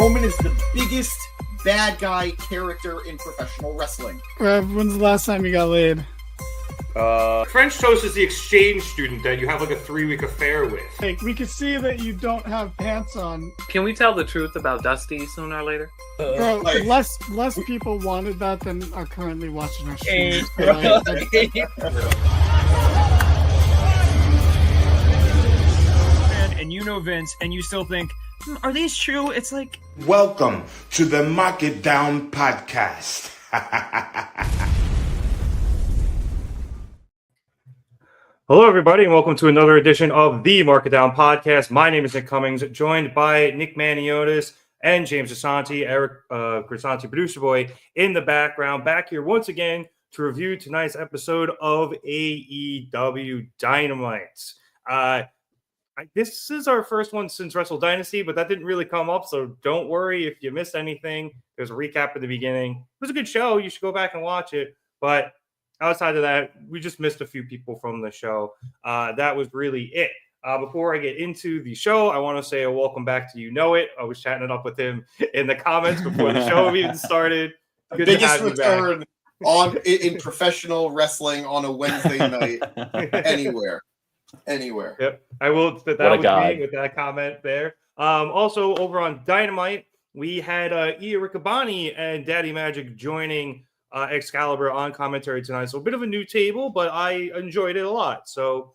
Roman is the biggest bad guy character in professional wrestling. When's the last time you got laid? French toast is the exchange student that you have like a 3-week affair with. Hey, we can see that you don't have pants on. Can we tell the truth about Dusty sooner or later? Bro, less people wanted that than are currently watching our stream. And you know Vince, and you still think, are these true? It's like... Welcome to the Mark It Down podcast. Hello, everybody, and welcome to another edition of the Mark It Down podcast. My name is Nick Cummings, joined by Nick Maniotis and James Asante, Eric Grisanti, producer boy, in the background. Back here once again to review tonight's episode of AEW Dynamite. This is our first one since Wrestle Dynasty, but that didn't really come up, so don't worry if you missed anything. There's a recap at the beginning. It was a good show. You should go back and watch it, but outside of that, we just missed a few people from the show. That was really it. Before I get into the show, I want to say a welcome back to You Know It. I was chatting it up with him in the comments before the show even started. Good biggest return in professional wrestling on a Wednesday night anywhere. Yep, I will. That was me with that comment there. Also, over on Dynamite, we had Iya Riccaboni and Daddy Magic joining Excalibur on commentary tonight. So a bit of a new table, but I enjoyed it a lot. So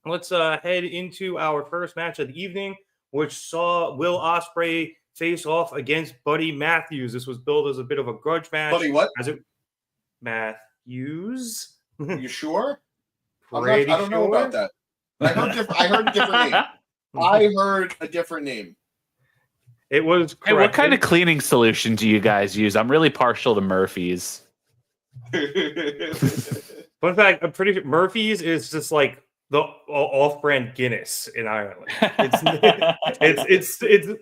let's head into our first match of the evening, which saw Will Ospreay face off against Buddy Matthews. This was billed as a bit of a grudge match. Buddy what? Matthews. You sure? I don't know about that. I heard a different name. I heard a different name. It was corrected. Hey, what kind of cleaning solution do you guys use? I'm really partial to Murphy's. Fun fact, I'm pretty sure Murphy's is just like the off-brand Guinness in Ireland.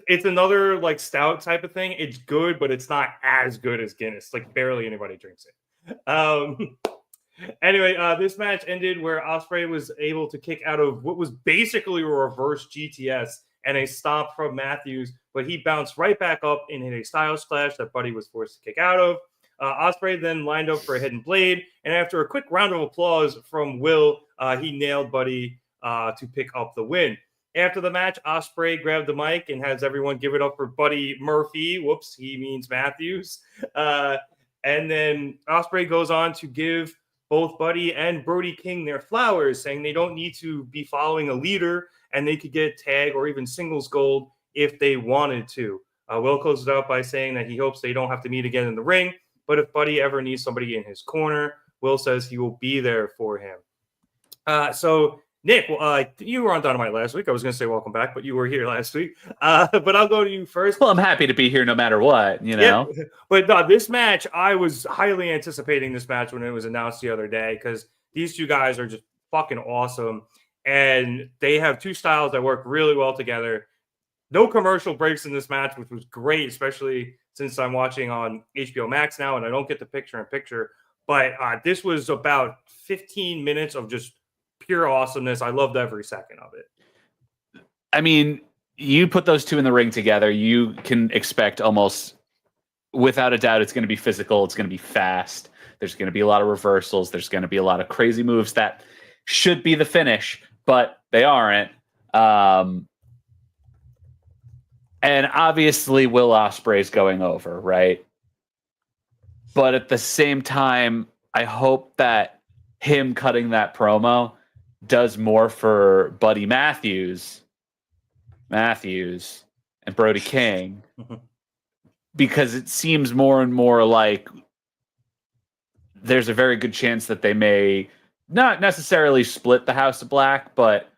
It's another like stout type of thing. It's good, but it's not as good as Guinness. Like barely anybody drinks it. Anyway, this match ended where Ospreay was able to kick out of what was basically a reverse GTS and a stomp from Matthews, but he bounced right back up and hit a Styles Clash that Buddy was forced to kick out of. Ospreay then lined up for a hidden blade, and after a quick round of applause from Will, he nailed Buddy to pick up the win. After the match, Ospreay grabbed the mic and has everyone give it up for Buddy Murphy. Whoops, he means Matthews. And then Ospreay goes on to give both Buddy and Brody King their flowers, saying they don't need to be following a leader and they could get tag or even singles gold if they wanted to. Will closes it out by saying that he hopes they don't have to meet again in the ring, but if Buddy ever needs somebody in his corner, Will says he will be there for him. So, Nick, you were on Dynamite last week. I was going to say welcome back, but you were here last week. But I'll go to you first. Well, I'm happy to be here no matter what, you know. Yeah. But this match, I was highly anticipating this match when it was announced the other day because these two guys are just fucking awesome. And they have two styles that work really well together. No commercial breaks in this match, which was great, especially since I'm watching on HBO Max now and I don't get the picture-in-picture. But this was about 15 minutes of just pure awesomeness. I loved every second of it. I mean, you put those two in the ring together, you can expect almost, without a doubt, it's going to be physical. It's going to be fast. There's going to be a lot of reversals. There's going to be a lot of crazy moves that should be the finish, but they aren't. And obviously, Will Ospreay's going over, right? But at the same time, I hope that him cutting that promo does more for Buddy Matthews, and Brody King, because it seems more and more like there's a very good chance that they may not necessarily split the House of Black, but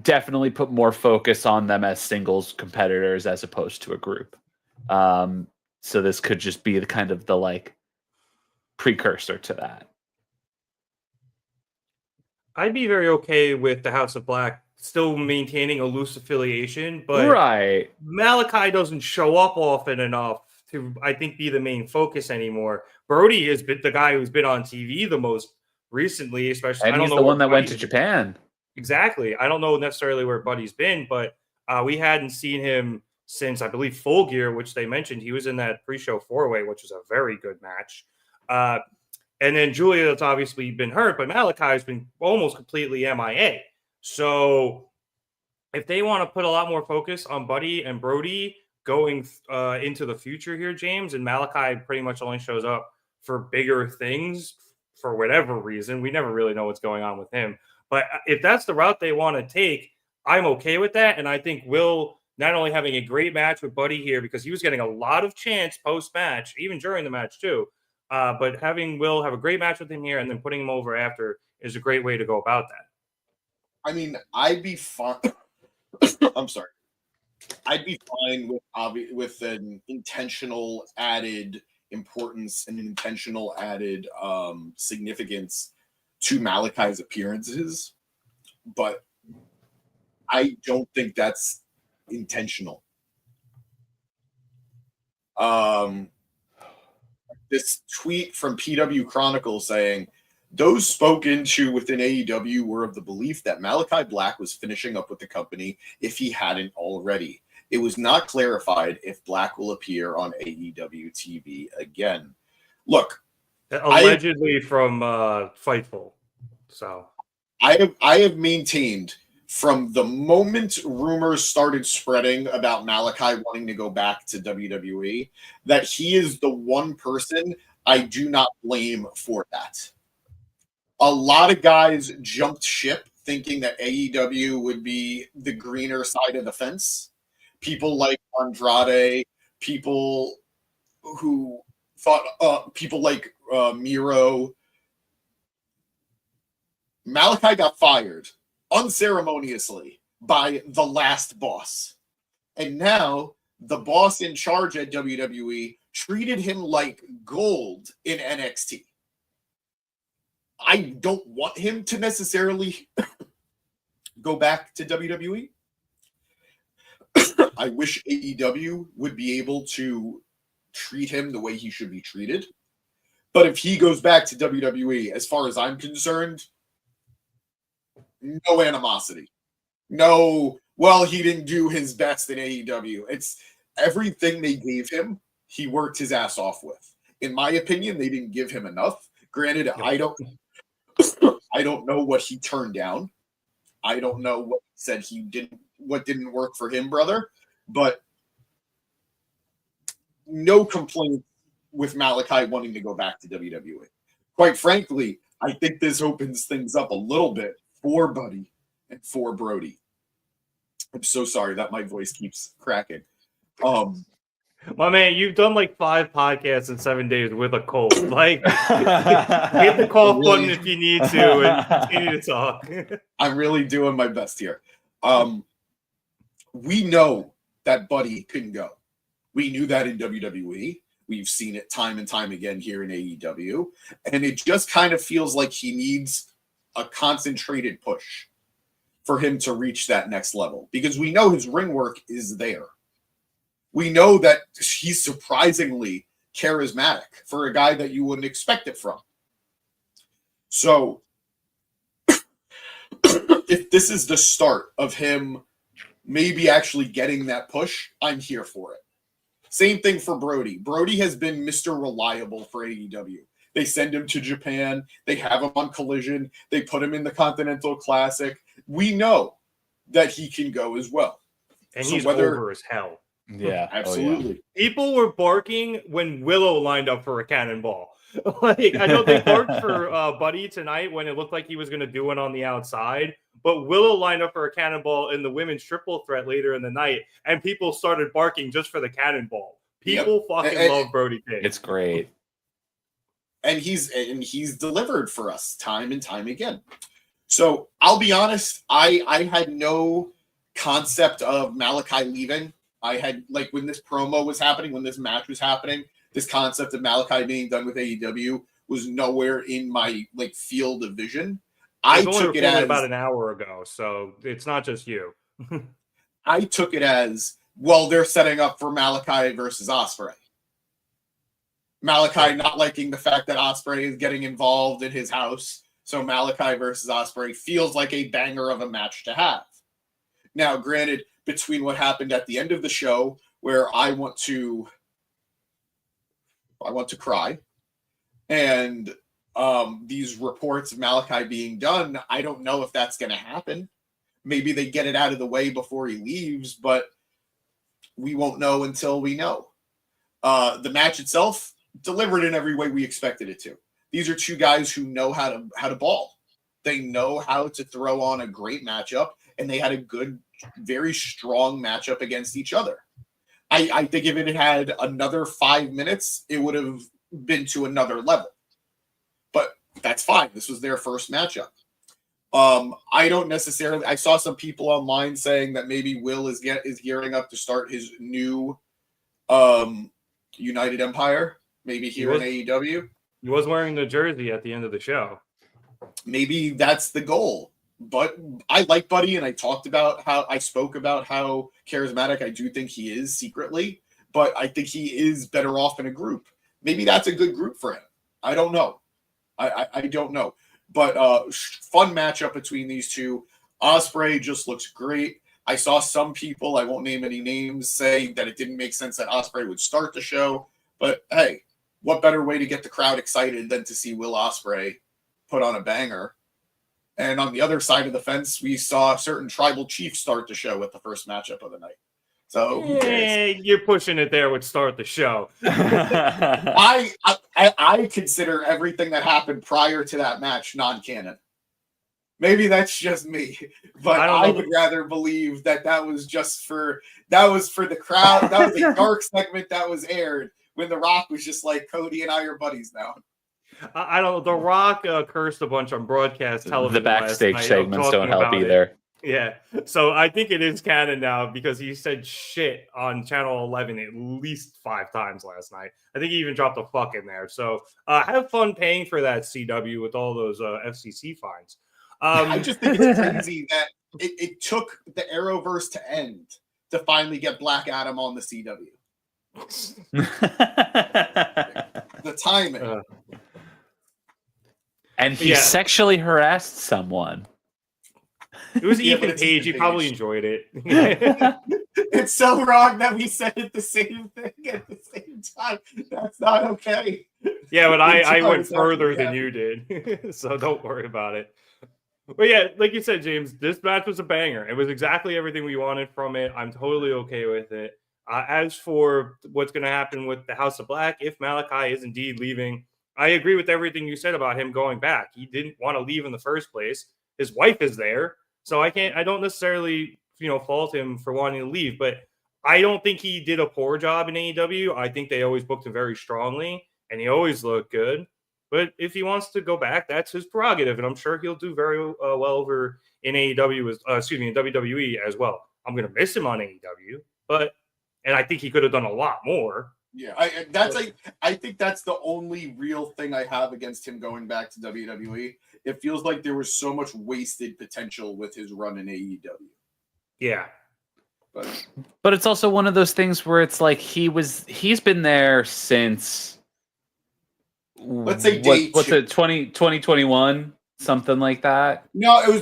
definitely put more focus on them as singles competitors as opposed to a group. So this could just be the kind of the like precursor to that. I'd be very okay with the House of Black still maintaining a loose affiliation, but right. Malachi doesn't show up often enough to, I think, be the main focus anymore. Brody has been the guy who's been on TV the most recently, especially. And he's the one that went to Japan. Exactly. I don't know necessarily where Buddy's been, but we hadn't seen him since I believe Full Gear, which they mentioned he was in that pre-show 4-way, which was a very good match. And then Julia, that's obviously been hurt, but Malachi has been almost completely MIA. So if they want to put a lot more focus on Buddy and Brody going into the future here, James, and Malachi pretty much only shows up for bigger things for whatever reason. We never really know what's going on with him. But if that's the route they want to take, I'm okay with that. And I think Will not only having a great match with Buddy here, because he was getting a lot of chance post-match, even during the match too, but having Will have a great match with him here and then putting him over after is a great way to go about that. I mean, I'd be fine. I'm sorry. I'd be fine with an intentional added importance and an intentional added significance to Malachi's appearances, but I don't think that's intentional. This tweet from PW Chronicle saying, those spoken to within AEW were of the belief that Malachi Black was finishing up with the company if he hadn't already. It was not clarified if Black will appear on AEW TV again. Look, allegedly from Fightful. So I have maintained from the moment rumors started spreading about Malachi wanting to go back to WWE that he is the one person I do not blame for that. A lot of guys jumped ship thinking that AEW would be the greener side of the fence. People like Andrade, people who thought, people like Miro. Malachi got fired unceremoniously by the last boss. And now the boss in charge at WWE treated him like gold in NXT. I don't want him to necessarily go back to WWE. I wish AEW would be able to treat him the way he should be treated. But if he goes back to WWE, as far as I'm concerned, no animosity. No, well, he didn't do his best in AEW. It's everything they gave him, he worked his ass off with. In my opinion, they didn't give him enough. Granted, I don't know what he turned down. I don't know what said what didn't work for him, brother. But no complaint with Malachi wanting to go back to WWE. Quite frankly, I think this opens things up a little bit for Buddy and for Brody. I'm so sorry that my voice keeps cracking. My man, you've done like 5 podcasts in 7 days with a cold. Like, hit the cough button if you need to and continue to talk. I'm really doing my best here. We know that Buddy couldn't go. We knew that in WWE. We've seen it time and time again here in AEW. And it just kind of feels like he needs a concentrated push for him to reach that next level. Because we know his ring work is there. We know that he's surprisingly charismatic for a guy that you wouldn't expect it from. So, if this is the start of him maybe actually getting that push, I'm here for it. Same thing for Brody. Brody has been Mr. Reliable for AEW. They send him to Japan. They have him on Collision. They put him in the Continental Classic. We know that he can go as well. And so he's over as hell. Yeah, absolutely. Oh, yeah. People were barking when Willow lined up for a cannonball. Like, I know they barked for Buddy tonight when it looked like he was going to do it on the outside, but Willow lined up for a cannonball in the women's triple threat later in the night, and people started barking just for the cannonball. People fucking love Brody King. It's great. And he's delivered for us time and time again. So I'll be honest, I had no concept of Malachi leaving. I had, like, when this promo was happening, when this match was happening, this concept of Malachi being done with AEW was nowhere in my, like, field of vision. I took it as about an hour ago, so it's not just you. I took it as, well, they're setting up for Malachi versus Ospreay. Malachi not liking the fact that Ospreay is getting involved in his house, so Malachi versus Ospreay feels like a banger of a match to have. Now, granted, between what happened at the end of the show, where I want to cry, and these reports of Malachi being done, I don't know if that's going to happen. Maybe they get it out of the way before he leaves, but we won't know until we know. The match itself delivered in every way we expected it to. These are two guys who know how to ball. They know how to throw on a great matchup, and they had a good, very strong matchup against each other. I think if it had another 5 minutes, it would have been to another level. But that's fine. This was their first matchup. I don't necessarily. I saw some people online saying that maybe Will is gearing up to start his new United Empire, maybe here in AEW. He was wearing the jersey at the end of the show. Maybe that's the goal. But I like Buddy, and I spoke about how charismatic I do think he is secretly, but I think he is better off in a group. Maybe that's a good group for him. I don't know. I don't know. But fun matchup between these two. Ospreay just looks great. I saw some people, I won't name any names, say that it didn't make sense that Ospreay would start the show. But hey, what better way to get the crowd excited than to see Will Ospreay put on a banger? And on the other side of the fence, we saw a certain tribal chief start the show with the first matchup of the night. So you're pushing it there with start the show. I consider everything that happened prior to that match non-canon. Maybe that's just me, but I would rather believe that was for the crowd. That was a dark segment that was aired when The Rock was just like, Cody and I are buddies now. I don't know. The Rock cursed a bunch on broadcast television. The backstage segments don't help either. Yeah. So I think it is canon now because he said shit on Channel 11 at least 5 times last night. I think he even dropped a fuck in there. So have fun paying for that, CW, with all those FCC fines. I just think it's crazy that it took the Arrowverse to end to finally get Black Adam on the CW. The timing. And he sexually harassed someone. It was Ethan Page. He probably enjoyed it. It's so wrong that we said it the same thing at the same time. That's not okay. Yeah, but I went further than you did. So don't worry about it. But yeah, like you said, James, this match was a banger. It was exactly everything we wanted from it. I'm totally okay with it. As for what's going to happen with the House of Black, if Malachi is indeed leaving, I agree with everything you said about him going back. He didn't want to leave in the first place. His wife is there. So I don't necessarily, fault him for wanting to leave, but I don't think he did a poor job in AEW. I think they always booked him very strongly and he always looked good. But if he wants to go back, that's his prerogative. And I'm sure he'll do very well over in AEW, in WWE as well. I'm going to miss him on AEW, and I think he could have done a lot more. Yeah, I think that's the only real thing I have against him going back to WWE. It feels like there was so much wasted potential with his run in AEW. Yeah. But it's also one of those things where it's like he's been there since, let's say what's it, 2021, something like that. No, it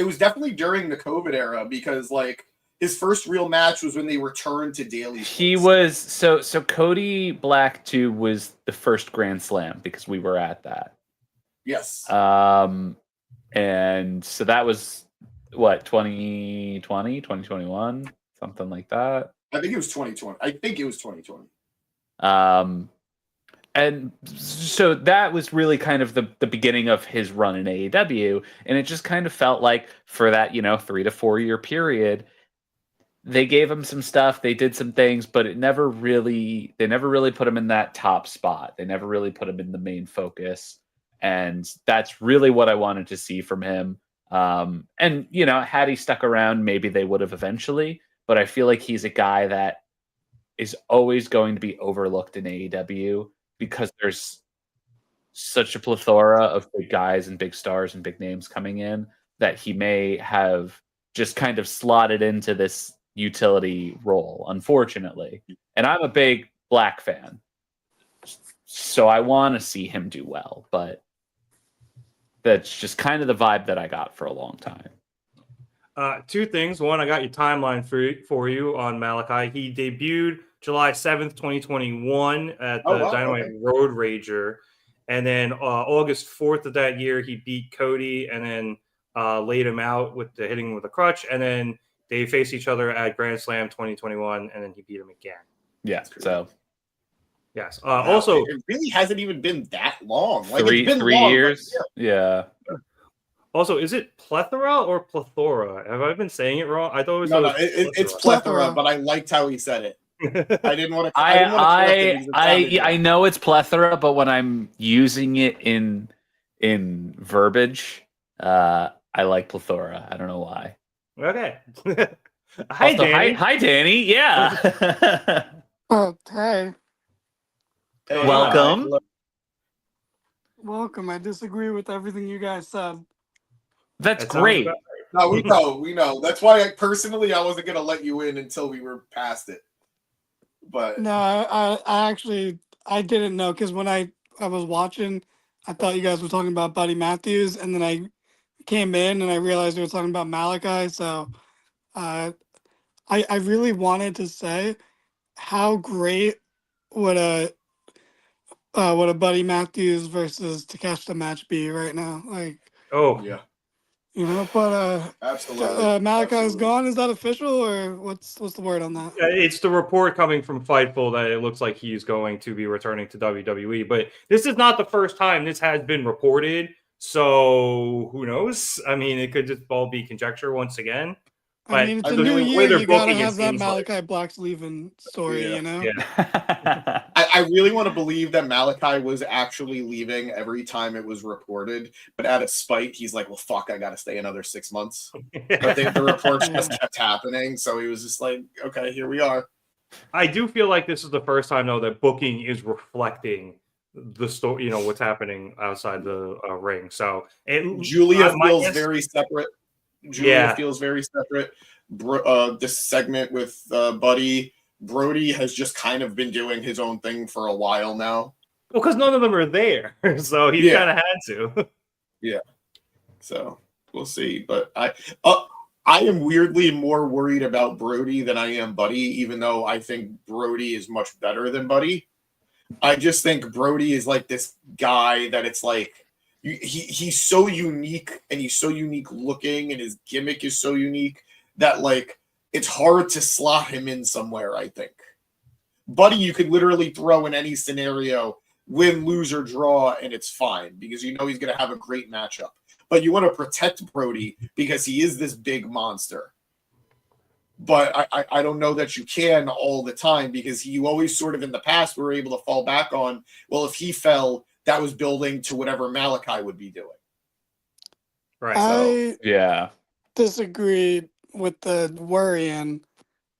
was definitely during the COVID era, because like his first real match was when they returned to Daily. He was so Cody Black 2 was the first Grand Slam because we were at that. Yes. And so that was what, 2020, 2021, something like that. I think it was 2020. And so that was really kind of the beginning of his run in AEW, and it just kind of felt like for that 3 to 4 year period, they gave him some stuff, they did some things, but they never really put him in that top spot. They never really put him in the main focus. And that's really what I wanted to see from him. And, had he stuck around, maybe they would have eventually. But I feel like he's a guy that is always going to be overlooked in AEW because there's such a plethora of big guys and big stars and big names coming in that he may have just kind of slotted into this utility role, unfortunately. And I'm a big Black fan, so I want to see him do well, but that's just kind of the vibe that I got for a long time. Two things. One, I got your timeline for you on Malachi. He debuted July 7th, 2021 at the Dynamite Road Rager. And then August 4th of that year, he beat Cody and then laid him out with the hitting with a crutch. And then they faced each other at Grand Slam 2021, and then he beat him again. Yeah, so... Yes. Wow, Also, it really hasn't even been that long. Like three it's been long, years. But yeah. Also, is it plethora or plethora? Have I been saying it wrong? I thought it was it's plethora, but I liked how he said it. I didn't want to. I know it's plethora, but when I'm using it in verbiage, I like plethora. I don't know why. Okay. Hi, Danny. Hi, Danny. Yeah. Oh, hey. Welcome. Welcome. I disagree with everything you guys said. That's great. No, we know. That's why I wasn't gonna let you in until we were past it. But no, I actually didn't know, because when I was watching, I thought you guys were talking about Buddy Matthews, and then I came in and I realized we were talking about Malachi. So I really wanted to say how great would a Buddy Matthews versus Takeshita match be right now. Like, oh yeah, but absolutely. Malachi's gone. Is that official, or what's the word on that? It's the report coming from Fightful that it looks like he's going to be returning to WWE. But this is not the first time this has been reported. So who knows? I mean, it could just all be conjecture once again. I mean, it's a new year. You gotta have that Malachi Black's leaving story, you know? Yeah. I really want to believe that Malachi was actually leaving every time it was reported, but out of spite, he's like, well, fuck, I got to stay another 6 months. But the reports just kept happening, so he was just like, okay, here we are. I do feel like this is the first time, though, that booking is reflecting the story, what's happening outside the ring. So Julia feels very separate. Feels very separate. This segment with Buddy, Brody has just kind of been doing his own thing for a while now. Well, because none of them are there, so he kind of had to. Yeah. So we'll see. But I am weirdly more worried about Brody than I am Buddy, even though I think Brody is much better than Buddy. I just think Brody is like this guy that it's like, he's so unique, and he's so unique looking, and his gimmick is so unique that like it's hard to slot him in somewhere. I think Buddy, you could literally throw in any scenario, win, lose, or draw, and it's fine because he's going to have a great matchup. But you want to protect Brody because he is this big monster. But I don't know that you can all the time, because you always sort of in the past were able to fall back on, well, if he fell, that was building to whatever Malachi would be doing. Right. I disagree with the worrying.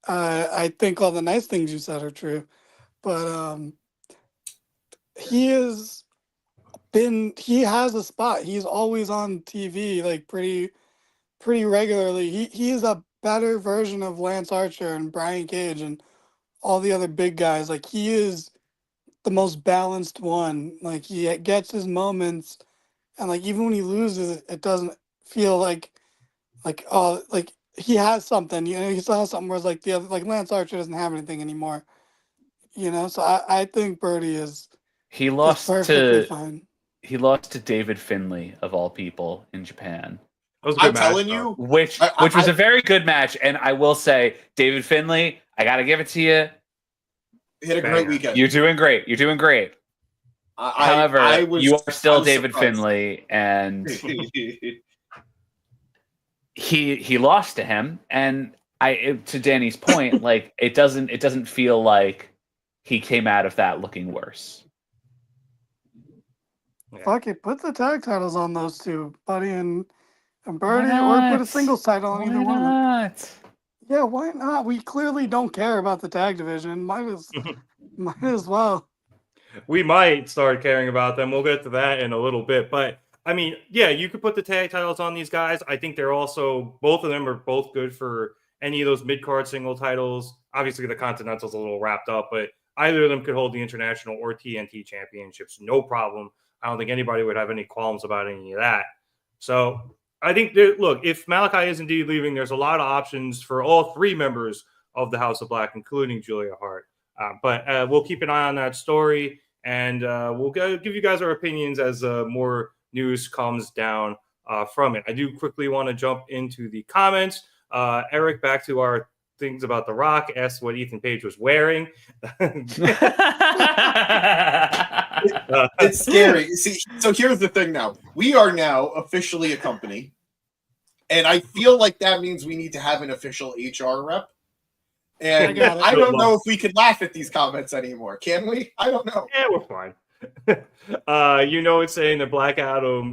I think all the nice things you said are true, but he has a spot. He's always on TV, like pretty regularly. He is a better version of Lance Archer and Brian Cage and all the other big guys. Like, he is the most balanced one. Like, he gets his moments, and like even when he loses, it doesn't feel like he has something. He still has something. Whereas like the other, like Lance Archer doesn't have anything anymore. So I think Brody is perfectly fine. He lost to David Finlay, of all people, in Japan. I'm telling you, which was a very good match, and I will say, David Finlay, I gotta give it to you. He had a great weekend. You're doing great. However, you are still David Finlay, and he lost to him. And to Danny's point, like it doesn't feel like he came out of that looking worse. Fuck it, put the tag titles on those two, Buddy and Brody, or put a singles title on either one of them. Yeah, why not? We clearly don't care about the tag division. Might as well. We might start caring about them. We'll get to that in a little bit. But, I mean, yeah, you could put the tag titles on these guys. I think they're also, both of them are both good for any of those mid-card single titles. Obviously, the Continental's a little wrapped up, but either of them could hold the International or TNT championships. No problem. I don't think anybody would have any qualms about any of that. So, I think look, if Malachi is indeed leaving, there's a lot of options for all three members of the House of Black, including Julia Hart. But we'll keep an eye on that story, and we'll give you guys our opinions as more news comes down from it. I do quickly want to jump into the comments. Eric, back to our things about The Rock, asked what Ethan Page was wearing. It's scary. See, so here's the thing now. We are now officially a company, and I feel like that means we need to have an official HR rep. And I don't know if we can laugh at these comments anymore. Can we? I don't know. Yeah, we're fine. It's saying that Black Adam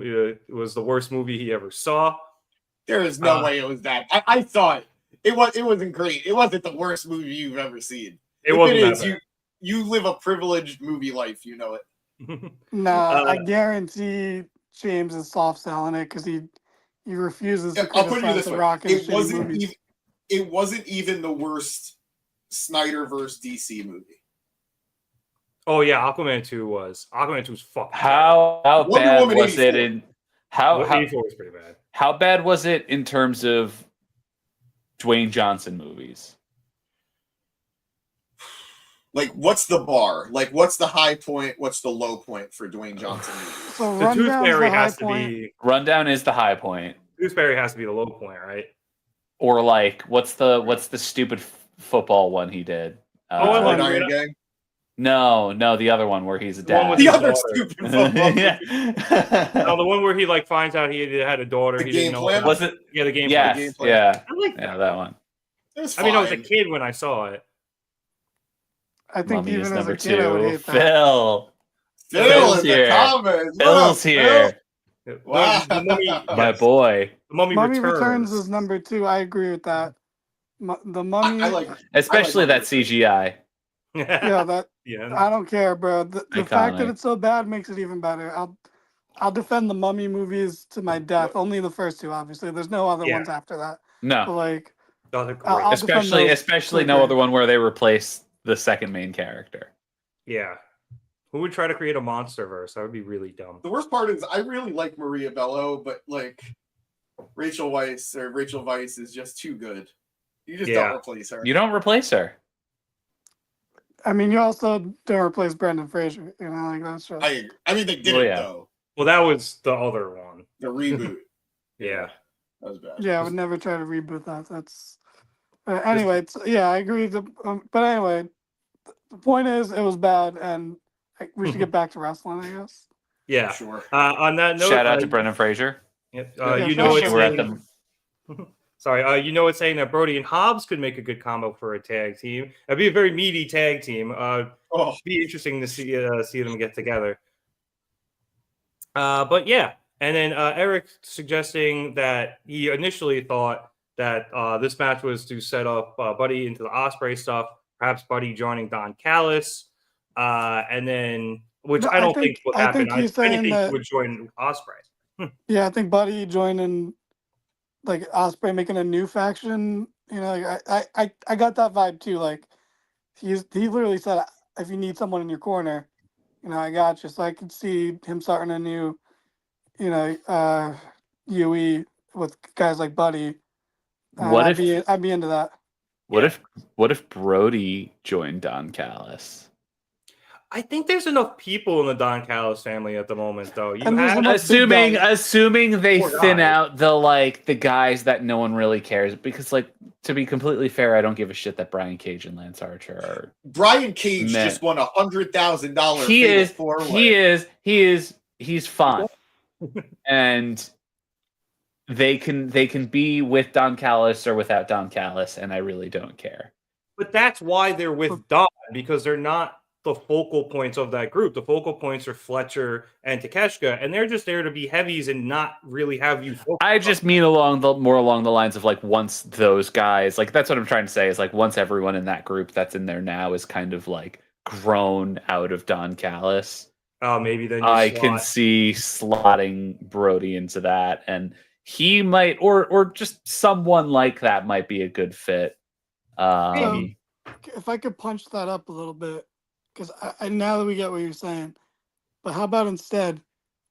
was the worst movie he ever saw. There is no way it was that. I saw it. It wasn't great. It wasn't the worst movie you've ever seen. It wasn't. You live a privileged movie life. You know it. No, I guarantee James is soft selling it because he refuses to criticize The Rock in shitty movies. It wasn't even the worst Snyder versus DC movie. Oh yeah, Aquaman 2 was. Aquaman 2 was fucking how bad Woman was 84. it in how 84 was pretty bad. How bad was it in terms of Dwayne Johnson movies? Like, what's the bar? Like, what's the high point? What's the low point for Dwayne Johnson movies? So The Tooth Fairy has to point. be. Rundown is the high point. Tooth Fairy has to be the low point, right? Or like, what's the stupid football one he did? Iron Gang? No, the other one where he's a dad. The other stupid football. Yeah. No, the one where he like finds out he had a daughter. He didn't know. Was it? Yeah, the game. Yes, plan. yeah. I like that. Yeah, that one. I mean, I was a kid when I saw it. I think Mummy even is as number a kid, I would 2. hate that. Phil Phil's in the here. comments. Phil's here. Wow. The Mummy, My boy. The Mummy Returns is number 2. I agree with that. The Mummy. Especially that CGI. Yeah, that. Yeah. I don't care, bro. The fact that it's so bad makes it even better. I'll defend the Mummy movies to my death. Only the first 2, obviously. There's no other ones after that. No. But like, I'll especially no other one where they replace the second main character. Yeah. Who would try to create a monster verse? That would be really dumb. The worst part is I really like Maria Bello, but like Rachel Weisz is just too good. You just don't replace her. You don't replace her. I mean, you also don't replace Brendan Fraser. You know, like that's just. I mean, they did it though. Well, that was the other one. The reboot. Yeah. That was bad. Yeah, I would never try to reboot that. That's. Anyway, I agree. But anyway, the point is, it was bad, and we should get back to wrestling, I guess. Yeah. Sure. On that note, shout out to Brendan Fraser. Sorry, it's saying that Brody and Hobbs could make a good combo for a tag team. That'd be a very meaty tag team. Be interesting to see them get together. But yeah, and then Eric suggesting that he initially thought that this match was to set up Buddy into the Ospreay stuff, perhaps Buddy joining Don Callis, and then I don't think would happen. I think he would join Ospreay. Yeah, I think Buddy joining. Like Ospreay making a new faction, you know, like I got that vibe too. Like he literally said, if you need someone in your corner, you know, I got you. So I could see him starting a new, you know, UE with guys like Buddy. I'd be into that. What if Brody joined Don Callis? I think there's enough people in the Don Callis family at the moment, though. Assuming they thin out the guys that no one really cares, because, like, to be completely fair, I don't give a shit that Brian Cage and Lance Archer are. Brian Cage just won $100,000. He's fine, and they can be with Don Callis or without Don Callis, and I really don't care. But that's why they're with Don, because they're not the focal points of that group. The focal points are Fletcher and Takeshita, and they're just there to be heavies and not really have you focus. I just mean more along the lines of, like, once those guys, like, that's what I'm trying to say, is like once everyone in that group that's in there now is kind of like grown out of Don Callis. Oh, maybe then I can see slotting Brody into that, and he might, or just someone like that might be a good fit. If I could punch that up a little bit. Because I now that we get what you're saying, but how about instead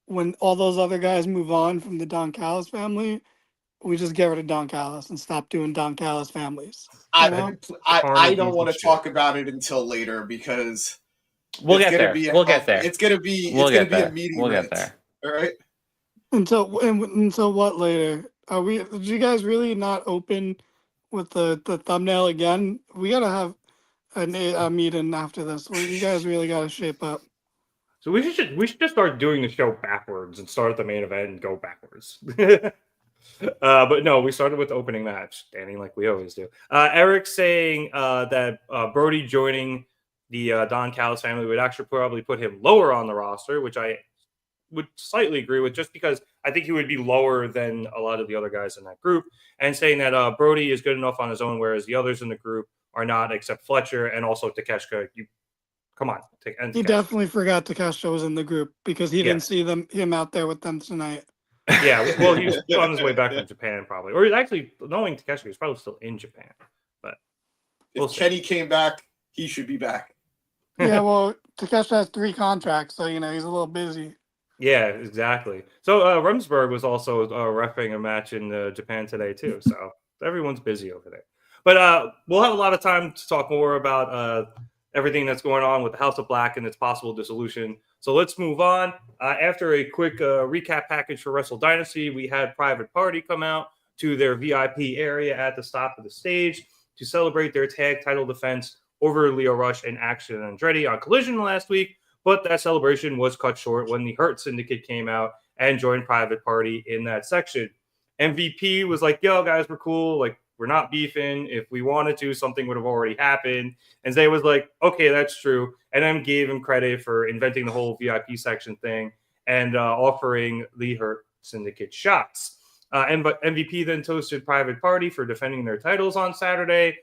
when all those other guys move on from the Don Callis family, we just get rid of Don Callis and stop doing Don Callis families. You know? I don't want to talk about it until later because we'll get there. We'll get there. It's gonna be a meeting. We'll get there. All right. Until what later? Did you guys really not open with the thumbnail again? We gotta have a meeting after this. You guys really gotta shape up. So we should just start doing the show backwards and start at the main event and go backwards. But no, we started with the opening match, standing like we always do. Eric saying that Brody joining the Don Callis family would actually probably put him lower on the roster, which I would slightly agree with, just because I think he would be lower than a lot of the other guys in that group, and saying that Brody is good enough on his own, whereas the others in the group are not, except Fletcher and also Takeshita. Come on. He definitely forgot Takeshita was in the group because he didn't see him out there with them tonight. Yeah, well, he's on his way back from Japan probably. Or he's actually, knowing Takeshita, he's probably still in Japan. But if Kenny came back, he should be back. Yeah, well, Takeshita has 3 contracts, so, he's a little busy. Yeah, exactly. So Remsburg was also reffing a match in Japan today too. So everyone's busy over there. But we'll have a lot of time to talk more about everything that's going on with the House of Black and its possible dissolution. So let's move on. After a quick recap package for Wrestle Dynasty, we had Private Party come out to their VIP area at the top of the stage to celebrate their tag title defense over Lio Rush and Action Andretti on Collision last week. But that celebration was cut short when the Hurt Syndicate came out and joined Private Party in that section. MVP was like, yo, guys, we're cool. Like, we're not beefing. If we wanted to, something would have already happened. And Zay was like, okay, that's true. And then gave him credit for inventing the whole VIP section thing and offering the Hurt Syndicate shots. MVP then toasted Private Party for defending their titles on Saturday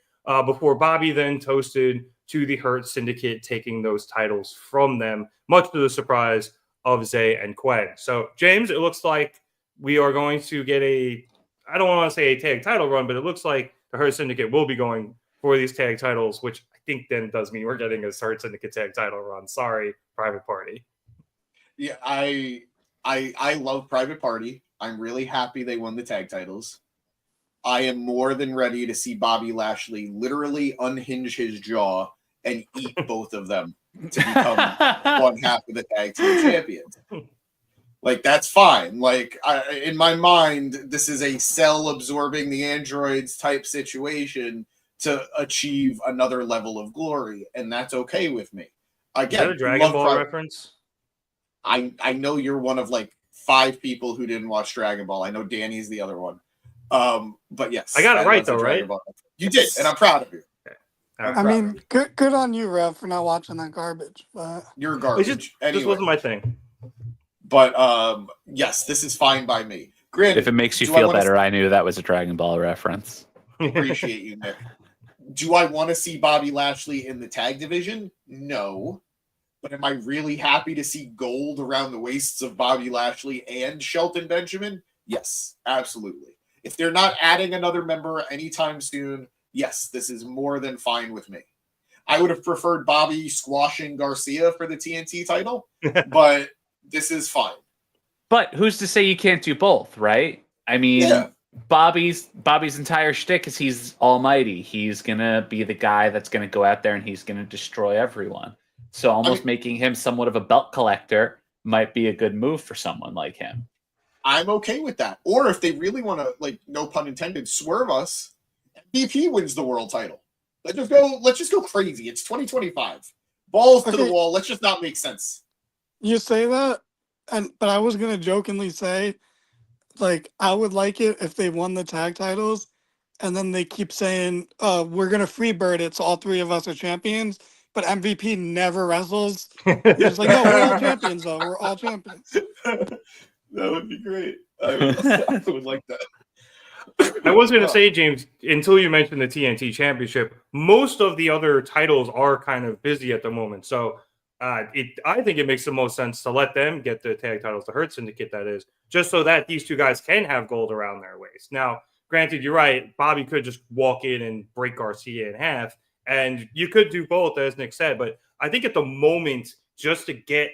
before Bobby then toasted to the Hurt Syndicate, taking those titles from them, much to the surprise of Zay and Quinn. So, James, it looks like we are going to get I don't want to say a tag title run, but it looks like the Hurt Syndicate will be going for these tag titles, which I think then does mean we're getting a Hurt Syndicate tag title run. Sorry, Private Party. Yeah, I love Private Party. I'm really happy they won the tag titles. I am more than ready to see Bobby Lashley literally unhinge his jaw and eat both of them to become one half of the tag team champions. Like, that's fine. Like, in my mind, this is a cell absorbing the androids type situation to achieve another level of glory, and that's okay with me. Again, is that a Dragon Ball reference? I know you're one of like 5 people who didn't watch Dragon Ball. I know Danny's the other one. But yes, I got it right though, right? You did, and I'm proud of you. I mean, good on you, Rev, for not watching that garbage. But you're garbage. This wasn't my thing. But yes, this is fine by me. Granted, if it makes you feel better, I knew that was a Dragon Ball reference. Appreciate you, Nick. Do I want to see Bobby Lashley in the tag division? No. But am I really happy to see gold around the waists of Bobby Lashley and Shelton Benjamin? Yes, absolutely. If they're not adding another member anytime soon, yes, this is more than fine with me. I would have preferred Bobby squashing Garcia for the TNT title, but this is fine. But who's to say you can't do both, right? I mean, Bobby's entire shtick is he's almighty. He's going to be the guy that's going to go out there and he's going to destroy everyone. So almost making him somewhat of a belt collector might be a good move for someone like him. I'm okay with that. Or if they really want to, like, no pun intended, swerve us, MVP wins the world title. Let's just go crazy. It's 2025. Balls to the wall. Let's just not make sense. You say that, but I was gonna jokingly say, like, I would like it if they won the tag titles, and then they keep saying, we're gonna freebird it, so all 3 of us are champions. But MVP never wrestles. He's like, no, we're all champions, though. We're all champions. That would be great. I would like that. I was going to say, James, until you mentioned the TNT Championship, most of the other titles are kind of busy at the moment. So I think it makes the most sense to let them get the tag titles, the Hurt Syndicate, that is, just so that these 2 guys can have gold around their waist. Now, granted, you're right. Bobby could just walk in and break Garcia in half, and you could do both, as Nick said. But I think at the moment, just to get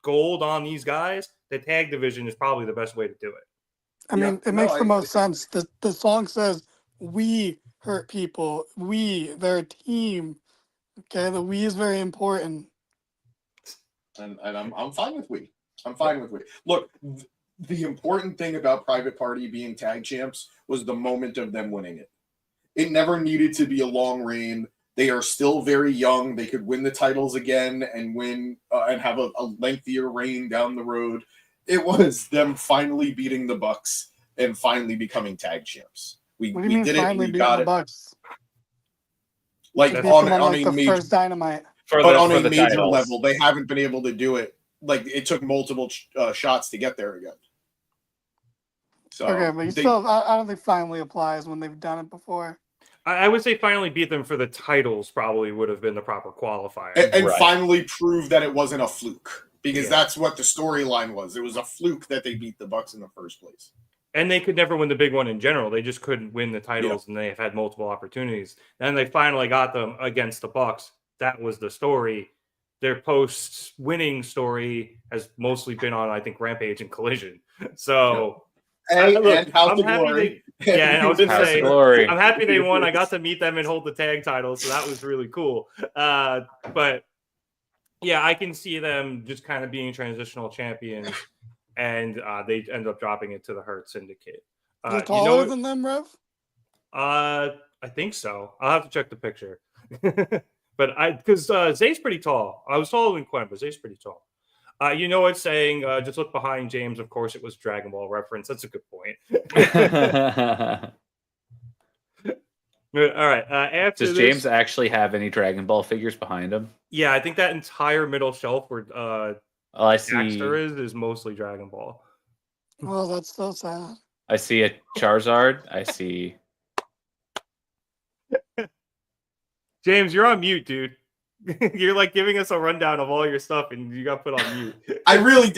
gold on these guys, the tag division is probably the best way to do it. I mean, it makes the most sense. The song says, "We hurt people. They're a team." Okay, the "we" is very important. And I'm fine with we. I'm fine with we. Look, the important thing about Private Party being tag champs was the moment of them winning it. It never needed to be a long reign. They are still very young. They could win the titles again and win and have a lengthier reign down the road. It was them finally beating the Bucks and finally becoming tag champs. We did it. And we got it. Bucks? Like on a major first Dynamite. But on a major level, they haven't been able to do it. Like, it took multiple shots to get there again. So, okay, but still, I don't think finally applies when they've done it before. I would say finally beat them for the titles probably would have been the proper qualifier. And finally prove that it wasn't a fluke. Because that's what the storyline was. It was a fluke that they beat the Bucks in the first place. And they could never win the big one in general. They just couldn't win the titles, and they've had multiple opportunities. And they finally got them against the Bucks. That was the story. Their post-winning story has mostly been on, I think, Rampage and Collision. So, and House of Glory. And I was going to say, I'm happy they won. I got to meet them and hold the tag titles, so that was really cool. But, yeah, I can see them just kind of being transitional champions, and they end up dropping it to the Hurt Syndicate. They're taller than them, Rev? I think so. I'll have to check the picture. But because Zay's pretty tall. I was taller than Quen, but Zay's pretty tall. You know what's saying? Just look behind James. Of course, it was Dragon Ball reference. That's a good point. All right. After Does James actually have any Dragon Ball figures behind him? Yeah, I think that entire middle shelf where I see Daxter is mostly Dragon Ball. Oh, that's so sad. I see a Charizard. I see. James, you're on mute, dude. You're like giving us a rundown of all your stuff, and you got put on mute. I really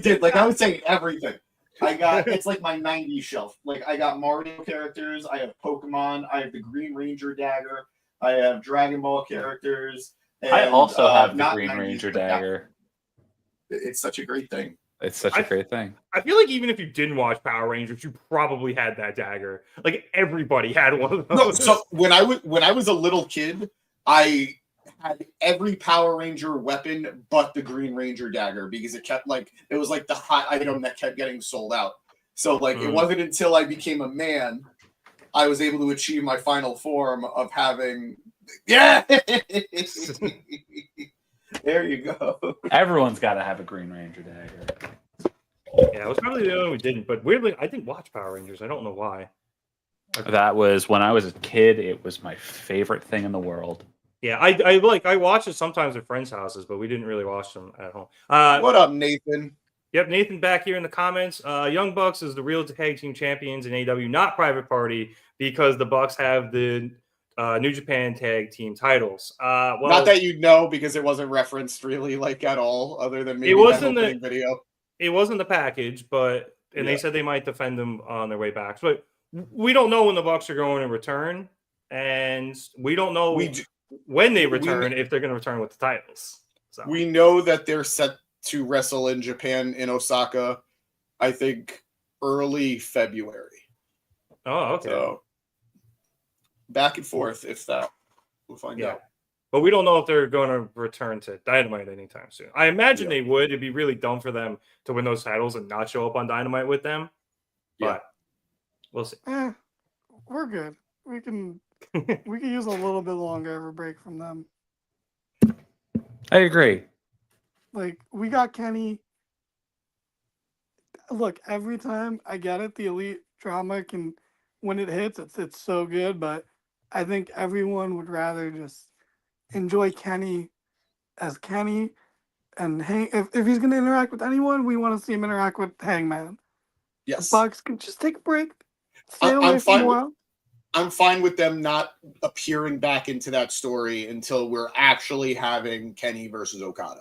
did. Like, I was saying everything. It's like my 90s shelf. Like, I got Mario characters. I have Pokemon. I have the Green Ranger dagger. I have Dragon Ball characters. And, I also have the Green Ranger dagger. It's such a great thing. It's such a great thing. I feel like even if you didn't watch Power Rangers, you probably had that dagger. Like, everybody had one of those. No, so when I was a little kid, I had every Power Ranger weapon but the Green Ranger dagger because it was like the hot item that kept getting sold out. So it wasn't until I became a man I was able to achieve my final form of having There you go. Everyone's got to have a Green Ranger dagger. Yeah, it was probably the only one we didn't. But weirdly, I didn't watch Power Rangers. I don't know why. That was when I was a kid. It was my favorite thing in the world. Yeah, I watched it sometimes at friends' houses, but we didn't really watch them at home. What up, Nathan? Yep, Nathan back here in the comments. Young Bucks is the real tag team champions in AEW, not Private Party, because the Bucks have the New Japan tag team titles. Not that you know, because it wasn't referenced really at all, other than maybe that opening video. It wasn't the package, but they said they might defend them on their way back. But we don't know when the Bucks are going to return, and we don't know when they return if they're going to return with the titles. So we know that they're set to wrestle in Japan in Osaka, I think early February. Oh, okay. So back and forth, if that. We'll find out. But we don't know if they're going to return to Dynamite anytime soon. I imagine they would. It'd be really dumb for them to win those titles and not show up on Dynamite with them. But we'll see. We're good. We can use a little bit longer of a break from them. I agree. Like, we got Kenny. Look, every time I get it, the Elite drama when it hits, it's so good. But I think everyone would rather just enjoy Kenny as Kenny, and if he's going to interact with anyone, we want to see him interact with Hangman. Yes. The Bucks can just take a break. Stay away for a while. I'm fine with them not appearing back into that story until we're actually having Kenny versus Okada.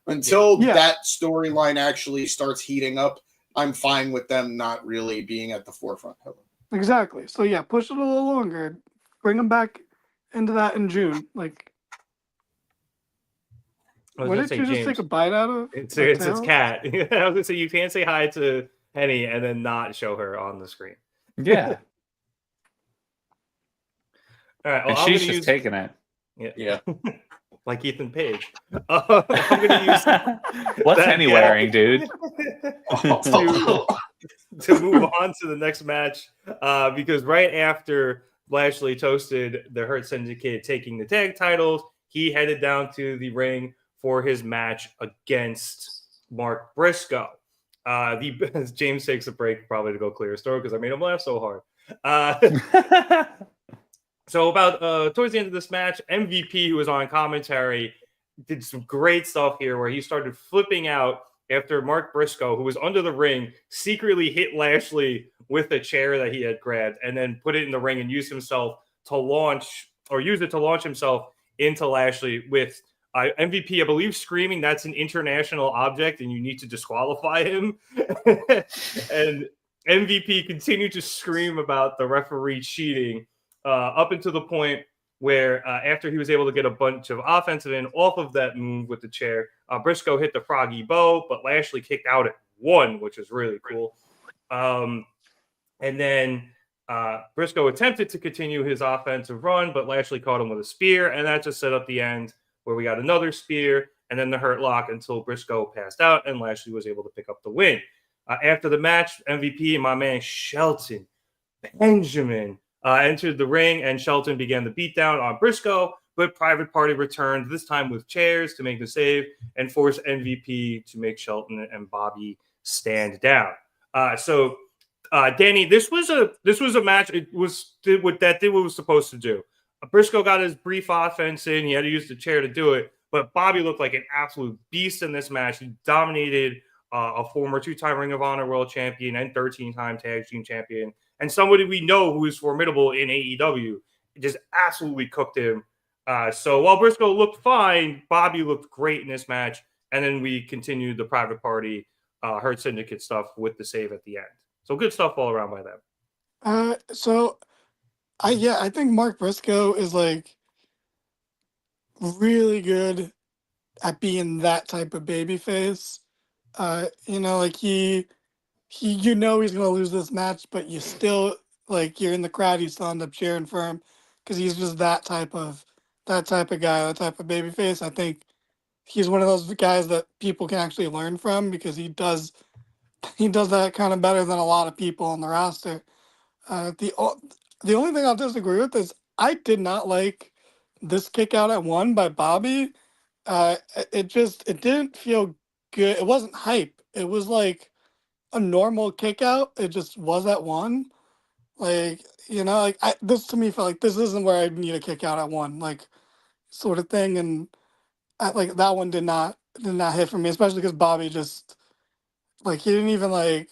Until that storyline actually starts heating up, I'm fine with them not really being at the forefront of it. Exactly. So push it a little longer. Bring them back into that in June. What did you just take a bite out of? It's cat. I was gonna say you can't say hi to Henny and then not show her on the screen. Yeah. All right. Well, And she's just taking it. Yeah. Like Ethan Page. I'm gonna use What's Henny wearing, dude? to move on to the next match, because right after Lashley toasted the Hurt Syndicate taking the tag titles, he headed down to the ring for his match against Mark Briscoe. James takes a break probably to go clear his throat because I made him laugh so hard. So about towards the end of this match, MVP, who was on commentary, did some great stuff here where he started flipping out after Mark Briscoe, who was under the ring, secretly hit Lashley with a chair that he had grabbed and then put it in the ring and use it to launch himself into Lashley with MVP, I believe, screaming that's an international object and you need to disqualify him. And MVP continued to scream about the referee cheating up until the point where after he was able to get a bunch of offensive in off of that move with the chair, Briscoe hit the froggy bow, but Lashley kicked out at 1, which is really cool. And then Briscoe attempted to continue his offensive run, but Lashley caught him with a spear, and that just set up the end where we got another spear and then the Hurt Lock until Briscoe passed out and Lashley was able to pick up the win. After the match, MVP and my man Shelton Benjamin entered the ring, and Shelton began the beatdown on Briscoe, but Private Party returned, this time with chairs to make the save and force MVP to make Shelton and Bobby stand down. So Danny, this was a match. It did what it was supposed to do. Briscoe got his brief offense in. He had to use the chair to do it, but Bobby looked like an absolute beast in this match. He dominated a former 2-time Ring of Honor World Champion and 13-time Tag Team Champion, and somebody we know who is formidable in AEW. Just absolutely cooked him. So while Briscoe looked fine, Bobby looked great in this match, and then we continued the Private Party Hurt Syndicate stuff with the save at the end. So good stuff all around by them. I think Mark Briscoe is like really good at being that type of babyface. Like he he's gonna lose this match, but you still you're in the crowd, you still end up cheering for him because he's just that type of guy, that type of babyface. I think he's one of those guys that people can actually learn from because he does that kind of better than a lot of people on the roster. The only thing I'll disagree with is I did not like this kick out at 1 by Bobby. It didn't feel good. It wasn't hype. It was like a normal kick out. It just was at 1. This to me felt like this isn't where I need a kick out at 1, sort of thing. And that one did not hit for me, especially because Bobby just he didn't even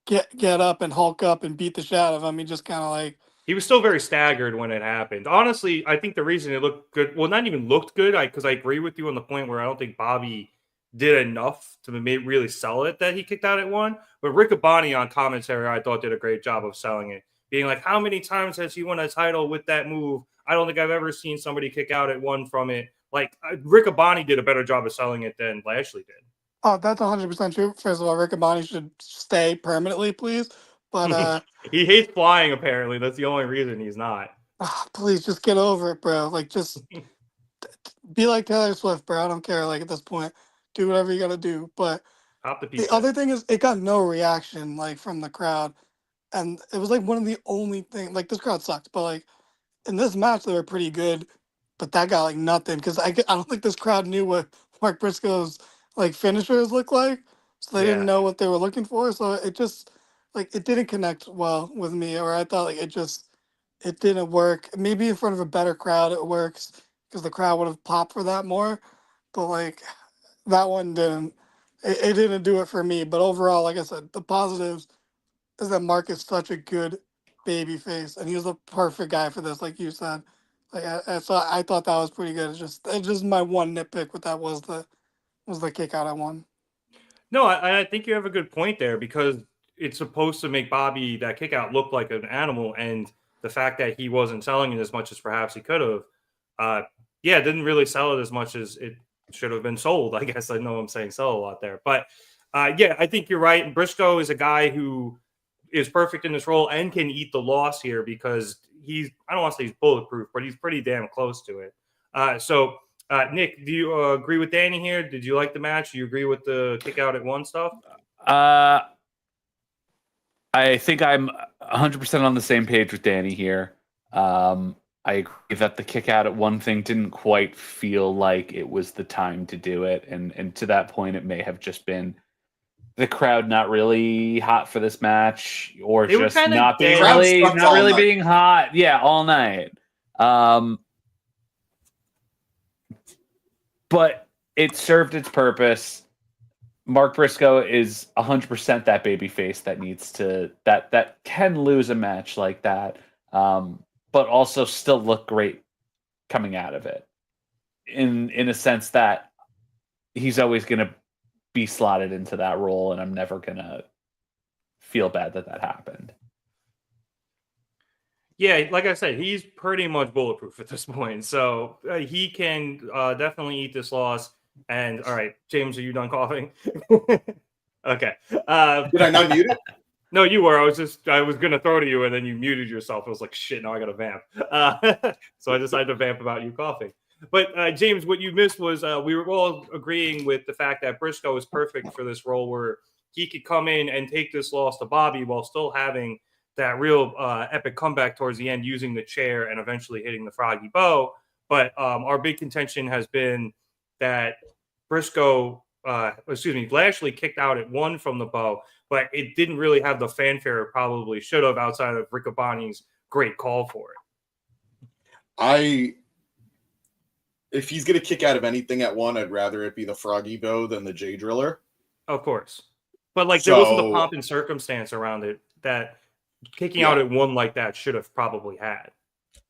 get up and hulk up and beat the shit out of him. He just kind of he was still very staggered when it happened. Honestly, I think the reason it looked good, well, not even looked good, because I agree with you on the point where I don't think Bobby did enough to really sell it that he kicked out at 1. But Riccaboni on commentary, I thought, did a great job of selling it, being like, how many times has he won a title with that move? I don't think I've ever seen somebody kick out at 1 from it. Riccaboni did a better job of selling it than Lashley did. Oh, that's 100% true. First of all, Riccaboni should stay permanently, please. But he hates flying, apparently. That's the only reason he's not. Please, just get over it, bro. Just be like Taylor Swift, bro. I don't care. At this point, do whatever you got to do. But the other thing is, it got no reaction, from the crowd. And it was, one of the only things, this crowd sucked. But, in this match, they were pretty good. But that got, nothing. Because I don't think this crowd knew what Mark Briscoe's, finishers look like. So they didn't know what they were looking for. So it just... it didn't connect well with me, or I thought it didn't work. Maybe in front of a better crowd it works because the crowd would have popped for that more. But that one didn't. It didn't do it for me. But overall, like I said, the positives is that Mark is such a good baby face, and he was the perfect guy for this, like you said. So I thought that was pretty good. It's just my one nitpick with that was the kick out at 1. No, I think you have a good point there because it's supposed to make Bobby, that kick out, look like an animal, and the fact that he wasn't selling it as much as perhaps he could have, didn't really sell it as much as it should have been sold. I guess I know I'm saying sell a lot there, but yeah, I think you're right. Briscoe is a guy who is perfect in this role and can eat the loss here because I don't want to say he's bulletproof, but he's pretty damn close to it. So Nick, do you agree with Danny here? Did you like the match? Do you agree with the kick out at 1 stuff? I think I'm 100% on the same page with Danny here. I agree that the kick out at 1 thing didn't quite feel like it was the time to do it. And to that point, it may have just been the crowd not really hot for this match, or They were just kinda not being dead. really, Crowd sucked not all really night. being hot. Yeah, all night. But it served its purpose. Mark Briscoe is 100% that baby face that needs to that can lose a match like that, but also still look great coming out of it. In a sense that he's always going to be slotted into that role, and I'm never going to feel bad that happened. Yeah, like I said, he's pretty much bulletproof at this point, so he can definitely eat this loss. And all right, James, are you done coughing? Okay. Did I not mute it? No, you were. I was gonna throw to you, and then you muted yourself. I was like, shit, now I gotta vamp. So I decided to vamp about you coughing. But James, what you missed was we were all agreeing with the fact that Briscoe is perfect for this role, where he could come in and take this loss to Bobby while still having that real epic comeback towards the end, using the chair and eventually hitting the Froggy Bow. But our big contention has been that Lashley kicked out at 1 from the bow, but it didn't really have the fanfare it probably should have outside of Riccaboni's great call for it. If he's going to kick out of anything at 1, I'd rather it be the Froggy Bow than the J Driller. Of course. But there wasn't the pomp and circumstance around it that kicking out at 1 like that should have probably had.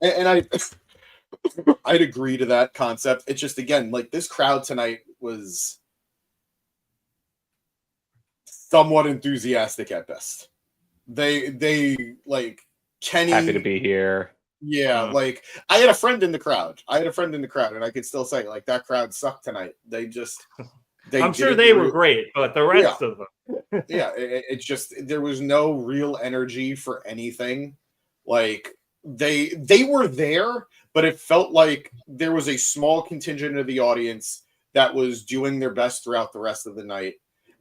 And I'd agree to that concept. It's just, again, this crowd tonight was somewhat enthusiastic at best. They Kenny, Happy to be here. Yeah, I had a friend in the crowd. And I could still say, that crowd sucked tonight. I'm sure they were great, but the rest of them. Yeah, it's just there was no real energy for anything. They were there, but it felt like there was a small contingent of the audience that was doing their best throughout the rest of the night,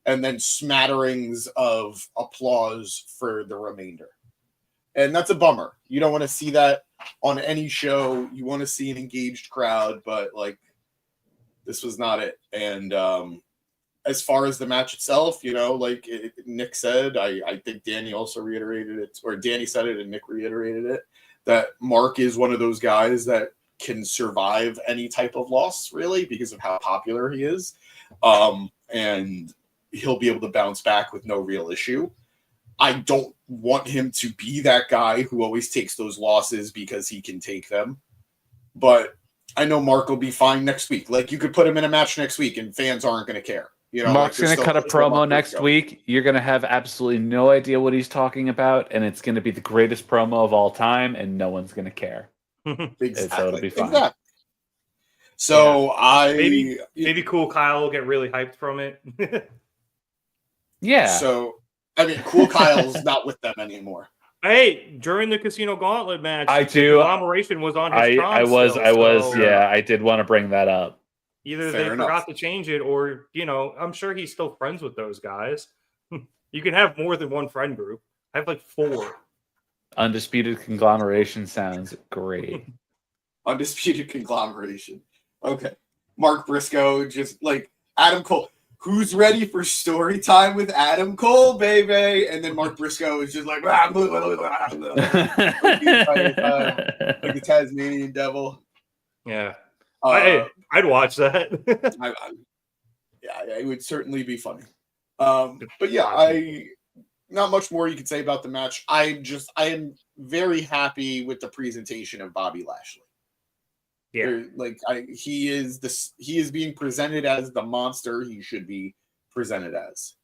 and then smatterings of applause for the remainder. And that's a bummer. You don't want to see that on any show. You want to see an engaged crowd, but this was not it. And as far as the match itself, Nick said, I think Danny also reiterated it, or Danny said it and Nick reiterated it, that Mark is one of those guys that can survive any type of loss, really, because of how popular he is. And he'll be able to bounce back with no real issue. I don't want him to be that guy who always takes those losses because he can take them. But I know Mark will be fine next week. You could put him in a match next week and fans aren't going to care. Mark's going to cut a promo next week. You're going to have absolutely no idea what he's talking about, and it's going to be the greatest promo of all time, and no one's going to care. Exactly. So it'll be fine. Exactly. So maybe Cool Kyle will get really hyped from it. Yeah. So Cool Kyle's not with them anymore. Hey, during the Casino Gauntlet match, I do. Conglomeration was on his I was. Yeah, I did want to bring that up. Either Fair they enough. forgot to change it, or I'm sure he's still friends with those guys. You can have more than one friend group. I have 4. Undisputed Conglomeration sounds great. Undisputed Conglomeration. Okay. Mark Briscoe, just Adam Cole. Who's ready for story time with Adam Cole, baby? And then Mark Briscoe is just like the Tasmanian devil. Yeah. I'd watch that. It would certainly be funny. But yeah, not much more you could say about the match. I am very happy with the presentation of Bobby Lashley. Yeah, he is being presented as the monster he should be presented as.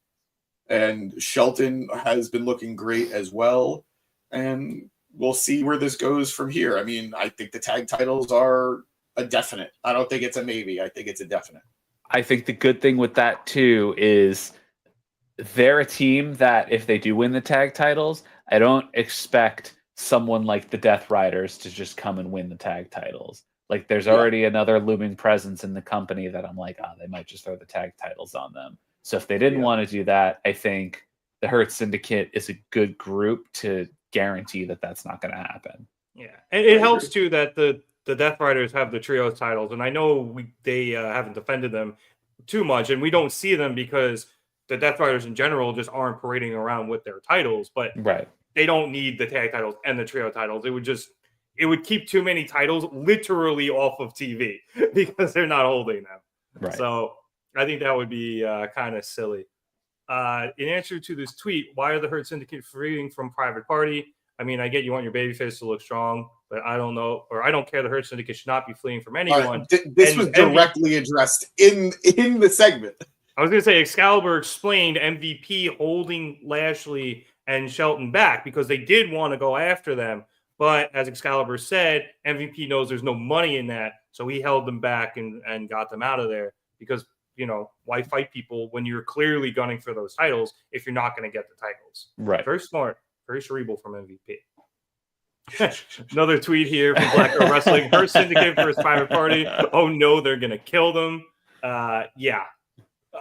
And Shelton has been looking great as well. And we'll see where this goes from here. I think the tag titles are a definite. I don't think it's a maybe. I think it's a definite. I think the good thing with that too is they're a team that if they do win the tag titles, I don't expect someone like the Death Riders to just come and win the tag titles. Like there's already another looming presence in the company that I'm like, they might just throw the tag titles on them. So if they didn't want to do that, I think the Hurt Syndicate is a good group to guarantee that that's not going to happen. Yeah, and it helps too that the Death Riders have the trio titles, and I know they haven't defended them too much, and we don't see them because the Death Riders in general just aren't parading around with their titles. But they don't need the tag titles and the trio titles. It would keep too many titles literally off of TV because they're not holding them. Right. So I think that would be kind of silly. In answer to this tweet, why are the Hurt Syndicate freeing from Private Party? I mean, I get you want your babyface to look strong, but I don't know, or I don't care. The Hurt Syndicate should not be fleeing from anyone. This was directly addressed in the segment. I was going to say Excalibur explained MVP holding Lashley and Shelton back because they did want to go after them. But as Excalibur said, MVP knows there's no money in that. So he held them back and got them out of there because, why fight people when you're clearly gunning for those titles if you're not going to get the titles? Right. Very smart. Very cerebral from MVP. Another tweet here from Black Girl Wrestling. Hurt Syndicate versus Private Party. Oh, no, they're going to kill them. Yeah.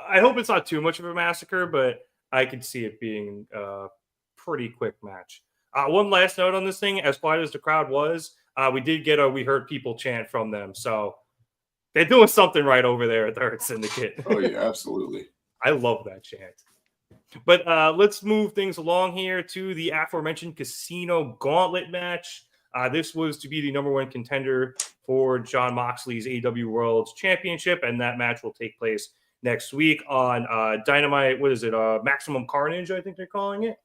I hope it's not too much of a massacre, but I could see it being a pretty quick match. One last note on this thing. As quiet as the crowd was, we did get a "We Heard People" chant from them. So they're doing something right over there at the Hurt Syndicate. Oh, yeah, absolutely. I love that chant. But let's move things along here to the aforementioned Casino Gauntlet match. This was to be the number one contender for Jon Moxley's AEW World Championship, and that match will take place next week on Dynamite. What is it? Maximum Carnage, I think they're calling it.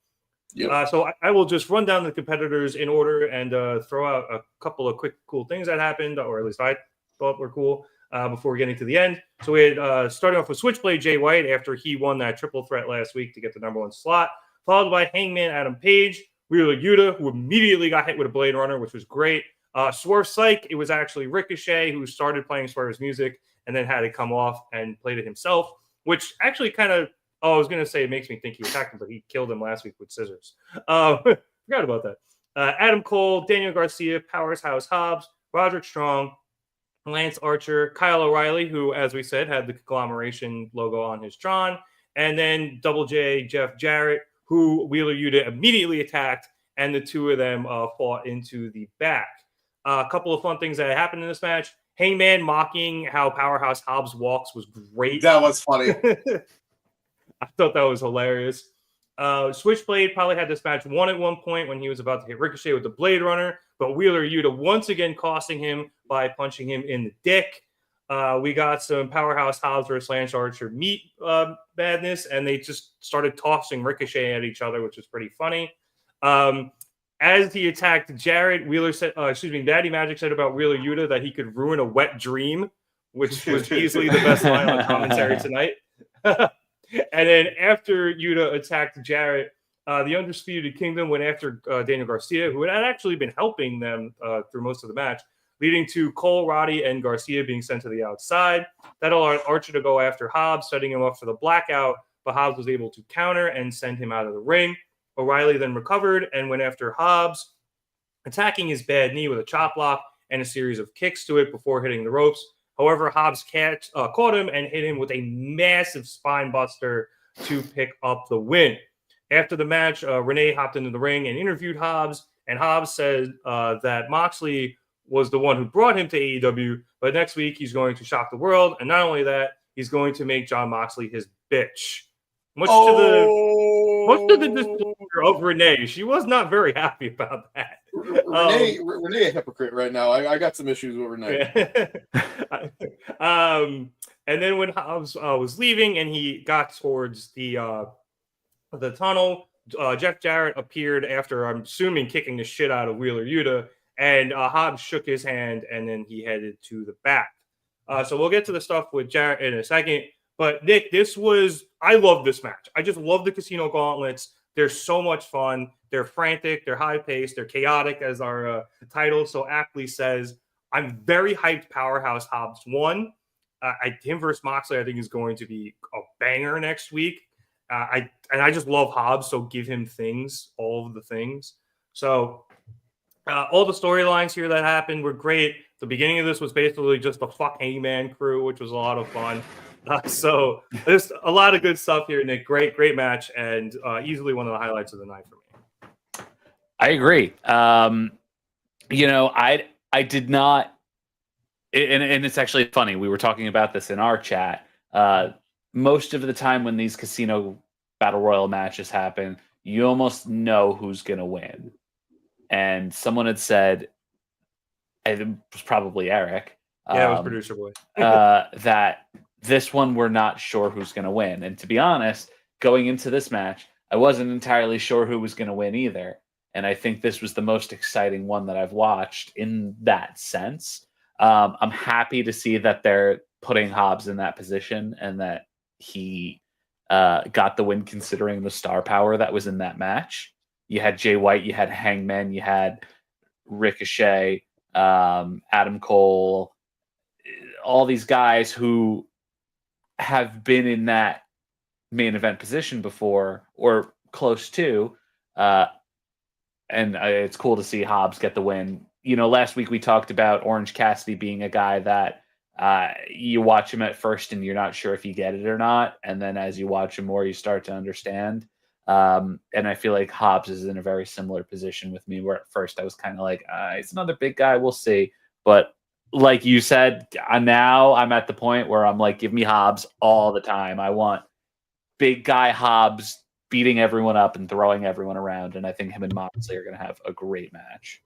Yep. So I will just run down the competitors in order and throw out a couple of quick cool things that happened, or at least I thought were cool. Before getting to the end. So we had starting off with Switchblade Jay White after he won that triple threat last week to get the number one slot, followed by Hangman Adam Page, Wheeler Yuta, who immediately got hit with a Blade Runner, which was great. Swerve Psych, it was actually Ricochet who started playing Swerve's music and then had it come off and played it himself, which actually kind of, I was going to say it makes me think he attacked him, but he killed him last week with scissors. Forgot about that. Adam Cole, Daniel Garcia, Powerhouse Hobbs, Roderick Strong, Lance Archer, Kyle O'Reilly, who, as we said, had the conglomeration logo on his Tron, and then Double J, Jeff Jarrett, who Wheeler Yuta immediately attacked, and the two of them fought into the back. A couple of fun things that happened in this match. Hangman mocking how Powerhouse Hobbs walks was great. That was funny. I thought that was hilarious. Switchblade probably had this match won at one point when he was about to hit Ricochet with the Blade Runner, but Wheeler Yuta once again costing him by punching him in the dick. We got some Powerhouse Hobbs versus Lance Archer meat madness, and they just started tossing Ricochet at each other, which was pretty funny. As he attacked Jarrett, Wheeler said, Daddy Magic said about Wheeler Yuta that he could ruin a wet dream, which was easily the best line on commentary tonight. And then after Yuta attacked Jarrett, the Undisputed Kingdom went after Daniel Garcia, who had actually been helping them through most of the match, leading to Cole, Roddy, and Garcia being sent to the outside. That allowed Archer to go after Hobbs, setting him up for the blackout, but Hobbs was able to counter and send him out of the ring. O'Reilly then recovered and went after Hobbs, attacking his bad knee with a chop block and a series of kicks to it before hitting the ropes. However, Hobbs caught him and hit him with a massive spine buster to pick up the win. After the match, Renee hopped into the ring and interviewed Hobbs, and Hobbs said that Moxley was the one who brought him to AEW, but next week he's going to shock the world, and not only that, he's going to make Jon Moxley his bitch. Much to the displeasure of Renee. She was not very happy about that. Renee a hypocrite right now. I got some issues with Renee. And then when Hobbs was leaving and he got towards the tunnel, Jeff Jarrett appeared after, I'm assuming, kicking the shit out of Wheeler Yuta, and Hobbs shook his hand and then he headed to the back. So we'll get to the stuff with Jarrett in a second. But Nick, I love this match. I just love the Casino Gauntlets. They're so much fun. They're frantic. They're high-paced. They're chaotic, as our title so aptly says. I'm very hyped Powerhouse Hobbs won. Him versus Moxley, I think, is going to be a banger next week. I just love Hobbs, so give him all of the things. So all the storylines here that happened were great. The beginning of this was basically just the fuck Hangman crew, which was a lot of fun. So there's a lot of good stuff here, Nick. Great match, and easily one of the highlights of the night for me. I agree. I did not, and it's actually funny. We were talking about this in our chat. Most of the time when these casino battle royal matches happen, you almost know who's going to win. And someone had said, it was probably Eric. Yeah, it was producer boy. That this one we're not sure who's going to win. And to be honest, going into this match, I wasn't entirely sure who was going to win either. And I think this was the most exciting one that I've watched in that sense. I'm happy to see that they're putting Hobbs in that position and that he got the win considering the star power that was in that match. You had Jay White, you had Hangman, you had Ricochet, Adam Cole, all these guys who have been in that main event position before or close to. And it's cool to see Hobbs get the win. Last week we talked about Orange Cassidy being a guy that you watch him at first and you're not sure if you get it or not. And then as you watch him more, you start to understand. And I feel like Hobbs is in a very similar position with me, where at first I was kind of like, he's another big guy. We'll see. But like you said, now I'm at the point where I'm like, give me Hobbs all the time. I want big guy Hobbs beating everyone up and throwing everyone around. And I think him and Moxley are going to have a great match.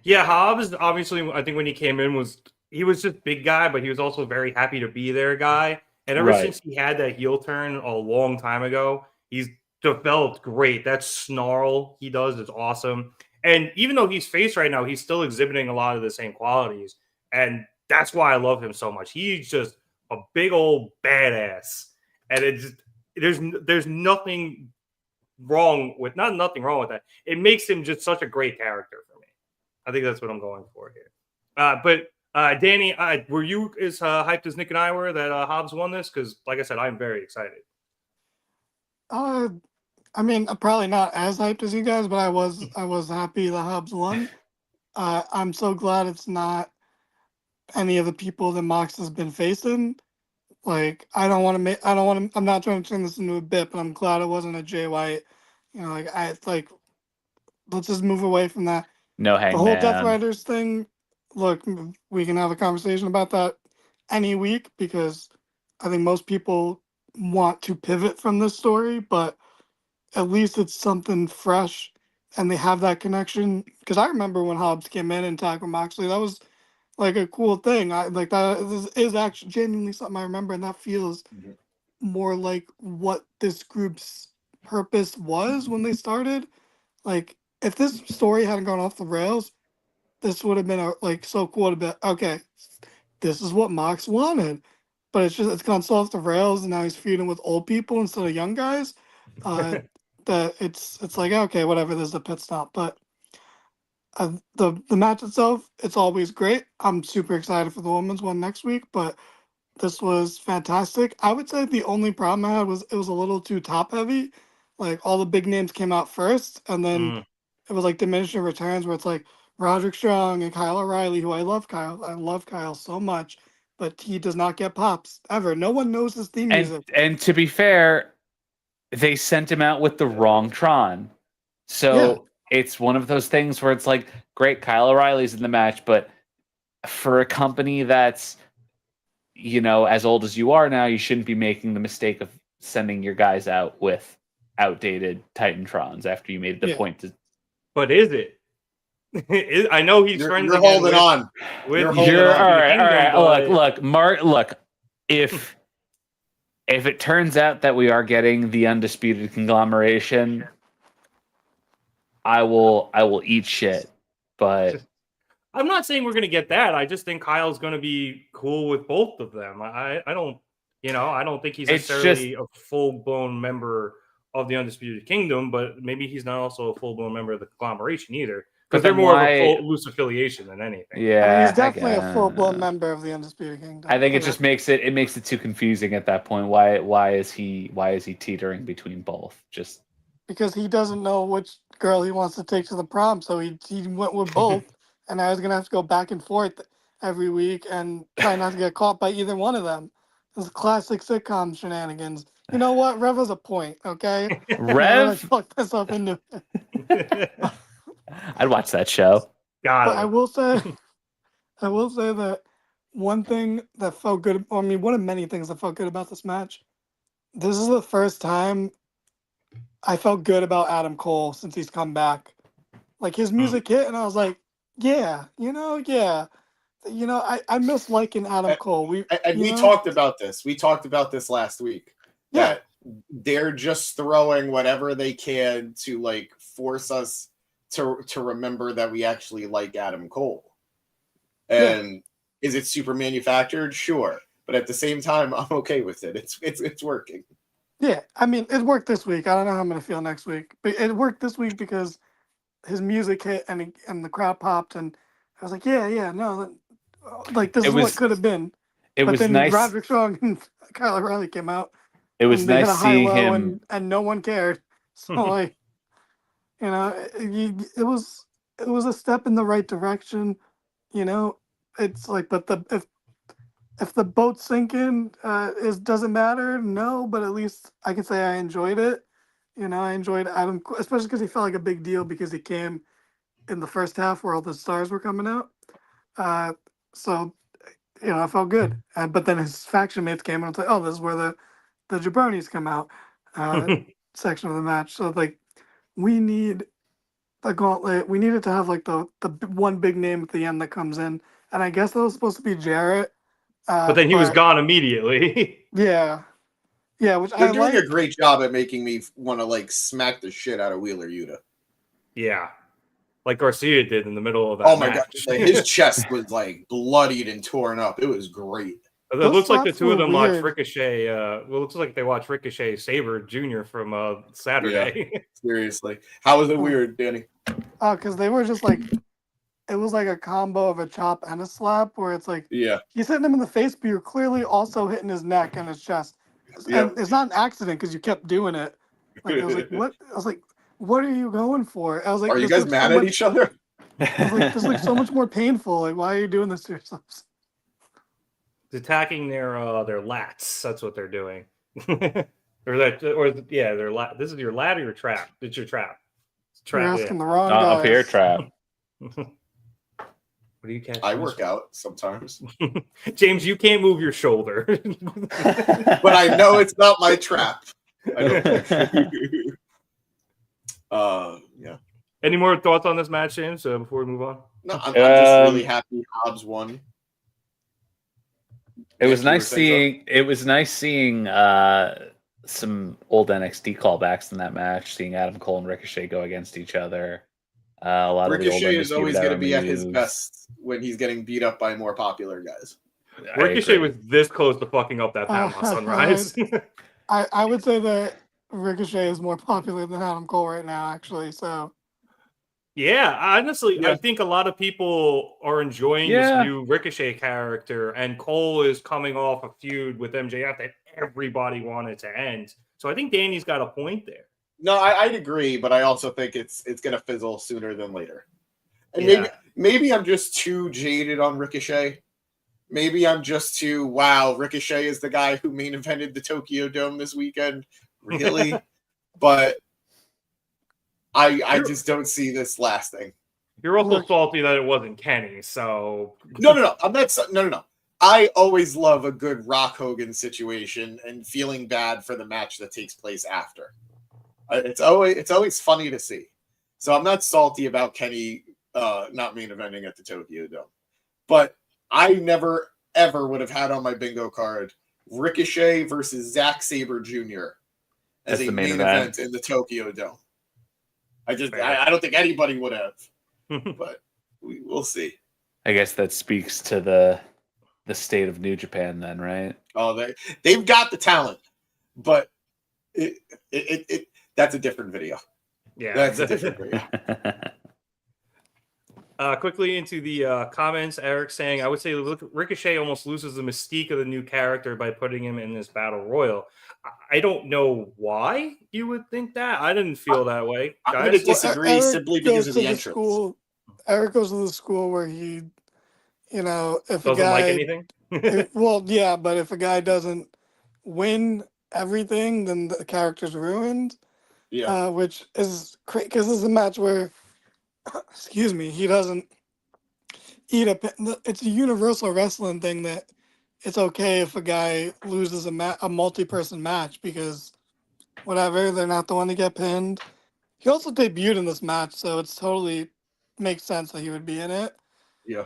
Yeah, Hobbs, obviously, I think when he came in, he was just big guy, but he was also very happy to be there guy. And ever since he had that heel turn a long time ago, he's developed great. That snarl he does is awesome. And even though he's face right now, he's still exhibiting a lot of the same qualities. And that's why I love him so much. He's just a big old badass. And there's nothing wrong with that. It makes him just such a great character for me. I think that's what I'm going for here. But Danny, were you as hyped as Nick and I were that Hobbs won this? Because, like I said, I'm very excited. I mean, probably not as hyped as you guys, but I was happy that Hobbs won. I'm so glad it's not any of the people that Mox has been facing. Like, I'm not trying to turn this into a bit, but I'm glad it wasn't a Jay White. Let's just move away from that. No Hangman. The whole Death Riders thing, look, we can have a conversation about that any week because I think most people want to pivot from this story, but at least it's something fresh and they have that connection. Because I remember when Hobbs came in and tackled Moxley, that was like a cool thing. That is actually genuinely something I remember, and that feels more like what this group's purpose was when they started. Like, if this story hadn't gone off the rails, this would have been so cool to be okay. This is what Mox wanted, but it's gone so off the rails, and now he's feuding with old people instead of young guys. That it's like, okay, whatever. There's a pit stop, but the match itself, it's always great. I'm super excited for the women's one next week, but this was fantastic. I would say the only problem I had was it was a little too top heavy. Like, all the big names came out first, and then it was like diminishing returns where it's like Roderick Strong and Kyle O'Reilly, who I love Kyle so much, but he does not get pops ever. No one knows his theme music. And to be fair, they sent him out with the wrong Tron. So it's one of those things where it's like, great, Kyle O'Reilly's in the match, but for a company that's, as old as you are now, you shouldn't be making the mistake of sending your guys out with outdated Titantrons after you made the point to. But is it? I know he's friends. You're holding on. You're all right. Look, Mark. Look, if it turns out that we are getting the undisputed conglomeration, I will eat shit. But I'm not saying we're going to get that. I just think Kyle's going to be cool with both of them. I don't think he's necessarily a full-blown member of the Undisputed Kingdom, but maybe he's not also a full-blown member of the conglomeration either. Because they're more of a full, loose affiliation than anything. Yeah, I mean, he's definitely a full-blown member of the Undisputed Kingdom. I think it just makes it too confusing at that point. Why is he teetering between both? Just because he doesn't know which girl he wants to take to the prom, so he went with both, and I was gonna have to go back and forth every week and try not to get caught by either one of them. This is classic sitcom shenanigans. You know what? Rev has a point, okay? Rev fuck this up into it. I'd watch that show. But I will say that one thing that felt good. I mean, one of many things that felt good about this match. This is the first time I felt good about Adam Cole since he's come back. Like his music hit, and I was like, yeah. I miss liking Adam Cole. We talked about this. We talked about this last week. Yeah. That they're just throwing whatever they can to like force us to remember that we actually like Adam Cole. And is it super manufactured? Sure. But at the same time, I'm okay with it. It's working. Yeah, I mean, it worked this week. I don't know how I'm going to feel next week. But it worked this week because his music hit and the crowd popped. And I was like, no. Like, this is what could have been. But then nice. Roderick Strong and Kyle O'Reilly came out. It was nice seeing him. And no one cared. So, like, it was a step in the right direction. It's like, but if the boat's sinking, doesn't matter. No, but at least I can say I enjoyed it. I enjoyed Adam, especially because he felt like a big deal because he came in the first half where all the stars were coming out. So, I felt good. But then his faction mates came and I was like, oh, this is where the jabronis come out section of the match. So, like, we need the gauntlet. We needed to have, like, the one big name at the end that comes in. And I guess that was supposed to be Jarrett. But then he was gone immediately. Yeah, which they're doing a great job at making me want to like smack the shit out of Wheeler Yuta. Yeah, like Garcia did in the middle of that. Oh my god, like, his chest was like bloodied and torn up. It was great. It looks like the two of them watched Ricochet. It looks like they watched Ricochet Sabre Jr. from Saturday. Yeah, seriously, how was it weird, Danny? Because they were just like. It was like a combo of a chop and a slap where it's like, you're hitting him in the face, but you're clearly also hitting his neck and his chest. And it's not an accident because you kept doing it. Like, I was like, what? I was like, what are you going for? I was like, are you guys mad at each other? I was like, this looks so much more painful. Like, why are you doing this to yourselves? It's attacking their lats. That's what they're doing. This is your lat or your trap? It's your trap. You're asking the wrong guys. Up here, trap. What do you catch? I work out sometimes. James, you can't move your shoulder. But I know it's not my trap. Yeah. Any more thoughts on this match, James, before we move on? No, I'm just really happy Hobbs won. It was nice seeing some old NXT callbacks in that match, seeing Adam Cole and Ricochet go against each other. A lot Ricochet of is always going to be at his best when he's getting beat up by more popular guys. Ricochet was this close to fucking up that Panama Sunrise. I would say that Ricochet is more popular than Adam Cole right now, actually. So, yeah, honestly, I think a lot of people are enjoying this new Ricochet character, and Cole is coming off a feud with MJF that everybody wanted to end. So I think Danny's got a point there. No, I'd agree, but I also think it's going to fizzle sooner than later. And maybe I'm just too jaded on Ricochet. Maybe I'm just too, Ricochet is the guy who main evented the Tokyo Dome this weekend. Really? But I just don't see this lasting. You're also salty that it wasn't Kenny, so... No. I'm not... No. I always love a good Rock Hogan situation and feeling bad for the match that takes place after. It's always funny to see. So I'm not salty about Kenny not main eventing at the Tokyo Dome. But I never, ever would have had on my bingo card Ricochet versus Zack Sabre Jr. as a main event in the Tokyo Dome. I don't think anybody would have. But we'll see. I guess that speaks to the state of New Japan then, right? Oh, they've got the talent. But it that's a different video. Yeah, that's a different video. Quickly into the comments, Eric saying, I would say Ricochet almost loses the mystique of the new character by putting him in this battle royal. I don't know why you would think that. I didn't feel that way. I'm going Guys? to disagree Eric simply because goes of to the entrance. school. Eric goes to the school where he, if a Doesn't guy, like anything? but if a guy doesn't win everything, then the character's ruined. Yeah. Which is crazy because this is a match where, excuse me, he doesn't eat it's a universal wrestling thing that it's okay if a guy loses a multi-person match because whatever, they're not the one to get pinned. He also debuted in this match, so it's totally makes sense that he would be in it. Yeah.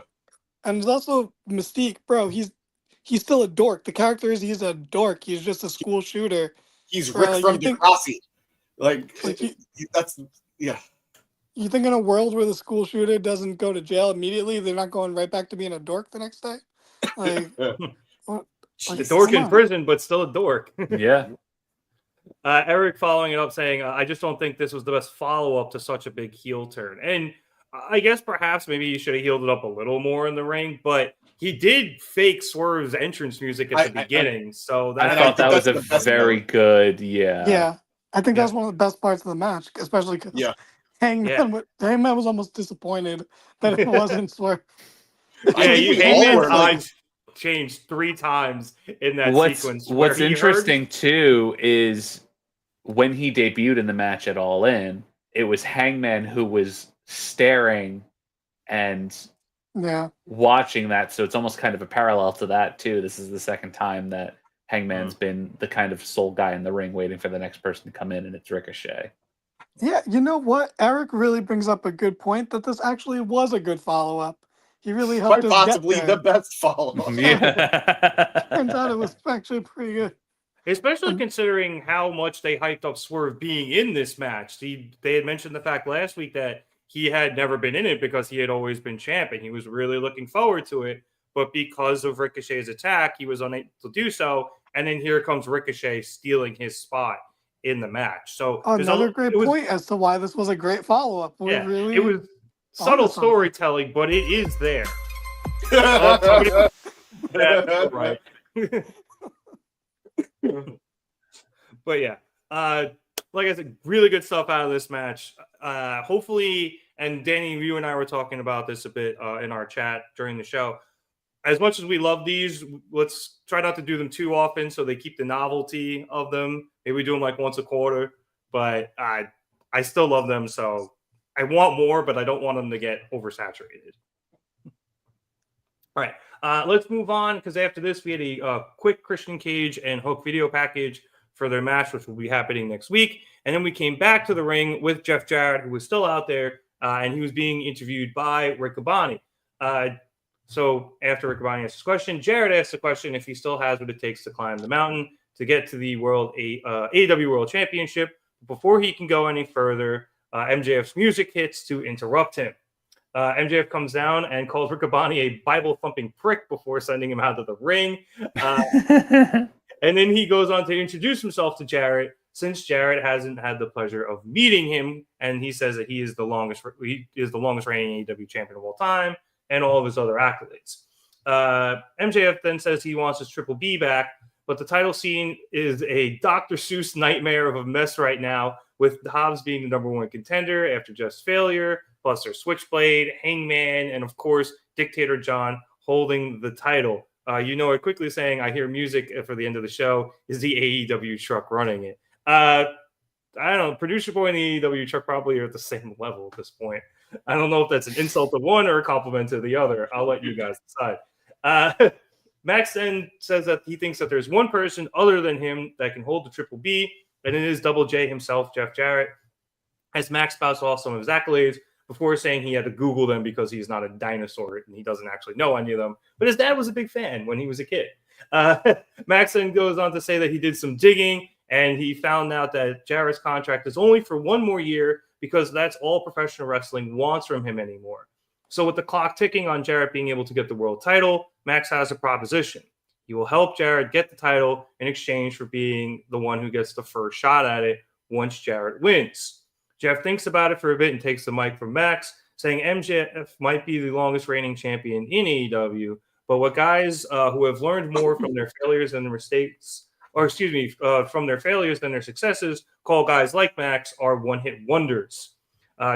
And there's also Mystique, bro. He's still a dork. The character is he's a dork. He's just a school shooter. He's Bro, Rick from Degrassi. That's yeah. You think in a world where the school shooter doesn't go to jail immediately, they're not going right back to being a dork the next day? Like, A dork in prison, but still a dork. Yeah. Eric following it up saying, I just don't think this was the best follow-up to such a big heel turn. And I guess perhaps maybe he should have healed it up a little more in the ring, but he did fake Swerve's entrance music at the beginning. So I thought that was a very good, Yeah, I think that's one of the best parts of the match, especially because Hangman was almost disappointed that it wasn't Swerve. Hangman's eyes changed 3 times in that sequence. What's interesting too is when he debuted in the match at All In, it was Hangman who was staring and watching that. So it's almost kind of a parallel to that too. This is the second time that Hangman's been the kind of sole guy in the ring waiting for the next person to come in, and it's Ricochet. Yeah, you know what? Eric really brings up a good point that this actually was a good follow-up. He really helped us possibly get there. the best follow-up. Turns out it was actually pretty good. Especially considering how much they hyped up Swerve being in this match. They had mentioned the fact last week that he had never been in it because he had always been champ, and he was really looking forward to it. But because of Ricochet's attack, he was unable to do so. And then here comes Ricochet stealing his spot in the match. So another great point as to why this was a great follow-up. It was subtle storytelling, but it is there. Right. But yeah, like I said, really good stuff out of this match. Hopefully, and Danny, you and I were talking about this a bit in our chat during the show. As much as we love these, let's try not to do them too often so they keep the novelty of them. Maybe we do them like once a quarter, but I still love them. So I want more, but I don't want them to get oversaturated. All right, let's move on because after this, we had a quick Christian Cage and Hook video package for their match, which will be happening next week. And then we came back to the ring with Jeff Jarrett, who was still out there, and he was being interviewed by Rick Abani. So after Rick Abani asked his question, Jarrett asked the question if he still has what it takes to climb the mountain to get to the AEW World Championship. Before he can go any further, MJF's music hits to interrupt him. MJF comes down and calls Rick Abani a Bible-thumping prick before sending him out of the ring. And then he goes on to introduce himself to Jarrett, since Jarrett hasn't had the pleasure of meeting him, and he says that he is the longest reigning AEW champion of all time, and all of his other accolades. MJF then says he wants his Triple B back, but the title scene is a Dr. Seuss nightmare of a mess right now, with Hobbs being the #1 contender after Jeff's failure, plus their Switchblade, Hangman, and of course, Dictator John holding the title. It quickly saying, I hear music for the end of the show. Is the AEW truck running it? I don't know. Producer Boy and the AEW truck probably are at the same level at this point. I don't know if that's an insult to one or a compliment to the other. I'll let you guys decide. Max then says that he thinks that there's one person other than him that can hold the Triple B, and it is Double J himself, Jeff Jarrett. As Max spouts off some of his accolades before saying he had to Google them because he's not a dinosaur and he doesn't actually know any of them. But his dad was a big fan when he was a kid. Max then goes on to say that he did some digging and he found out that Jarrett's contract is only for 1 more year because that's all professional wrestling wants from him anymore. So with the clock ticking on Jarrett being able to get the world title, Max has a proposition. He will help Jarrett get the title in exchange for being the one who gets the first shot at it once Jarrett wins. Jeff thinks about it for a bit and takes the mic from Max, saying MJF might be the longest reigning champion in AEW, but what guys who have learned more from their failures and their mistakes, from their failures than their successes, call guys like Max are one-hit wonders.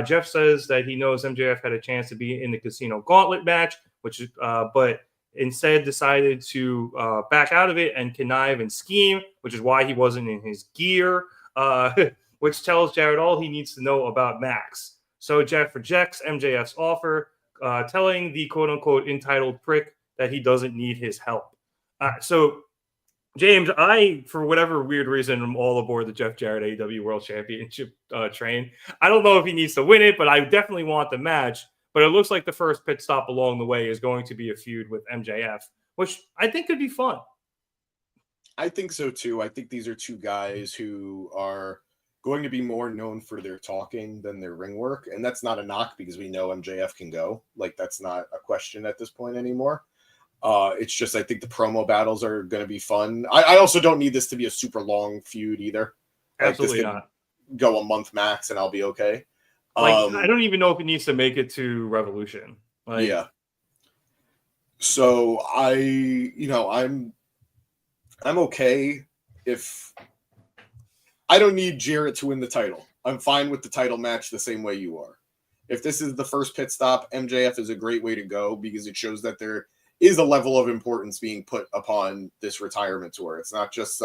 Jeff says that he knows MJF had a chance to be in the Casino Gauntlet match, but instead decided to back out of it and connive and scheme, which is why he wasn't in his gear, which tells Jarrett all he needs to know about Max. So Jeff rejects MJF's offer, telling the quote-unquote entitled prick that he doesn't need his help. So, James, I, for whatever weird reason, am all aboard the Jeff Jarrett AEW World Championship train. I don't know if he needs to win it, but I definitely want the match. But it looks like the first pit stop along the way is going to be a feud with MJF, which I think could be fun. I think so, too. I think these are two guys who are going to be more known for their talking than their ring work. And that's not a knock because we know MJF can go. Like, that's not a question at this point anymore. It's just I think the promo battles are going to be fun. I also don't need this to be a super long feud either. Absolutely not. Go a month max and I'll be okay. I don't even know if it needs to make it to Revolution. Yeah. So I'm okay if I don't need Jarrett to win the title. I'm fine with the title match the same way you are. If this is the first pit stop, MJF is a great way to go because it shows that there is a level of importance being put upon this retirement tour. It's not just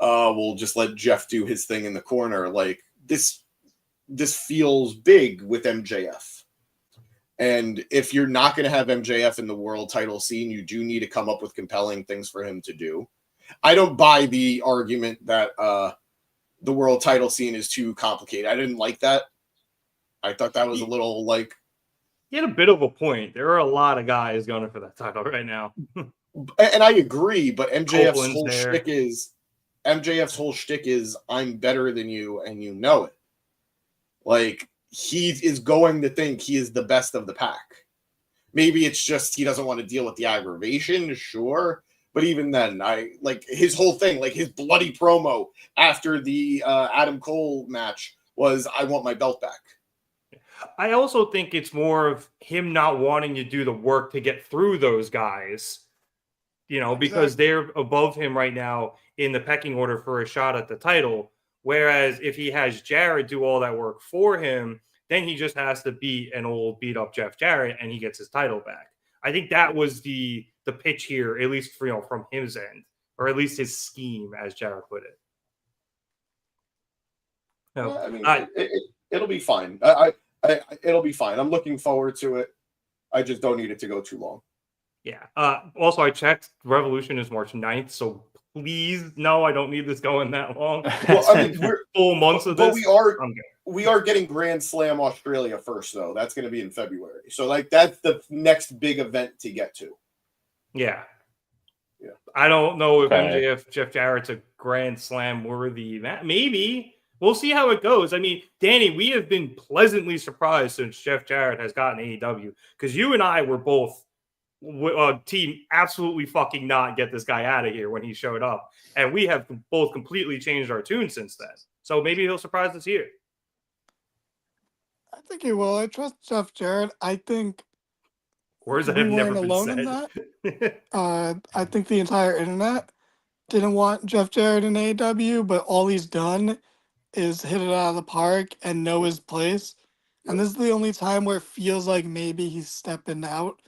we'll just let Jeff do his thing in the corner. Like this feels big with MJF. And if you're not going to have MJF in the world title scene, you do need to come up with compelling things for him to do. I don't buy the argument that the world title scene is too complicated. I didn't like that. I thought that was a little like... He had a bit of a point. There are a lot of guys going for that title right now. And I agree, but MJF's whole shtick is I'm better than you and you know it. Like, he is going to think he is the best of the pack. Maybe it's just he doesn't want to deal with the aggravation, sure. But even then, I like his whole thing, like his bloody promo after the Adam Cole match was, I want my belt back. I also think it's more of him not wanting to do the work to get through those guys, because they're above him right now in the pecking order for a shot at the title. Whereas if he has Jarrett do all that work for him, then he just has to beat up Jeff Jarrett and he gets his title back. I think that was the pitch here, at least from his end, or at least his scheme, as Jarrett put it. No, I mean, it'll be fine. It'll be fine. I'm looking forward to it. I just don't need it to go too long. Yeah. Also, I checked. Revolution is March 9th, so please, no, I don't need this going that long. Well, I mean, we're full months of this. But we are getting Grand Slam Australia first, though. That's going to be in February. So, that's the next big event to get to. Yeah. Yeah. I don't know if MJF Jeff Jarrett's a Grand Slam worthy event. Maybe. We'll see how it goes. I mean, Danny, we have been pleasantly surprised since Jeff Jarrett has gotten AEW because you and I were both team absolutely fucking not get this guy out of here when he showed up. And we have both completely changed our tune since then. So maybe he'll surprise us here. I think he will. I trust Jeff Jarrett. I think words that have never been alone said. In that. I think the entire internet didn't want Jeff Jarrett in AEW, but all he's done is hit it out of the park and know his place. And this is the only time where it feels like maybe he's stepping out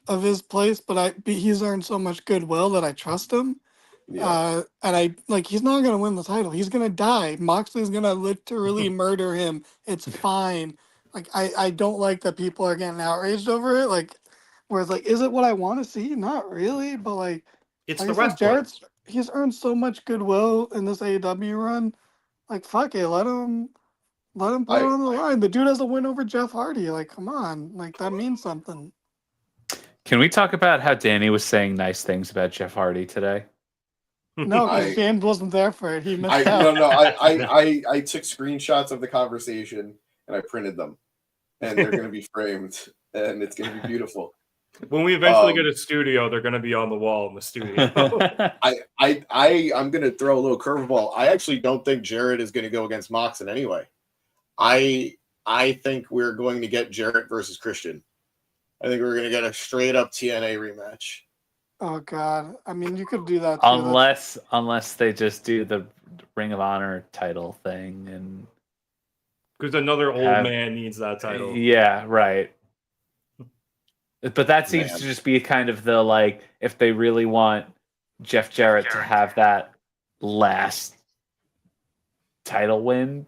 of his place, but he's earned so much goodwill that I trust him. Yeah. And he's not going to win the title. He's going to die. Moxley's going to literally murder him. It's fine. I don't like that people are getting outraged over it. Where it's is it what I want to see? Not really, but it's the rest. He's earned so much goodwill in this AEW run. Fuck it, let him put it on the line. The dude has a win over Jeff Hardy. Come on, that means something. Can we talk about how Danny was saying nice things about Jeff Hardy today? No, because James wasn't there for it. He missed out. No. I took screenshots of the conversation and I printed them, and they're going to be framed, and it's going to be beautiful. When we eventually get a studio, they're going to be on the wall in the studio. I'm going to throw a little curveball. I actually don't think Jarrett is going to go against Moxon anyway. I I think we're going to get Jarrett versus Christian. I think we're going to get a straight up TNA rematch. Oh God! I mean, you could do that too. Unless they just do the Ring of Honor title thing and because another old man needs that title. Yeah, right. But that seems to just be kind of the like if they really want Jeff Jarrett to have that last title win,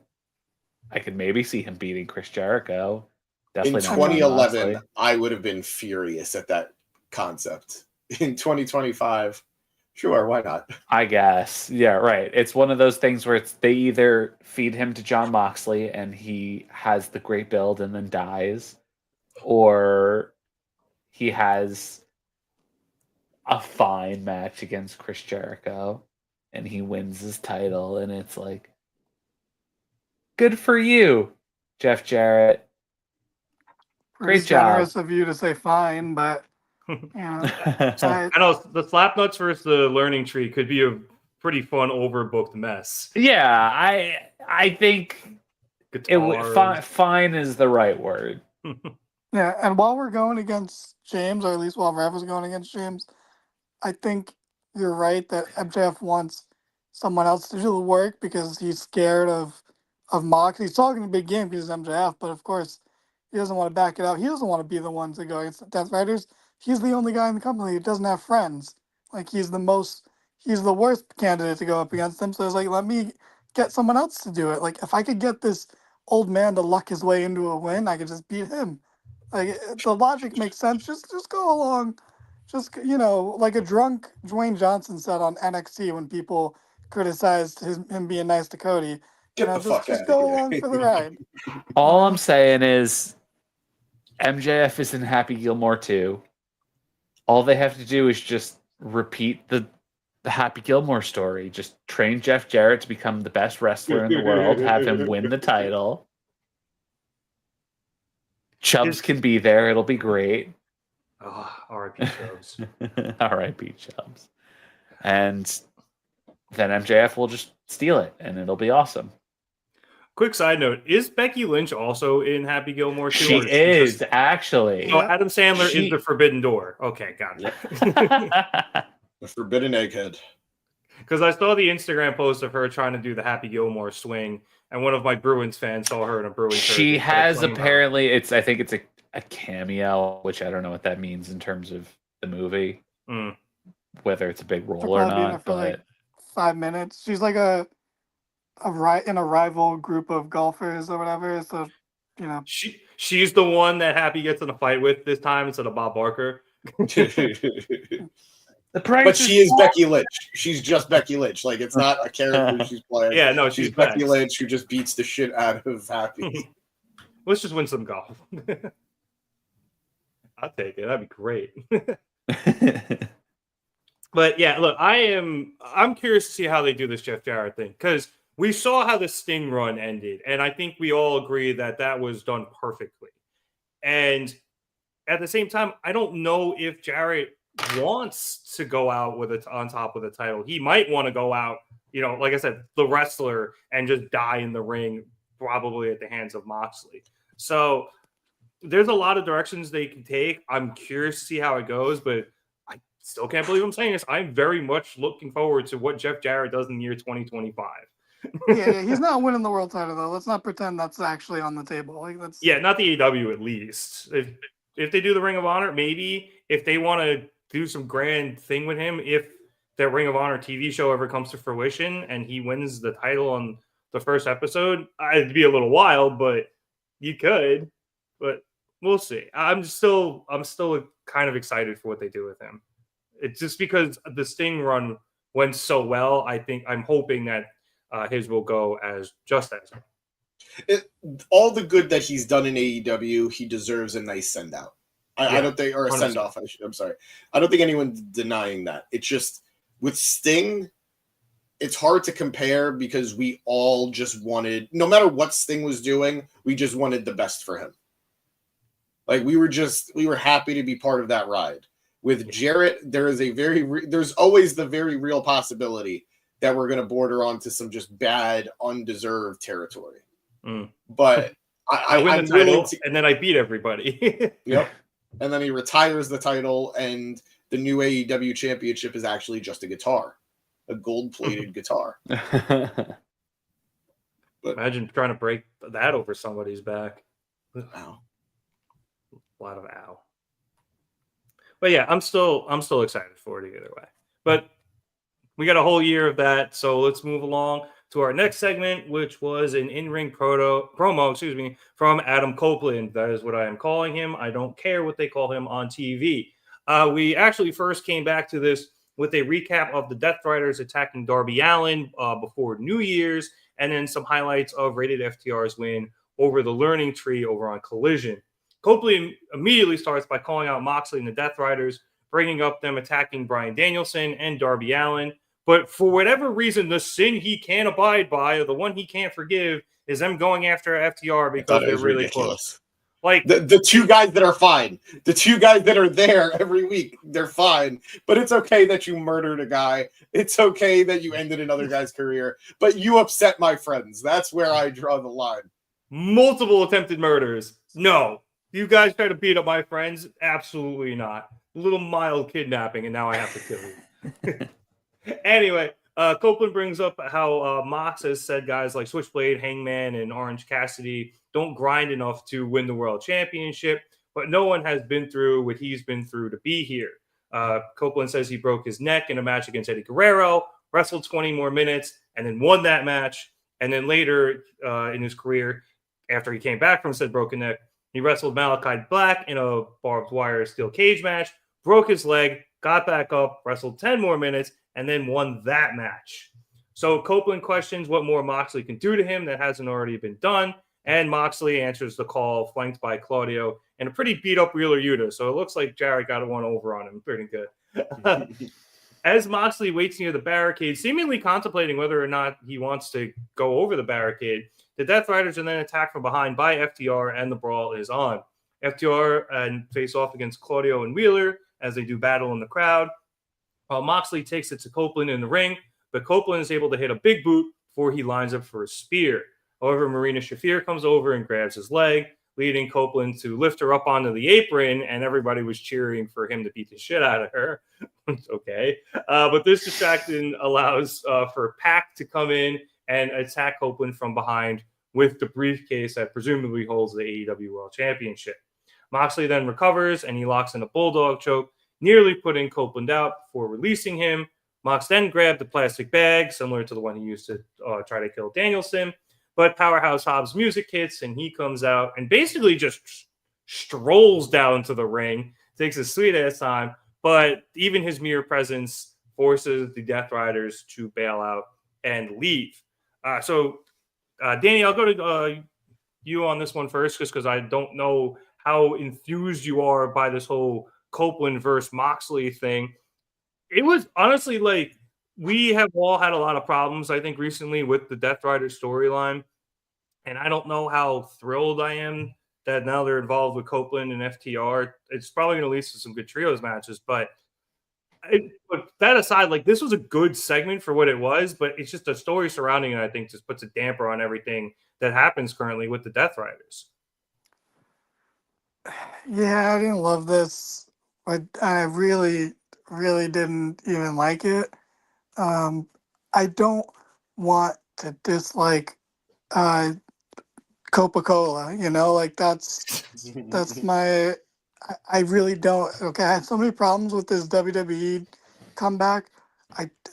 I could maybe see him beating Chris Jericho. Definitely in 2011, I would have been furious at that concept. In 2025, sure, why not? I guess. Yeah, right. It's one of those things where they either feed him to Jon Moxley and he has the great build and then dies, or he has a fine match against Chris Jericho and he wins his title, and it's like, good for you, Jeff Jarrett. Great job. Generous of you to say fine, but I know the Slapnuts versus the Learning Tree could be a pretty fun overbooked mess. Yeah, I think fine is the right word. Yeah, and while we're going against James, or at least while Rev was going against James, I think you're right that MJF wants someone else to do the work because he's scared of Mox. He's talking a big game because he's MJF, but of course he doesn't want to back it up. He doesn't want to be the one to go against the Death Riders. He's the only guy in the company who doesn't have friends. Like he's the worst candidate to go up against them. So it's like, let me get someone else to do it. Like if I could get this old man to luck his way into a win, I could just beat him. Like the logic makes sense. Just go along. Just like a drunk Dwayne Johnson said on NXT when people criticized him being nice to Cody. Just go along for the ride. All I'm saying is MJF is in Happy Gilmore too. All they have to do is just repeat the Happy Gilmore story. Just train Jeff Jarrett to become the best wrestler in the world, have him win the title. Chubbs can be there. It'll be great. Oh, R.I.P. Chubbs. R.I.P. Chubbs. And then MJF will just steal it, and it'll be awesome. Quick side note, is Becky Lynch also in Happy Gilmore too? She is, actually. Oh, Adam Sandler is the Forbidden Door. Okay, got it. The Forbidden Egghead. Because I saw the Instagram post of her trying to do the Happy Gilmore swing, and one of my Bruins fans saw her in a Bruins shirt. She has apparently, I think it's a cameo, which I don't know what that means in terms of the movie. Whether it's a big role or not. For like 5 minutes. She's like in a rival group of golfers or whatever. So, she's the one that Happy gets in a fight with this time instead of Bob Barker. But she is Becky Lynch. She's just Becky Lynch. Like it's not a character she's playing. Yeah, no, she's Becky Lynch who just beats the shit out of Happy. Let's just win some golf. I'll take it. That'd be great. But yeah, look, I'm curious to see how they do this Jeff Jarrett thing, because we saw how the Sting run ended, and I think we all agree that was done perfectly. And at the same time, I don't know if Jarrett wants to go out with it on top of the title. He might want to go out, like I said, the wrestler, and just die in the ring, probably at the hands of Moxley. So there's a lot of directions they can take. I'm curious to see how it goes, but I still can't believe I'm saying this. I'm very much looking forward to what Jeff Jarrett does in the year 2025. Yeah, he's not winning the world title though. Let's not pretend that's actually on the table. Like that's not the AEW at least. If they do the Ring of Honor, maybe if they want to do some grand thing with him, if that Ring of Honor TV show ever comes to fruition and he wins the title on the first episode, it'd be a little wild, but you could. But we'll see. I'm still kind of excited for what they do with him. It's just because the Sting run went so well. I'm hoping that his will go as well. All the good that he's done in AEW, he deserves a nice send out. I don't think, or a send off. I'm sorry. I don't think anyone's denying that. It's just with Sting, it's hard to compare because we all just wanted, no matter what Sting was doing, we just wanted the best for him. Like we were happy to be part of that ride. With Jarrett, there's always the very real possibility that we're going to border onto some just bad, undeserved territory. But I win I'm the title, willing to- and then I beat everybody. Yep. And then he retires the title, and the new AEW championship is actually just a guitar, a gold-plated guitar. Imagine trying to break that over somebody's back. Wow. A lot of ow. But yeah, I'm still excited for it either way. But we got a whole year of that, so let's move along to our next segment, which was an in-ring promo, from Adam Copeland. That is what I am calling him. I don't care what they call him on TV. We actually first came back to this with a recap of the Death Riders attacking Darby Allin before New Year's, and then some highlights of Rated FTR's win over the Learning Tree over on Collision. Copeland immediately starts by calling out Moxley and the Death Riders, bringing up them attacking Bryan Danielson and Darby Allin. But for whatever reason, the sin he can't abide by, or the one he can't forgive, is them going after FTR because they're really close. Like the two guys that are fine, the two guys that are there every week, they're fine. But it's okay that you murdered a guy. It's okay that you ended another guy's career. But you upset my friends. That's where I draw the line. Multiple attempted murders. No. You guys try to beat up my friends? Absolutely not. A little mild kidnapping, and now I have to kill you. Anyway, Copeland brings up how Mox has said guys like Switchblade, Hangman, and Orange Cassidy don't grind enough to win the world championship, but no one has been through what he's been through to be here. Copeland says he broke his neck in a match against Eddie Guerrero, wrestled 20 more minutes, and then won that match. And then later in his career, after he came back from said broken neck, he wrestled Malachi Black in a barbed wire steel cage match, broke his leg, got back up, wrestled 10 more minutes, and then won that match. So Copeland questions what more Moxley can do to him that hasn't already been done, and Moxley answers the call, flanked by Claudio and a pretty beat-up Wheeler Yuta. So it looks like Jarrett got one over on him. Pretty good. As Moxley waits near the barricade, seemingly contemplating whether or not he wants to go over the barricade, the Death Riders are then attacked from behind by FTR, and the brawl is on. FTR face off against Claudio and Wheeler as they do battle in the crowd, while Moxley takes it to Copeland in the ring, but Copeland is able to hit a big boot before he lines up for a spear. However, Marina Shafir comes over and grabs his leg, leading Copeland to lift her up onto the apron, and everybody was cheering for him to beat the shit out of her. Okay. But this distraction allows for Pac to come in and attack Copeland from behind with the briefcase that presumably holds the AEW World Championship. Moxley then recovers, and he locks in a bulldog choke, nearly putting Copeland out before releasing him. Mox then grabbed the plastic bag, similar to the one he used to try to kill Danielson, but Powerhouse Hobbs' music hits, and he comes out and basically just strolls down to the ring, takes a sweet-ass time, but even his mere presence forces the Death Riders to bail out and leave. So, Danny, I'll go to you on this one first, just because I don't know how enthused you are by this whole Copeland versus Moxley thing. It was honestly like we have all had a lot of problems, I think, recently with the Death Rider storyline. And I don't know how thrilled I am that now they're involved with Copeland and FTR. It's probably going to lead to some good trios matches. But that aside, like, this was a good segment for what it was, but it's just a story surrounding it, I think, just puts a damper on everything that happens currently with the Death Riders. Yeah, I didn't love this. I really, really didn't even like it. I don't want to dislike Coca-Cola, like that's my, I really don't. Okay, I had so many problems with this WWE comeback.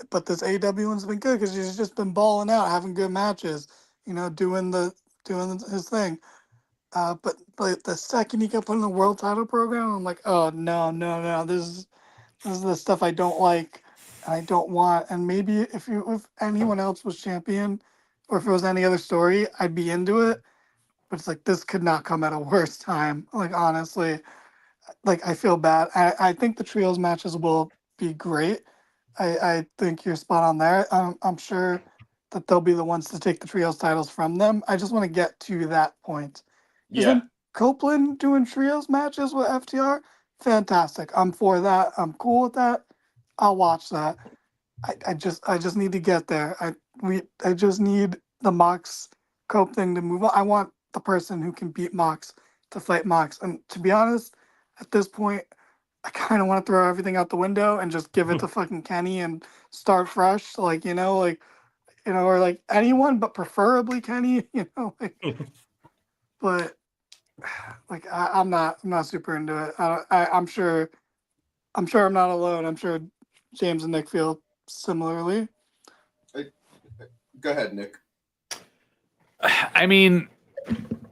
But this AEW one's been good because he's just been balling out, having good matches, doing his thing. But like the second he got put in the world title program, I'm like, oh no, this is the stuff I don't like and I don't want. And maybe if anyone else was champion, or if it was any other story, I'd be into it. But it's like this could not come at a worse time. Like honestly, like I feel bad. I think the trios matches will be great. I think you're spot on there. I'm sure that they'll be the ones to take the trios titles from them. I just want to get to that point. Yeah. Even Copeland doing trios matches with FTR, fantastic. I'm for that. I'm cool with that. I'll watch that. I just need to get there. I just need the Mox Cope thing to move on. I want the person who can beat Mox to fight Mox. And to be honest, at this point, I kind of want to throw everything out the window and just give it to fucking Kenny and start fresh. Like, or like anyone, but preferably Kenny, but like I'm not super into it. I'm sure I'm not alone. I'm sure James and Nick feel similarly. Go ahead, Nick. I mean,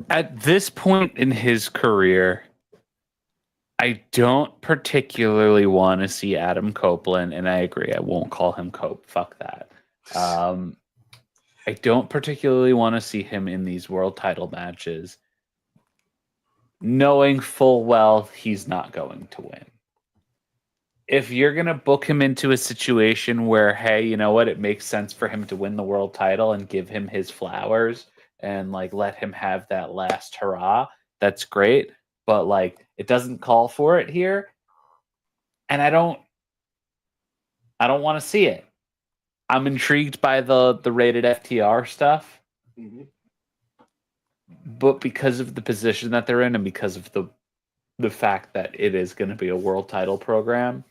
at this point in his career, I don't particularly want to see Adam Copeland, and I agree, I won't call him Cope. Fuck that. I don't particularly want to see him in these world title matches, knowing full well he's not going to win. If you're going to book him into a situation where, hey, you know what, it makes sense for him to win the world title and give him his flowers and like let him have that last hurrah, that's great. But like, it doesn't call for it here. And I don't want to see it. I'm intrigued by the rated FTR stuff. Mm-hmm. But because of the position that they're in and because of the fact that it is going to be a world title program,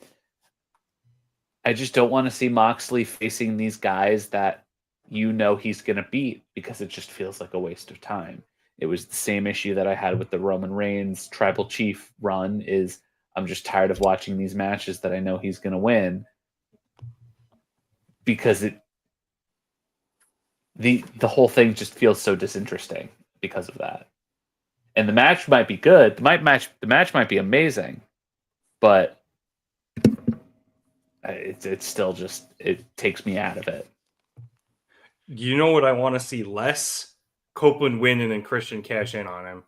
I just don't want to see Moxley facing these guys that he's going to beat, because it just feels like a waste of time. It was the same issue that I had with the Roman Reigns Tribal Chief run. Is I'm just tired of watching these matches that I know he's going to win, because the whole thing just feels so disinteresting because of that. And the match might be good. The match might be amazing, but it's still just, it takes me out of it. You know what I want to see less? Copeland win and then Christian cash in on him.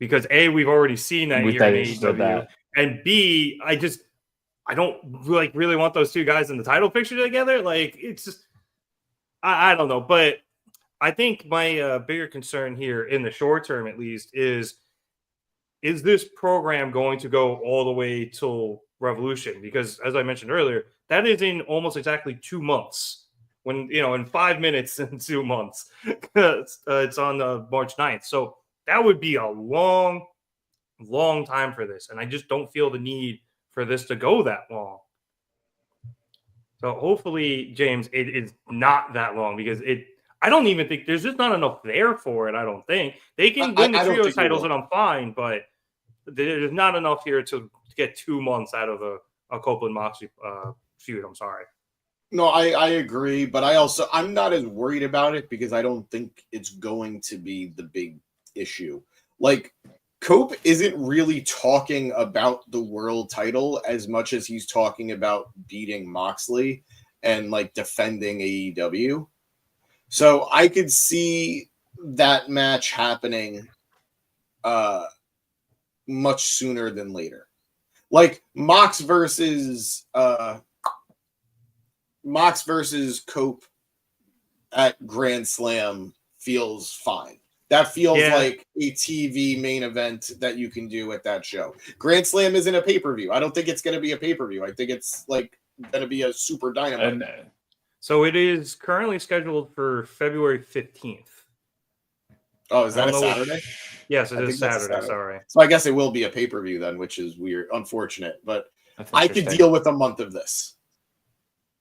Because A, we've already seen that here in AEW. And B, I don't really want those two guys in the title picture together. Like, it's just, I don't know. But I think my bigger concern here, in the short term at least, is this program going to go all the way till Revolution? Because as I mentioned earlier, that is in almost exactly 2 months. When, in 5 minutes in 2 months, it's on March 9th. So that would be a long, long time for this. And I just don't feel the need for this to go that long. So hopefully, James, it is not that long, because I don't even think there's just not enough there for it. I don't think they can win the trios titles, and I'm fine, but there's not enough here to get 2 months out of a Copeland Moxley feud. I'm sorry. No, I agree, but I'm not as worried about it, because I don't think it's going to be the big issue. Like, Cope isn't really talking about the world title as much as he's talking about beating Moxley and like defending AEW. So I could see that match happening much sooner than later. Like Mox versus Cope at Grand Slam feels fine. That feels like a TV main event that you can do at that show. Grand Slam isn't a pay-per-view. I don't think it's going to be a pay-per-view. I think it's like going to be a super Dynamite. So it is currently scheduled for February 15th. Oh, is that a Saturday? Yes, it is Saturday. Sorry. So I guess it will be a pay-per-view then, which is weird, unfortunate. But I could deal with a month of this.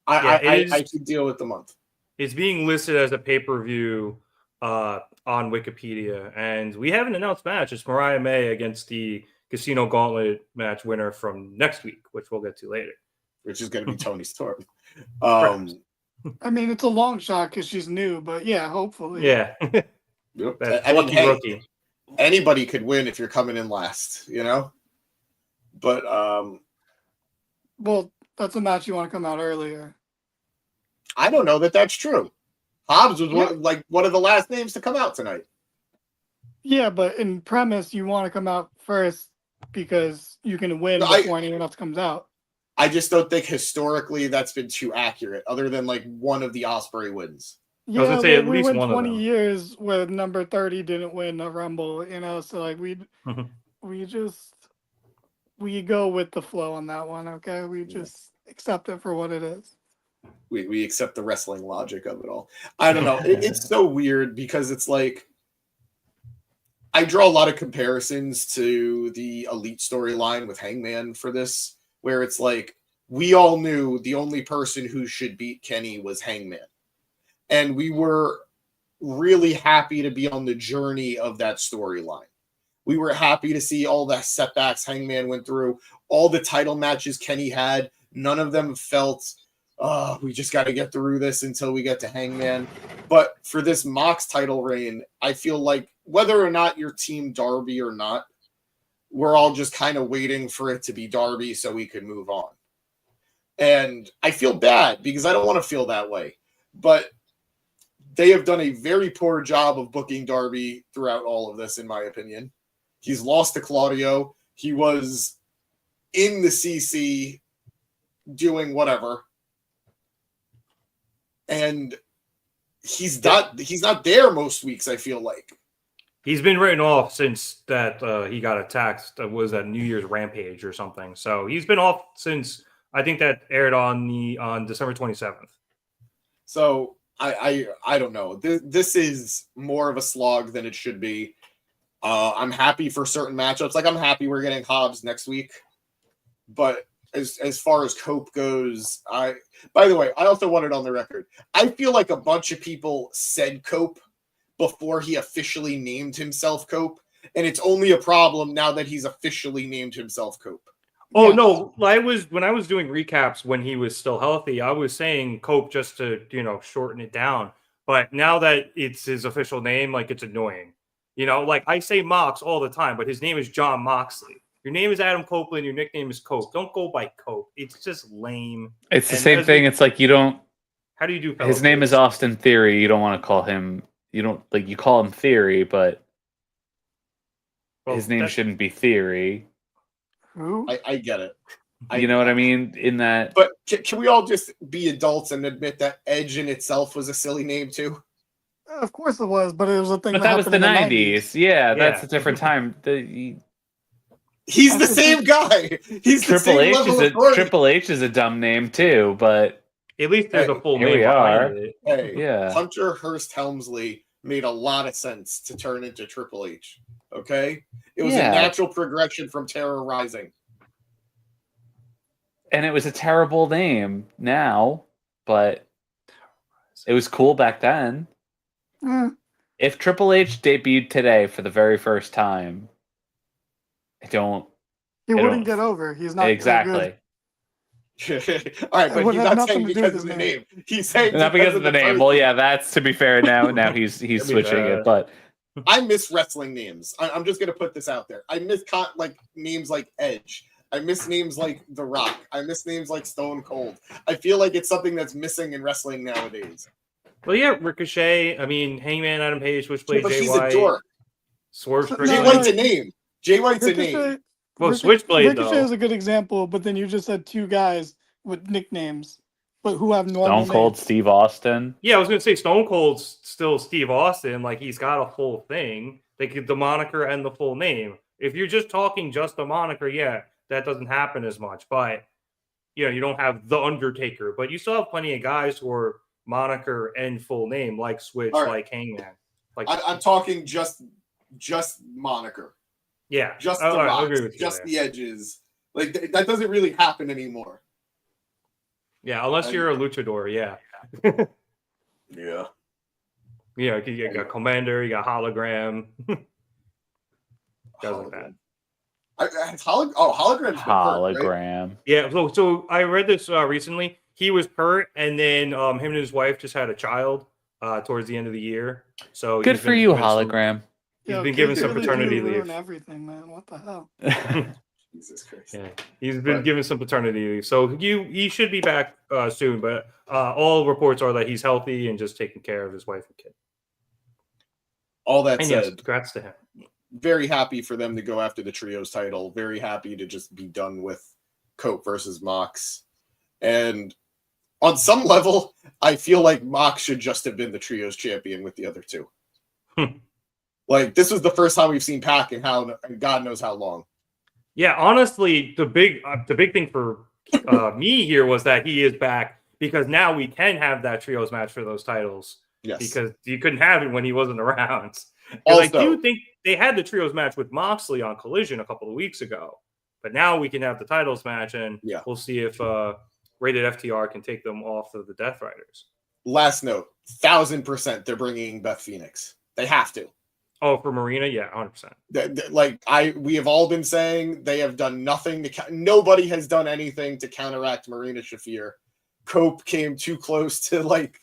I could deal with the month. It's being listed as a pay-per-view on Wikipedia, and we have an announced match. It's Mariah May against the Casino Gauntlet match winner from next week, which we'll get to later. Which is going to be Toni Storm. I mean, it's a long shot because she's new, but yeah, hopefully. Yeah. Rookie. Anybody could win if you're coming in last, But well, that's a match you want to come out earlier. I don't know that that's true. Hobbs was one of the last names to come out tonight. Yeah, but in premise, you want to come out first because you can win before anyone else comes out. I just don't think historically that's been too accurate, other than like one of the Ospreay wins. Yeah, I was gonna say at we least went one 20 of them. years where number 30 didn't win a Rumble, so like we go with the flow on that one, okay? We just accept it for what it is. We accept the wrestling logic of it all. I don't know. It's so weird because it's like I draw a lot of comparisons to the Elite storyline with Hangman for this, where it's like, we all knew the only person who should beat Kenny was Hangman. And we were really happy to be on the journey of that storyline. We were happy to see all the setbacks Hangman went through, all the title matches Kenny had. None of them felt, oh, we just got to get through this until we get to Hangman. But for this Mox title reign, I feel like whether or not you're Team Darby or not, we're all just kind of waiting for it to be Darby so we could move on. And I feel bad because I don't want to feel that way. But they have done a very poor job of booking Darby throughout all of this, in my opinion. He's lost to Claudio. He was in the CC doing whatever. And he's not there most weeks, I feel like. He's been written off since that he got attacked. That was that New Year's Rampage or something. So he's been off since, I think that aired on December 27th. So I don't know. This is more of a slog than it should be. I'm happy for certain matchups. Like, I'm happy we're getting Hobbs next week. But as far as Cope goes, by the way, I also want it on the record. I feel like a bunch of people said Cope before he officially named himself Cope, and it's only a problem now that he's officially named himself Cope. Oh, yes. No, when I was doing recaps when he was still healthy, I was saying Cope just to, shorten it down. But now that it's his official name, like, it's annoying. Like, I say Mox all the time, but his name is Jon Moxley. Your name is Adam Copeland, your nickname is Cope. Don't go by Cope. It's just lame. It's the same thing. It's like, you don't. How do you do? His name is Austin Theory. You don't want to call him. You don't like. You call him Theory, but his name shouldn't be Theory. Who? I get it. You know what I mean? In that. But can we all just be adults and admit that Edge in itself was a silly name too? Of course it was, but it was a thing. But that was the 90s. Yeah, that's a different time. He's the same guy. He's Triple H Triple H is a dumb name too, but at least there's a full name. We are. Hey, yeah. Hunter Hearst Helmsley made a lot of sense to turn into Triple H. Okay, it was a natural progression from Terror Rising, and it was a terrible name now, but it was cool back then. If Triple H debuted today for the very first time, He wouldn't get over. He's not exactly. All right, but he's not saying because of the name. He's saying not because of the name. Well, yeah, that's to be fair. Now he's switching it, but I miss wrestling names. I'm just gonna put this out there. I miss names like Edge. I miss names like The Rock. I miss names like Stone Cold. I feel like it's something that's missing in wrestling nowadays. Well, yeah, Ricochet. I mean, Hangman Adam Page, Switchblade Jay she's White. A dork. Swerve. Jay White's a name. Jay White's a name. Well, Switchblade Ricochet is a good example, but then you just had two guys with nicknames, but who have normal Stone Cold names. Steve Austin. Yeah, I was gonna say Stone Cold's still Steve Austin. Like, he's got a full thing. They get the moniker and the full name. If you're just talking just the moniker, yeah, that doesn't happen as much. But you don't have the Undertaker, but you still have plenty of guys who are moniker and full name, like Switch, like Hangman. Like I'm talking just moniker. Yeah, just the rocks, just the edges. Like that doesn't really happen anymore. Yeah, unless you're a luchador. Yeah. Yeah. Yeah, you got Commander, you got Hologram. Guys like that. Hologram's Hologram. Right? Yeah, so I read this recently. He was hurt, and then him and his wife just had a child towards the end of the year. So good for you, Hologram. He's been given some paternity leave. Everything, man. What the hell? Jesus Christ. Yeah, he's been given some paternity leave, so he should be back soon. But all reports are that he's healthy and just taking care of his wife and kid. All that and said, yes, congrats to him. Very happy for them to go after the trios title. Very happy to just be done with Cope versus Mox. And on some level, I feel like Mox should just have been the trios champion with the other two. Like, this was the first time we've seen Pac in God knows how long. Yeah, honestly, the big thing for me here was that he is back, because now we can have that trios match for those titles. Yes, because you couldn't have it when he wasn't around. Also, I do think they had the trios match with Moxley on Collision a couple of weeks ago, but now we can have the titles match, and we'll see if Rated FTR can take them off of the Death Riders. Last note, 1,000% they're bringing Beth Phoenix. They have to. Oh, for Marina? Yeah, 100%. Like we have all been saying, they have done nothing nobody has done anything to counteract Marina Shafir. Cope came too close to like,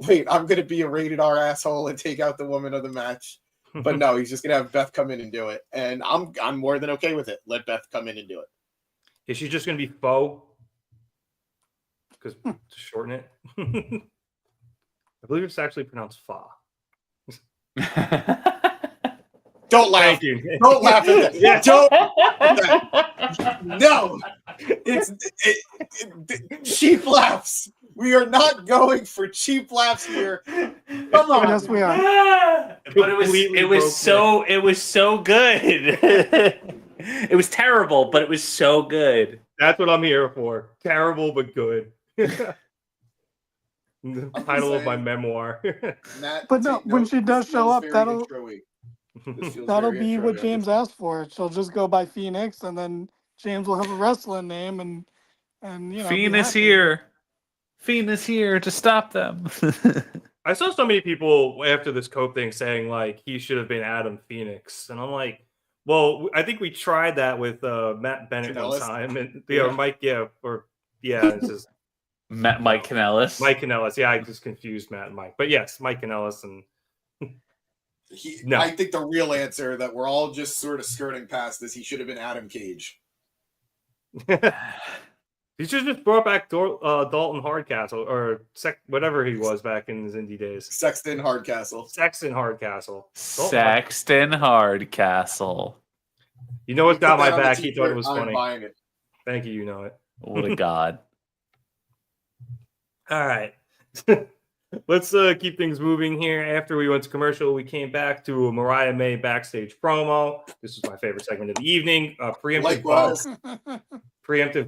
wait, I'm going to be a rated R asshole and take out the woman of the match. But no, he's just going to have Beth come in and do it. And I'm more than okay with it. Let Beth come in and do it. Is she just going to be Faux? Because to shorten it. I believe it's actually pronounced Fa. Don't laugh. Thank you. Don't laugh at that. Yeah. Don't. No. It's cheap laughs. We are not going for cheap laughs here. Come on. Yes, we are. But it was so good. It was terrible, but it was so good. That's what I'm here for. Terrible but good. The title of my memoir. But no, when she does show up, that'll be what James asked for. She'll just go by Phoenix, and then James will have a wrestling name, and Phoenix here to stop them. I saw so many people after this Cope thing saying like he should have been Adam Phoenix, and I'm like, well, I think we tried that with Matt Bennett one time, and Mike, it's just Mike Kanellis. Mike Kanellis, yeah, I just confused Matt and Mike, but yes, Mike Kanellis and. No. I think the real answer that we're all just sort of skirting past is he should have been Adam Cage. He should have just brought back Dalton Hardcastle or whatever he was back in his indie days. Sexton Hardcastle. Sexton Hardcastle. You know what got my back? He thought it was funny. I'm buying it. Thank you. You know it. What a god. All right. Let's keep things moving here. After we went to commercial, we came back to a Mariah May backstage promo. This was my favorite segment of the evening. Preemptive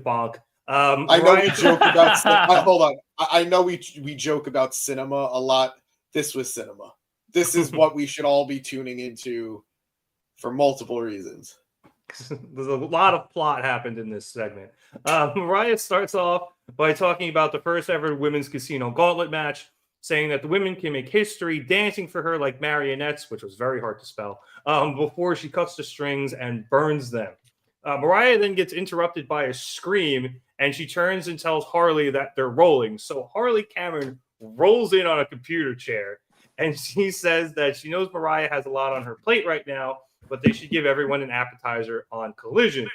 bonk. I know we joke about hold on. I know we joke about cinema a lot. This was cinema. This is what we should all be tuning into for multiple reasons. There's a lot of plot happened in this segment. Mariah starts off by talking about the first ever women's Casino Gauntlet match, saying that the women can make history dancing for her like marionettes, which was very hard to spell, before she cuts the strings and burns them. Mariah then gets interrupted by a scream, and she turns and tells Harley that they're rolling. So Harley Cameron rolls in on a computer chair, and she says that she knows Mariah has a lot on her plate right now, but they should give everyone an appetizer on Collision.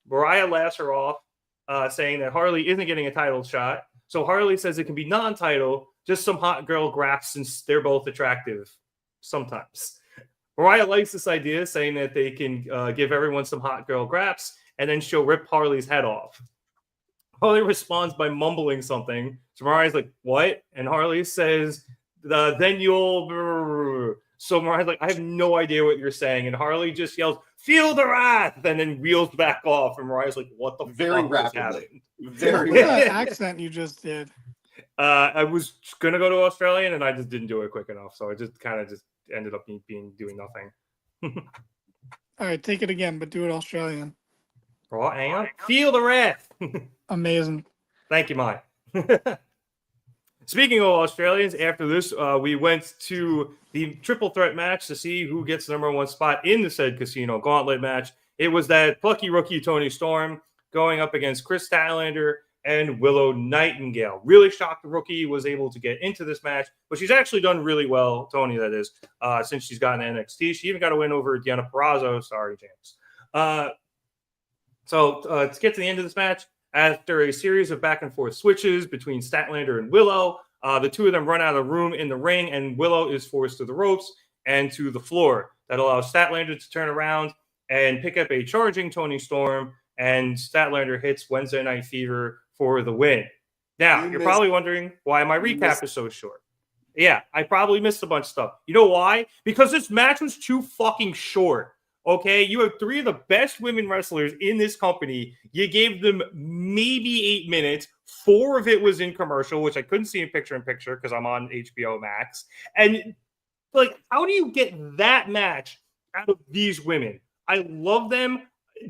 Mariah laughs her off, saying that Harley isn't getting a title shot. So Harley says it can be non-title, just some hot girl graphs since they're both attractive sometimes. Mariah likes this idea, saying that they can give everyone some hot girl graphs, and then she'll rip Harley's head off. Harley responds by mumbling something. So Mariah's like, what? And Harley says, then you'll... So Mariah's like, I have no idea what you're saying. And Harley just yells, feel the wrath, and then wheels back off. And Mariah's like, what the Very fuck rapidly. Very that accent you just did. I was going to go to Australian, and I just didn't do it quick enough. So I just kind of just ended up doing nothing. All right, take it again, but do it Australian. Oh, hang on. Feel the wrath. Amazing. Thank you, Mike. Speaking of Australians, after this, we went to the triple threat match to see who gets the number one spot in the said Casino Gauntlet match. It was that plucky rookie Toni Storm going up against Chris Statlander and Willow Nightingale. Really shocked the rookie was able to get into this match, but she's actually done really well, Toni, that is, since she's gotten NXT. She even got a win over Deonna Purrazzo. Sorry, James. So to get to the end of this match, after a series of back and forth switches between Statlander and Willow, the two of them run out of room in the ring, and Willow is forced to the ropes and to the floor. That allows Statlander to turn around and pick up a charging Toni Storm, and Statlander hits Wednesday Night Fever for the win. Now, you're probably wondering why my recap is so short. Yeah, I probably missed a bunch of stuff. You know why? Because this match was too fucking short. Okay, you have three of the best women wrestlers in this company. You gave them maybe 8 minutes. 4 of it was in commercial, which I couldn't see in picture-in-picture because I'm on HBO Max. And, like, how do you get that match out of these women. I love them.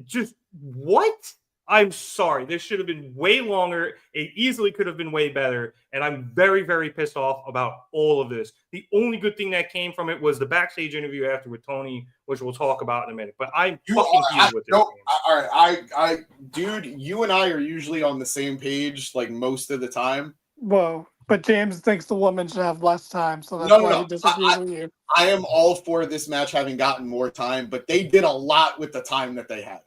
Just what? I'm sorry. This should have been way longer. It easily could have been way better. And I'm very, very pissed off about all of this. The only good thing that came from it was the backstage interview after with Tony, which we'll talk about in a minute. But I'm fucking heated with this. No, all right, dude, you and I are usually on the same page like most of the time. Whoa. But James thinks the woman should have less time, so that's why he disagrees with you. I am all for this match having gotten more time, but they did a lot with the time that they had.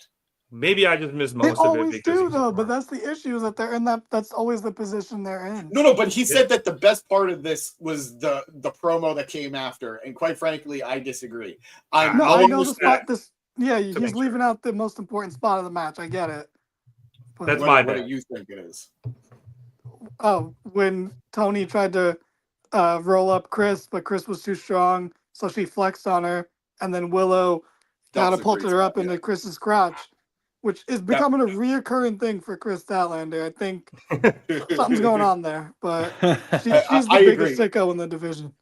Maybe I just missed most of it. They always do, though, but that's the issue, is that they're in that's always the position they're in. No, but he said that the best part of this was the promo that came after, and quite frankly, I disagree. I know the spot. He's leaving out the most important spot of the match. I get it. But that's my bad. What do you think it is? Oh, when Tony tried to roll up Chris, but Chris was too strong, so she flexed on her, and then Willow catapulted her up into Chris's crotch, which is becoming a reoccurring thing for Chris Statlander. I think something's going on there, but she's the biggest sicko in the division.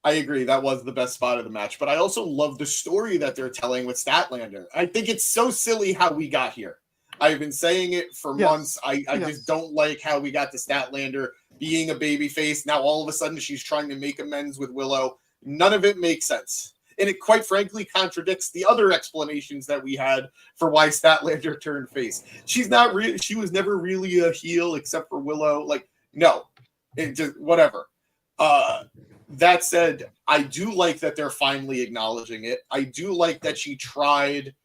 I agree. That was the best spot of the match, but I also love the story that they're telling with Statlander. I think it's so silly how we got here. I've been saying it for months. I just don't like how we got to Statlander being a babyface. Now all of a sudden she's trying to make amends with Willow. None of it makes sense. And it quite frankly contradicts the other explanations that we had for why Statlander turned face. She was never really a heel except for Willow. Like, no. It just whatever. That said, I do like that they're finally acknowledging it. I do like that she tried.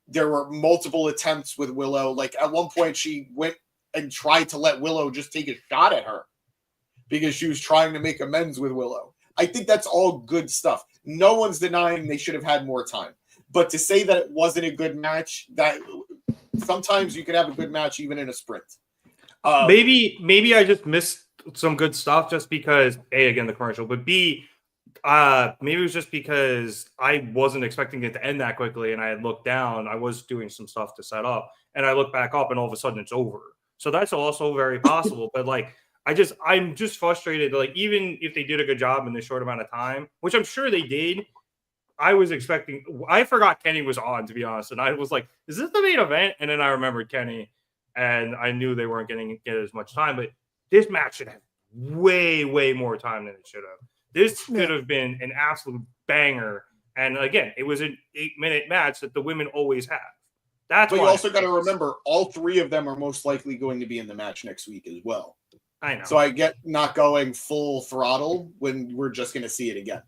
There were multiple attempts with Willow. Like at one point she went and tried to let Willow just take a shot at her because she was trying to make amends with Willow. I think that's all good stuff. No one's denying they should have had more time. But to say that it wasn't a good match, that sometimes you can have a good match even in a sprint. Maybe I just missed some good stuff just because A, again, the commercial, but B, maybe it was just because I wasn't expecting it to end that quickly, and I had looked down. I was doing some stuff to set up, and I look back up, and all of a sudden it's over. So that's also very possible. But like, I'm just frustrated. Like, even if they did a good job in this short amount of time, which I'm sure they did, I was expecting. I forgot Kenny was on, to be honest, and I was like, "Is this the main event?" And then I remembered Kenny, and I knew they weren't getting as much time. But this match should have way, way more time than it should have. This could have been an absolute banger. And again, it was an 8-minute match that the women always have. But you also got to remember, all three of them are most likely going to be in the match next week as well. I know. So I get not going full throttle when we're just going to see it again.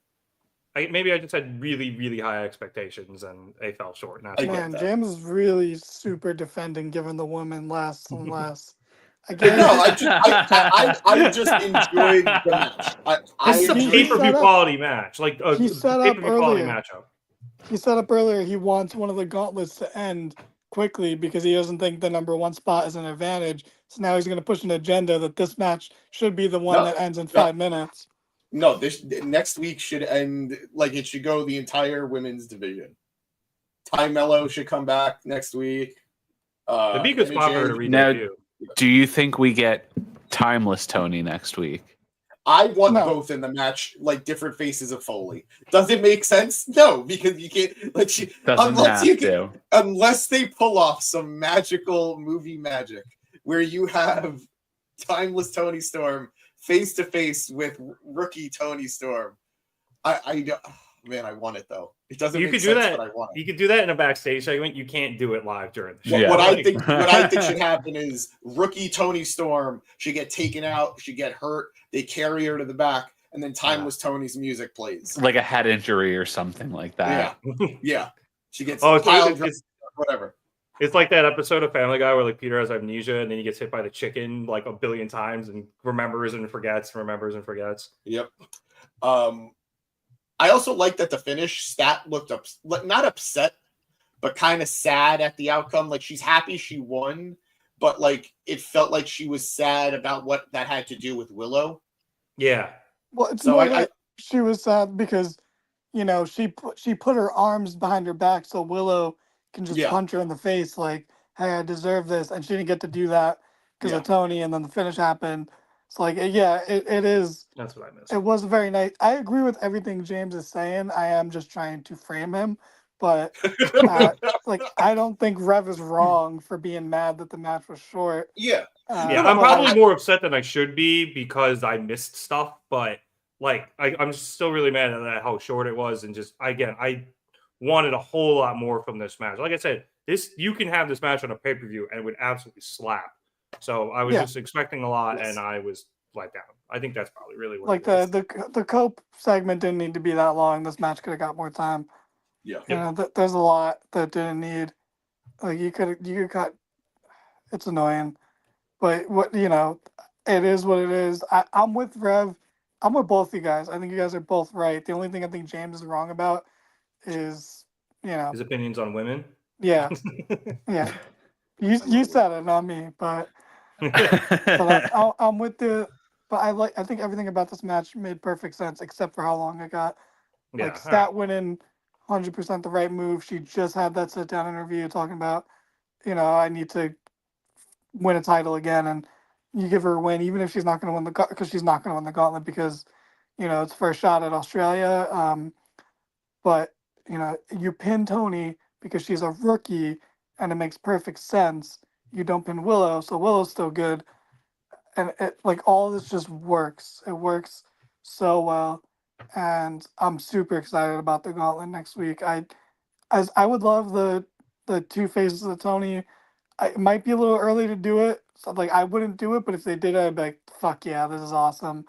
Maybe I just had really, really high expectations and they fell short. Man, James is really super defending, giving the women less and less. I just enjoyed the match. This is a pay-per-view quality match, like a pay-per-view quality matchup. He said up earlier he wants one of the gauntlets to end quickly because he doesn't think the number one spot is an advantage. So now he's going to push an agenda that this match should be the one that ends in 5 minutes. No, this next week should end like it should go the entire women's division. Ty Mello should come back next week. The big spot for her to redebut. Do you think we get Timeless Tony next week? I want both in the match, like different faces of Foley. Does it make sense? No, because you can't. Like she unless they pull off some magical movie magic where you have Timeless Toni Storm face to face with rookie Toni Storm. I want it though. It doesn't. You could do that. But I want it. You could do that in a backstage segment. You can't do it live during the show. What I think should happen is rookie Toni Storm should get taken out. She get hurt. They carry her to the back, and then Timeless Tony's music plays, like a head injury or something like that. Yeah. She gets whatever. It's like that episode of Family Guy where like Peter has amnesia and then he gets hit by the chicken like a billion times and remembers and forgets. Yep. I also like that the finish Stat looked not upset, but kind of sad at the outcome. Like she's happy she won, but like it felt like she was sad about what that had to do with Willow. Yeah. Well, it's more like she was sad because, she put her arms behind her back so Willow can just punch her in the face like, hey, I deserve this. And she didn't get to do that because of Tony. And then the finish happened. It's like, it is. That's what I missed. It was very nice. I agree with everything James is saying. I am just trying to frame him. but like I don't think Rev is wrong for being mad that the match was short. Yeah. Yeah, I'm probably more upset than I should be because I missed stuff, but like I'm still really mad at that, how short it was, and just I wanted a whole lot more from this match. Like I said, you can have this match on a pay-per-view and it would absolutely slap. So I was just expecting a lot, and I was let down. I think that's probably really what like the Cope segment didn't need to be that long. This match could have got more time. Yeah. You know, there's a lot that didn't need. Like you could cut. It's annoying, but what it is what it is. I'm with Rev. I'm with both you guys. I think you guys are both right. The only thing I think James is wrong about is his opinions on women. Yeah, yeah. You said it, not me. But I'm with the. But I think everything about this match made perfect sense, except for how long it got. Like Stat winning 100% the right move. She just had that sit down interview talking about, I need to win a title again, and you give her a win, even if she's not going to win because she's not going to win the gauntlet because, it's first shot at Australia. But you pin Toni because she's a rookie, and it makes perfect sense. You don't pin Willow, so Willow's still good, and like all this just works. It works so well, and I'm super excited about the gauntlet next week. I would love the two faces of Toni. It might be a little early to do it. So like I wouldn't do it, but if they did it, I'd be like, fuck yeah, this is awesome.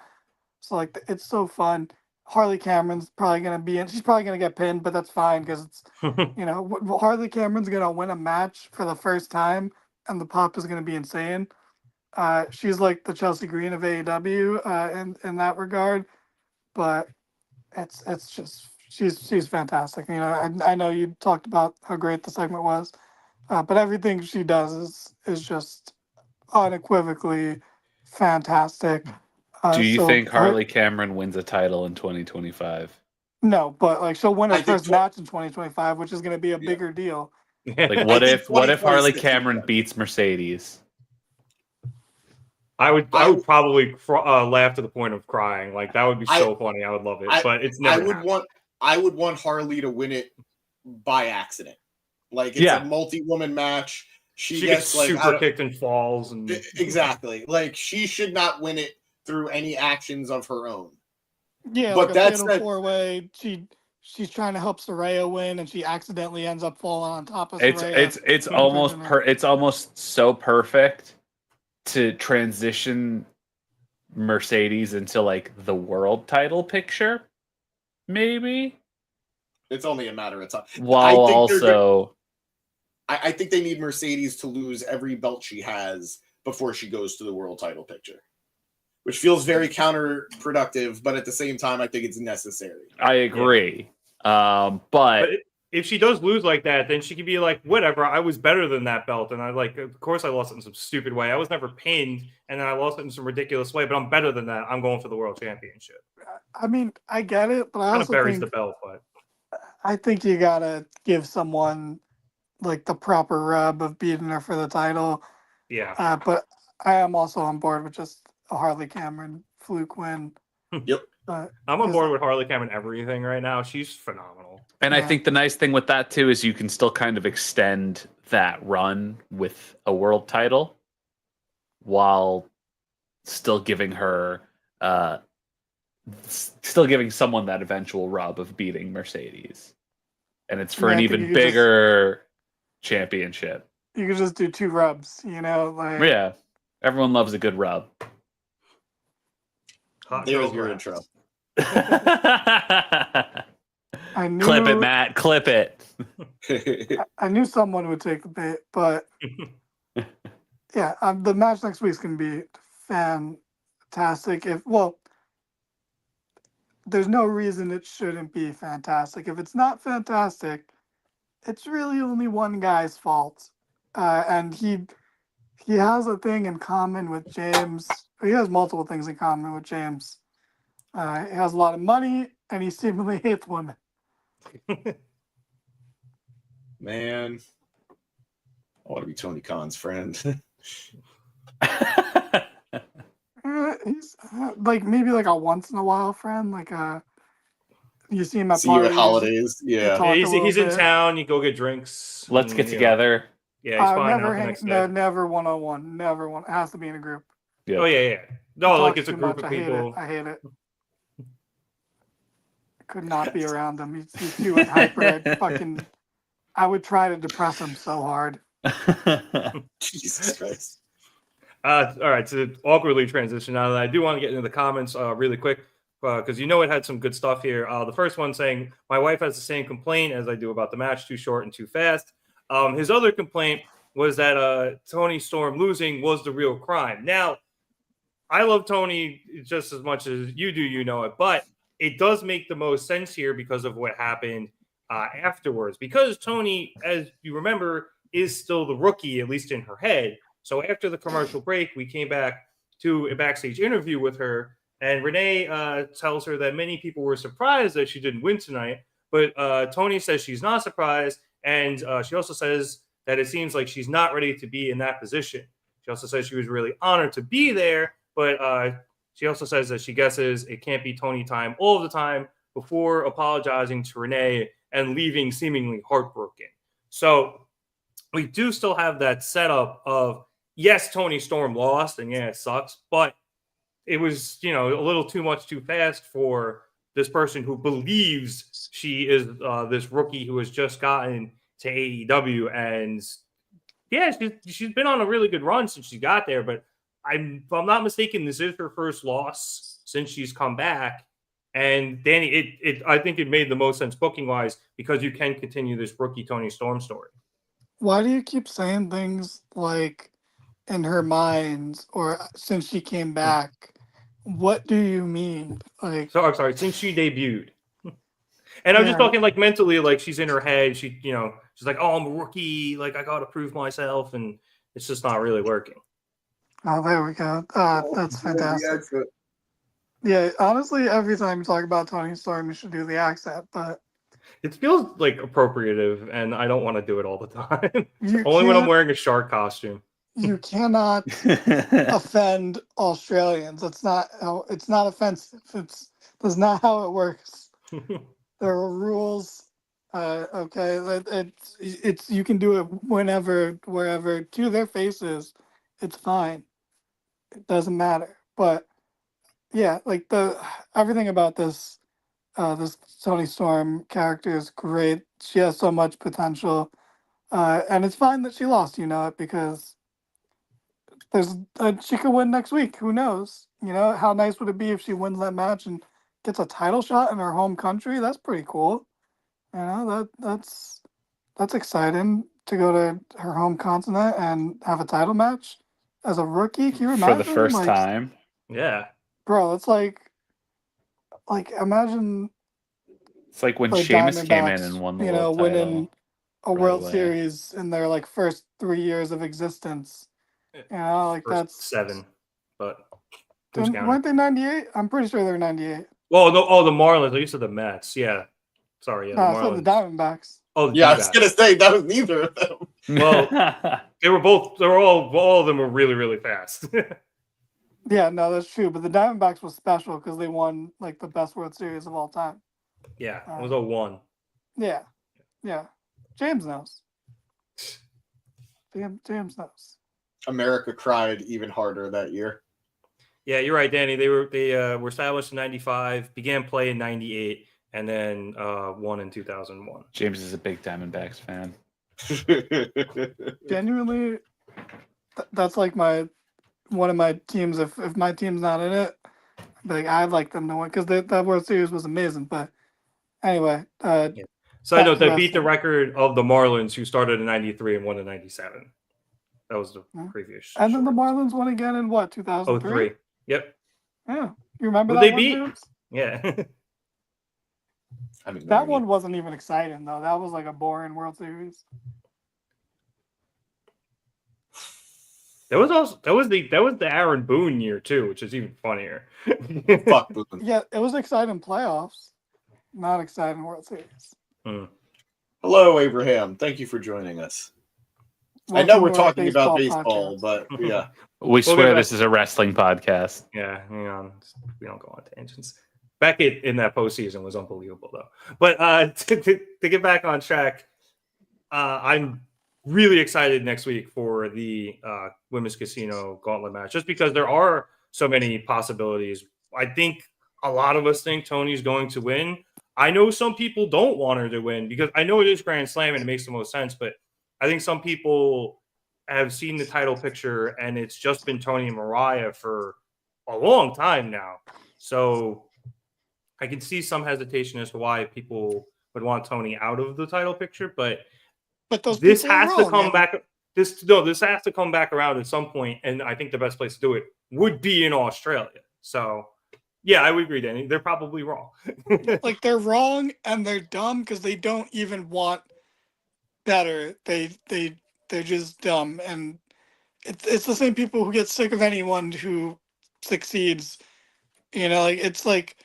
So like it's so fun. Harley Cameron's probably gonna be in. She's probably gonna get pinned, but that's fine because it's Harley Cameron's gonna win a match for the first time, and the pop is gonna be insane. She's like the Chelsea Green of AEW in that regard, but it's just she's fantastic. I know you talked about how great the segment was, but everything she does is just unequivocally fantastic. Do you think Harley Cameron wins a title in 2025? No, but like she'll win her first match in 2025, which is going to be a bigger deal. Like what if Harley Cameron beats Mercedes? I would probably laugh to the point of crying. Like that would be so funny. I would love it, but it's never. I would want Harley to win it by accident. Like it's a multi-woman match. She gets like super kicked and falls, and exactly. Like she should not win it through any actions of her own. Yeah, but like that's a 4-way. She's trying to help Saraya win, and she accidentally ends up falling on top of Saraya. It's almost so perfect to transition Mercedes into like the world title picture. Maybe it's only a matter of time. I think they need Mercedes to lose every belt she has before she goes to the world title picture, which feels very counterproductive, but at the same time, I think it's necessary. I agree. But if she does lose like that, then she could be like, whatever, I was better than that belt. And of course I lost it in some stupid way. I was never pinned, and then I lost it in some ridiculous way, but I'm better than that. I'm going for the world championship. I mean, I get it, but I kind also of buries think the belt, but I think you gotta give someone like the proper rub of beating her for the title. Yeah. But I am also on board with just a Harley Cameron fluke win. Yep. I'm on board with Harley Cameron everything right now. She's phenomenal. And I think the nice thing with that too is you can still kind of extend that run with a world title while still giving her someone that eventual rub of beating Mercedes. And it's for an even bigger championship. You could just do 2 rubs, Yeah. Everyone loves a good rub. There's your intro. Clip it, Matt. Clip it. I knew someone would take the bait, but yeah, the match next week's going to be fantastic. There's no reason it shouldn't be fantastic. If it's not fantastic, it's really only one guy's fault, and he has a thing in common with James. He has multiple things in common with James. He has a lot of money, and he seemingly hates women. Man, I want to be Tony Khan's friend. He's like maybe like a once in a while friend, like You see him at See you at parties. holidays. Yeah. Talk a he's little in bit. town. You go get drinks. Let's and, get you know, together. Yeah, he's fine Never out the next day. never one-on-one. Never one. It has to be in a group. Yep. Oh yeah. He No, like talks it's a too group much. of people. I hate it. I could not be around him. He's too hyper. I would try to depress him so hard. Jesus Christ. All right, to awkwardly transition now. I do want to get into the comments really quick because it had some good stuff here. The first one saying, my wife has the same complaint as I do about the match, too short and too fast. His other complaint was that Toni Storm losing was the real crime. Now, I love Toni just as much as you do, but it does make the most sense here because of what happened afterwards. Because Toni, as you remember, is still the rookie, at least in her head. So after the commercial break, we came back to a backstage interview with her, and Renee tells her that many people were surprised that she didn't win tonight, but Toni says she's not surprised, and she also says that it seems like she's not ready to be in that position. She also says she was really honored to be there, but she also says that she guesses it can't be Toni time all of the time before apologizing to Renee and leaving seemingly heartbroken. So we do still have that setup of, yes, Toni Storm lost, and yeah, it sucks, but it was, a little too much too fast for this person who believes she is this rookie who has just gotten to AEW. And yeah, she's been on a really good run since she got there, but if I'm not mistaken, this is her first loss since she's come back. And Danny, I think it made the most sense booking wise because you can continue this rookie Toni Storm story. Why do you keep saying things like in her mind or since she came back? What do you mean? Like, so I'm sorry, since she debuted. And I'm just talking like mentally, like she's in her head. She's like, oh, I'm a rookie. Like I got to prove myself. And it's just not really working. Oh, there we go. That's fantastic. Yeah, honestly, every time you talk about Toni Storm, you should do the accent, but it feels like appropriative, and I don't want to do it all the time. Only when I'm wearing a shark costume. You cannot offend Australians. It's not offensive. That's not how it works. There are rules. Okay, it's you can do it whenever, wherever, to their faces. It's fine. It doesn't matter. But yeah, like everything about this Toni Storm character is great. She has so much potential, and it's fine that she lost. Because she could win next week. Who knows? How nice would it be if she wins that match and gets a title shot in her home country? That's pretty cool. That's exciting to go to her home continent and have a title match as a rookie. Can you imagine? For the first time? Yeah. Bro, it's like imagine. It's like when Sheamus came in and won the world title. Winning a World Series in their first 3 years of existence. First that's 7, but weren't they 98? I'm pretty sure they were 98. Well, no, the Marlins. I used to the Mets. Yeah, sorry. Yeah, no, I said the Diamondbacks. Oh, yeah, I was gonna say that was neither of them. Well, they were both. They were all of them were really, really fast. Yeah, no, that's true. But the Diamondbacks was special because they won the best World Series of all time. Yeah, it was 01. Yeah. James knows. James knows. America cried even harder that year. Yeah, you're right, Danny. They were established in '95, began play in '98, and then won in 2001. James is a big Diamondbacks fan. Genuinely, that's one of my teams. If my team's not in it, I'd like them to win because that World Series was amazing. But anyway, So I know they beat the record of the Marlins, who started in '93 and won in '97. That was the previous. And then the Marlins won again in what, 2003? Yep. Yeah, you remember Who that they one, beat? James? Yeah. That one wasn't even exciting though. That was a boring World Series. That was the Aaron Boone year too, which is even funnier. Fuck Boone. Yeah, it was exciting playoffs, not exciting World Series. Hello, Abraham. Thank you for joining us. Welcome I know we're to our talking about baseball, podcast. but yeah. We swear this is a wrestling podcast. Yeah, hang on. We don't go on tangents. Beckett in that postseason was unbelievable, though. But to get back on track, I'm really excited next week for the Women's Casino Gauntlet match, just because there are so many possibilities. I think a lot of us think Toni's going to win. I know some people don't want her to win because I know it is Grand Slam and it makes the most sense, but I think some people have seen the title picture and it's just been Toni and Mariah for a long time now. So I can see some hesitation as to why people would want Toni out of the title picture, but this has to come back. This has to come back around at some point, and I think the best place to do it would be in Australia. So, yeah, I would agree, Danny. They're probably wrong. Like, they're wrong and they're dumb because they don't even want better. They're just dumb, and it's the same people who get sick of anyone who succeeds. You know, like, it's like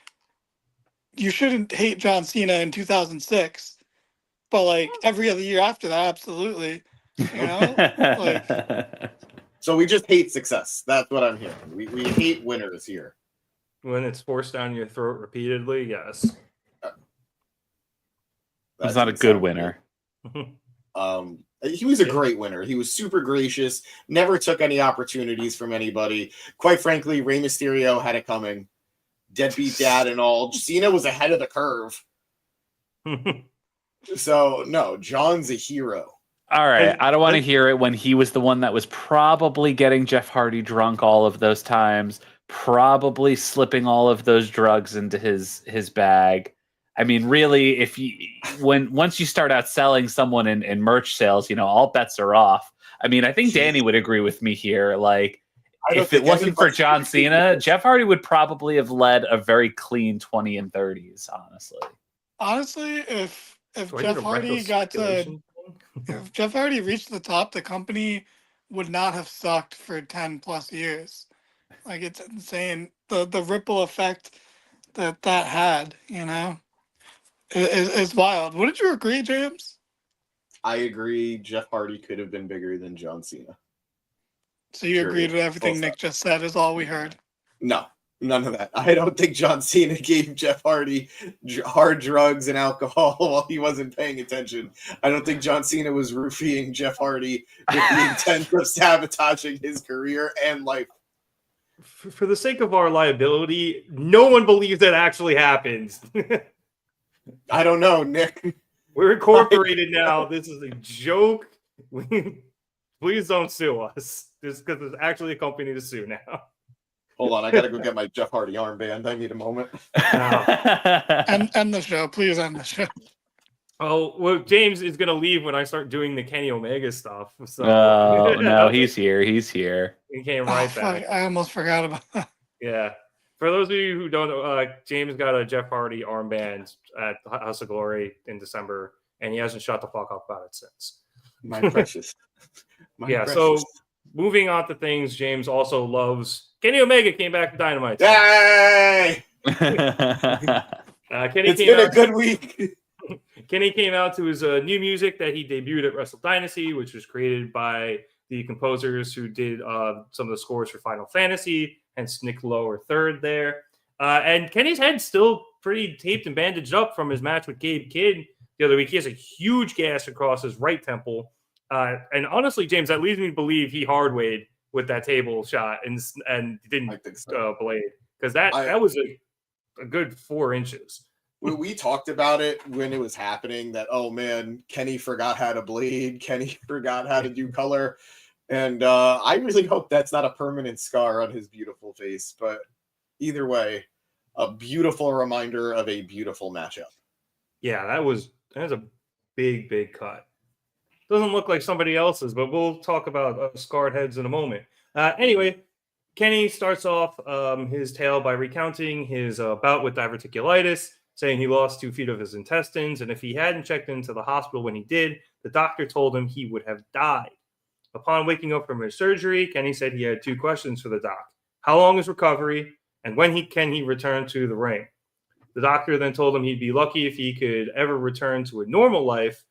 you shouldn't hate John Cena in 2006, but like every other year after that, absolutely. You know, like. So we just hate success. That's what I'm hearing. We hate winners here. When it's forced down your throat repeatedly, yes. That's not a good winner. He was a great winner. He was super gracious, never took any opportunities from anybody. Quite frankly, Rey Mysterio had it coming. Deadbeat dad and all. Cena was ahead of the curve. So, no, John's a hero. All right. I don't want to hear it when he was the one that was probably getting Jeff Hardy drunk all of those times, probably slipping all of those drugs into his bag. I mean, really, once you start out selling someone in merch sales, you know, all bets are off. I mean, I think Danny would agree with me here. Like, if it wasn't for John Cena, Jeff Hardy would probably have led a very clean 20 and 30s, honestly. Honestly, if Jeff Hardy if Jeff Hardy reached the top, the company would not have sucked for 10 plus years. Like, it's insane. The ripple effect that had, you know, is wild. Wouldn't you agree, James? I agree. Jeff Hardy could have been bigger than John Cena. So you agreed with everything Nick just said is all we heard? No, none of that. I don't think John Cena gave Jeff Hardy hard drugs and alcohol while he wasn't paying attention. I don't think John Cena was roofing Jeff Hardy with the intent of sabotaging his career and life. For the sake of our liability, no one believes that actually happens. I don't know, Nick. We're incorporated now. This is a joke. Please don't sue us. Just because there's actually a company to sue now. Hold on, I gotta go get my Jeff Hardy armband. I need a moment. End the show, please. End the show. Oh well, James is gonna leave when I start doing the Kenny Omega stuff. So no, he's here. He's here. He came right back. Fuck, I almost forgot about that. Yeah. For those of you who don't know, James got a Jeff Hardy armband at House of Glory in December, and he hasn't shut the fuck up about it since. My precious. So moving on to things, James also loves. Kenny Omega came back to Dynamite. Yay! It's been a good week. Kenny came out to his new music that he debuted at Wrestle Dynasty, which was created by the composers who did some of the scores for Final Fantasy, hence Nick Lower third there. And Kenny's head's still pretty taped and bandaged up from his match with Gabe Kidd the other week. He has a huge gash across his right temple. And honestly, James, that leads me to believe he hard-weighed with that table shot and didn't blade. Because that was a good 4 inches. We talked about it when it was happening that, oh man, Kenny forgot how to bleed. Kenny forgot how to do color. And I really hope that's not a permanent scar on his beautiful face. But either way, a beautiful reminder of a beautiful matchup. Yeah, that was a big, big cut. Doesn't look like somebody else's, but we'll talk about scarred heads in a moment. Anyway, Kenny starts off his tale by recounting his bout with diverticulitis, saying he lost 2 feet of his intestines, and if he hadn't checked into the hospital when he did, the doctor told him he would have died. Upon waking up from his surgery, Kenny said he had 2 questions for the doc. How long is recovery, and when can he return to the ring? The doctor then told him he'd be lucky if he could ever return to a normal life,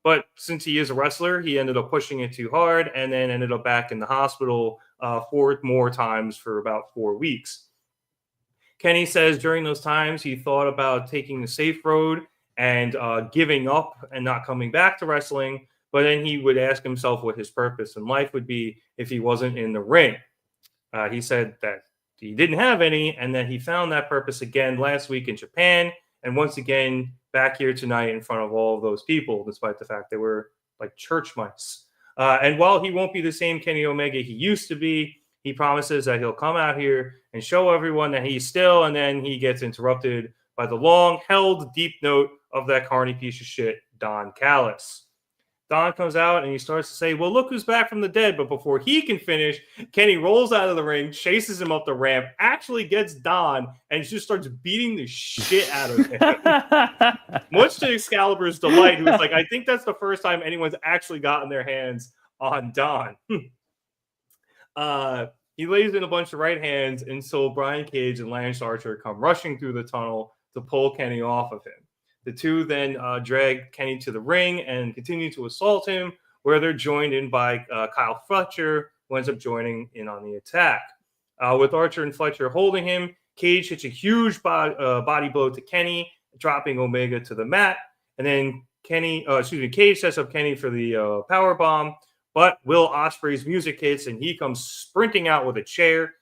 but since he is a wrestler, he ended up pushing it too hard and then ended up back in the hospital 4 more times for about 4 weeks. Kenny says during those times he thought about taking the safe road and giving up and not coming back to wrestling, but then he would ask himself what his purpose in life would be if he wasn't in the ring. He said that he didn't have any, and that he found that purpose again last week in Japan, and once again back here tonight in front of all of those people, despite the fact they were like church mice. And while he won't be the same Kenny Omega he used to be, he promises that he'll come out here and show everyone that he's still, and then he gets interrupted by the long-held deep note of that carny piece of shit, Don Callis. Don comes out and he starts to say, well, look who's back from the dead. But before he can finish, Kenny rolls out of the ring, chases him up the ramp, actually gets Don, and just starts beating the shit out of him. Much to Excalibur's delight, who was like, I think that's the first time anyone's actually gotten their hands on Don. He lays in a bunch of right hands until Brian Cage and Lance Archer come rushing through the tunnel to pull Kenny off of him. The two then drag Kenny to the ring and continue to assault him, where they're joined in by Kyle Fletcher, who ends up joining in on the attack. With Archer and Fletcher holding him, Cage hits a huge body blow to Kenny, dropping Omega to the mat. And then Cage sets up Kenny for the power bomb, but Will Ospreay's music hits and he comes sprinting out with a chair,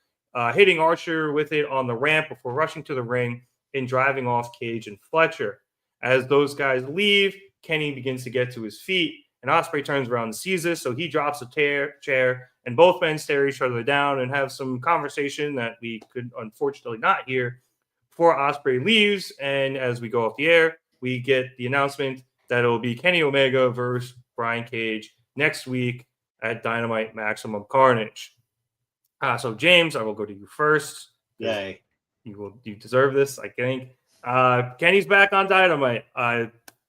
hitting Archer with it on the ramp before rushing to the ring and driving off Cage and Fletcher. As those guys leave, Kenny begins to get to his feet, and Ospreay turns around and sees this, so he drops a chair, and both men stare each other down and have some conversation that we could unfortunately not hear before Ospreay leaves. And as we go off the air, we get the announcement that it will be Kenny Omega versus Brian Cage next week at Dynamite Maximum Carnage. So James, I will go to you first. Yay. You deserve this, I think. Kenny's back on Dynamite.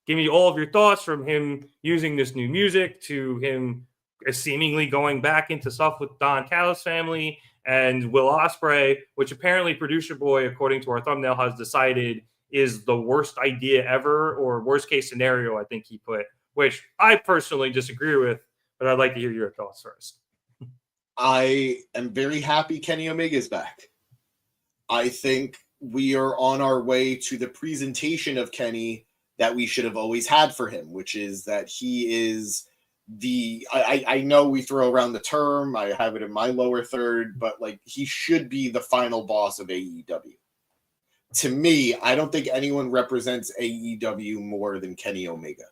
Give me all of your thoughts from him using this new music to him seemingly going back into stuff with Don Callis' family and Will Ospreay, which apparently Producer Boy, according to our thumbnail, has decided is the worst idea ever, or worst case scenario, I think he put, which I personally disagree with, but I'd like to hear your thoughts first. I am very happy Kenny Omega is back. I think we are on our way to the presentation of Kenny that we should have always had for him, which is that he is I know we throw around the term, I have it in my lower third, but like he should be the final boss of AEW. To me, I don't think anyone represents AEW more than Kenny Omega.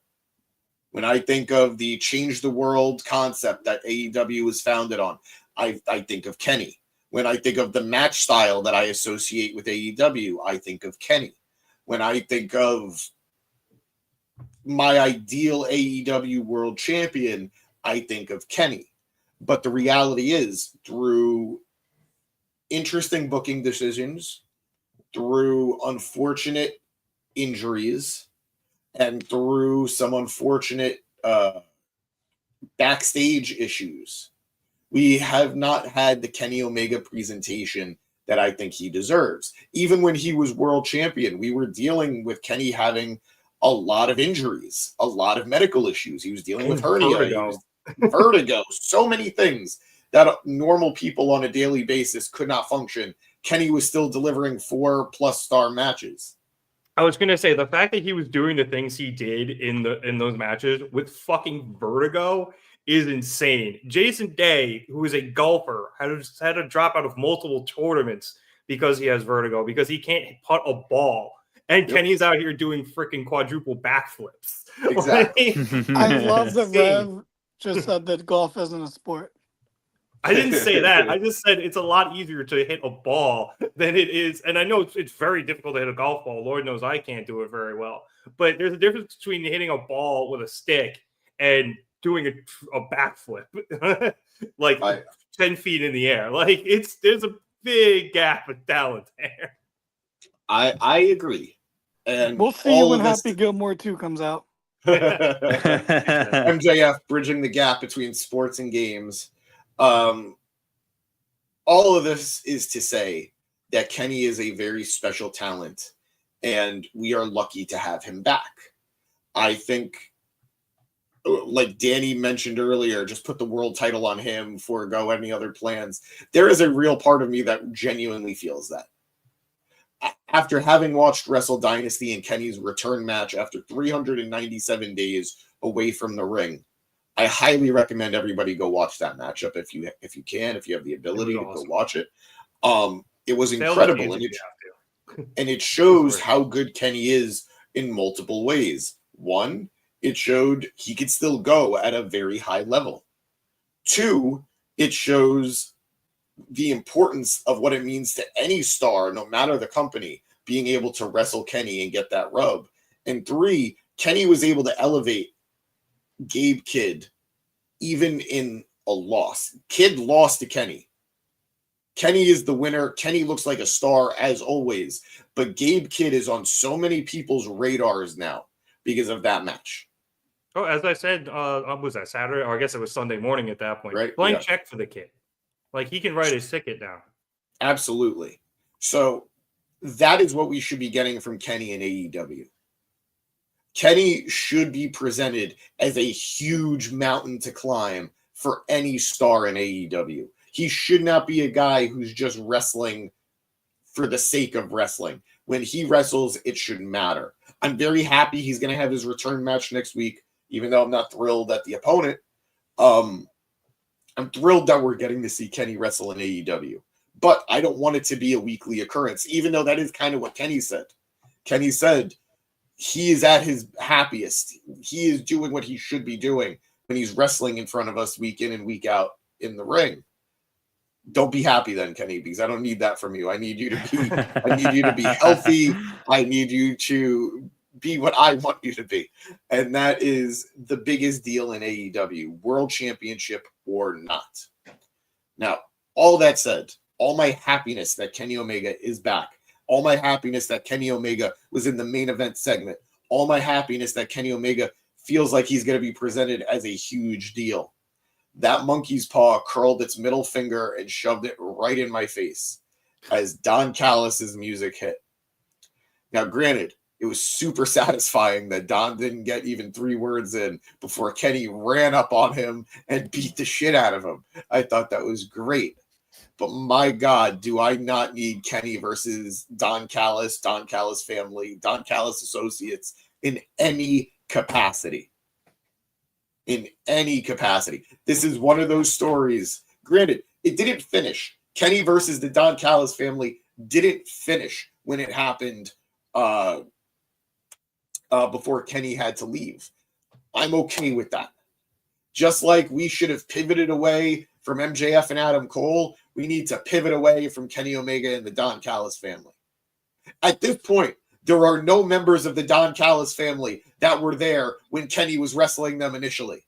When I think of the change the world concept that AEW was founded on, I think of Kenny. When I think of the match style that I associate with AEW, I think of Kenny. When I think of my ideal AEW world champion, I think of Kenny. But the reality is, through interesting booking decisions, through unfortunate injuries, and through some unfortunate backstage issues, we have not had the Kenny Omega presentation that I think he deserves. Even when he was world champion, we were dealing with Kenny having a lot of injuries, a lot of medical issues. He was dealing with hernia, vertigo, so many things that normal people on a daily basis could not function. Kenny was still delivering 4+ star matches. I was going to say, the fact that he was doing the things he did in those matches with fucking vertigo is insane. Jason Day, who is a golfer, had to drop out of multiple tournaments because he has vertigo, because he can't putt a ball. And Kenny's out here doing freaking quadruple backflips. Exactly. I love that Rev just said that golf isn't a sport. I didn't say that. I just said it's a lot easier to hit a ball than it is. And I know it's very difficult to hit a golf ball. Lord knows I can't do it very well. But there's a difference between hitting a ball with a stick and doing a backflip, like 10 feet in the air. Like there's a big gap of talent there. I agree. And we'll see when Happy Gilmore 2 comes out. MJF bridging the gap between sports and games. All of this is to say that Kenny is a very special talent, and we are lucky to have him back. I think, like Danny mentioned earlier, just put the world title on him, forego any other plans. There is a real part of me that genuinely feels that. after having watched Wrestle Dynasty and Kenny's return match after 397 days away from the ring, I highly recommend everybody go watch that matchup if you can, if you have the ability to go watch it. It was incredible, and it shows how good Kenny is in multiple ways. One, it showed he could still go at a very high level. Two, it shows the importance of what it means to any star, no matter the company, being able to wrestle Kenny and get that rub. And three, Kenny was able to elevate Gabe Kidd even in a loss. Kidd lost to Kenny. Kenny is the winner. Kenny looks like a star as always, but Gabe Kidd is on so many people's radars now because of that match. Oh, as I said, was that Saturday? Or I guess it was Sunday morning at that point. Right? Blank check for the kid. Like, he can write his ticket down. Absolutely. So that is what we should be getting from Kenny in AEW. Kenny should be presented as a huge mountain to climb for any star in AEW. He should not be a guy who's just wrestling for the sake of wrestling. When he wrestles, it should matter. I'm very happy he's going to have his return match next week, even though I'm not thrilled at the opponent. I'm thrilled that we're getting to see Kenny wrestle in AEW. But I don't want it to be a weekly occurrence, even though that is kind of what Kenny said. Kenny said he is at his happiest. He is doing what he should be doing when he's wrestling in front of us week in and week out in the ring. Don't be happy then, Kenny, because I don't need that from you. I need you to be healthy. I need you to be what I want you to be. And that is the biggest deal in AEW, world championship or not. Now, all that said, all my happiness that Kenny Omega is back, all my happiness that Kenny Omega was in the main event segment, all my happiness that Kenny Omega feels like he's going to be presented as a huge deal. That monkey's paw curled its middle finger and shoved it right in my face as Don Callis's music hit. Now, granted, it was super satisfying that Don didn't get even 3 words in before Kenny ran up on him and beat the shit out of him. I thought that was great. But my God, do I not need Kenny versus Don Callis family, Don Callis associates in any capacity. In any capacity. This is one of those stories. Granted, it didn't finish. Kenny versus the Don Callis family didn't finish when it happened before Kenny had to leave. I'm okay with that. Just like we should have pivoted away from MJF and Adam Cole, we need to pivot away from Kenny Omega and the Don Callis family. At this point, there are no members of the Don Callis family that were there when Kenny was wrestling them initially.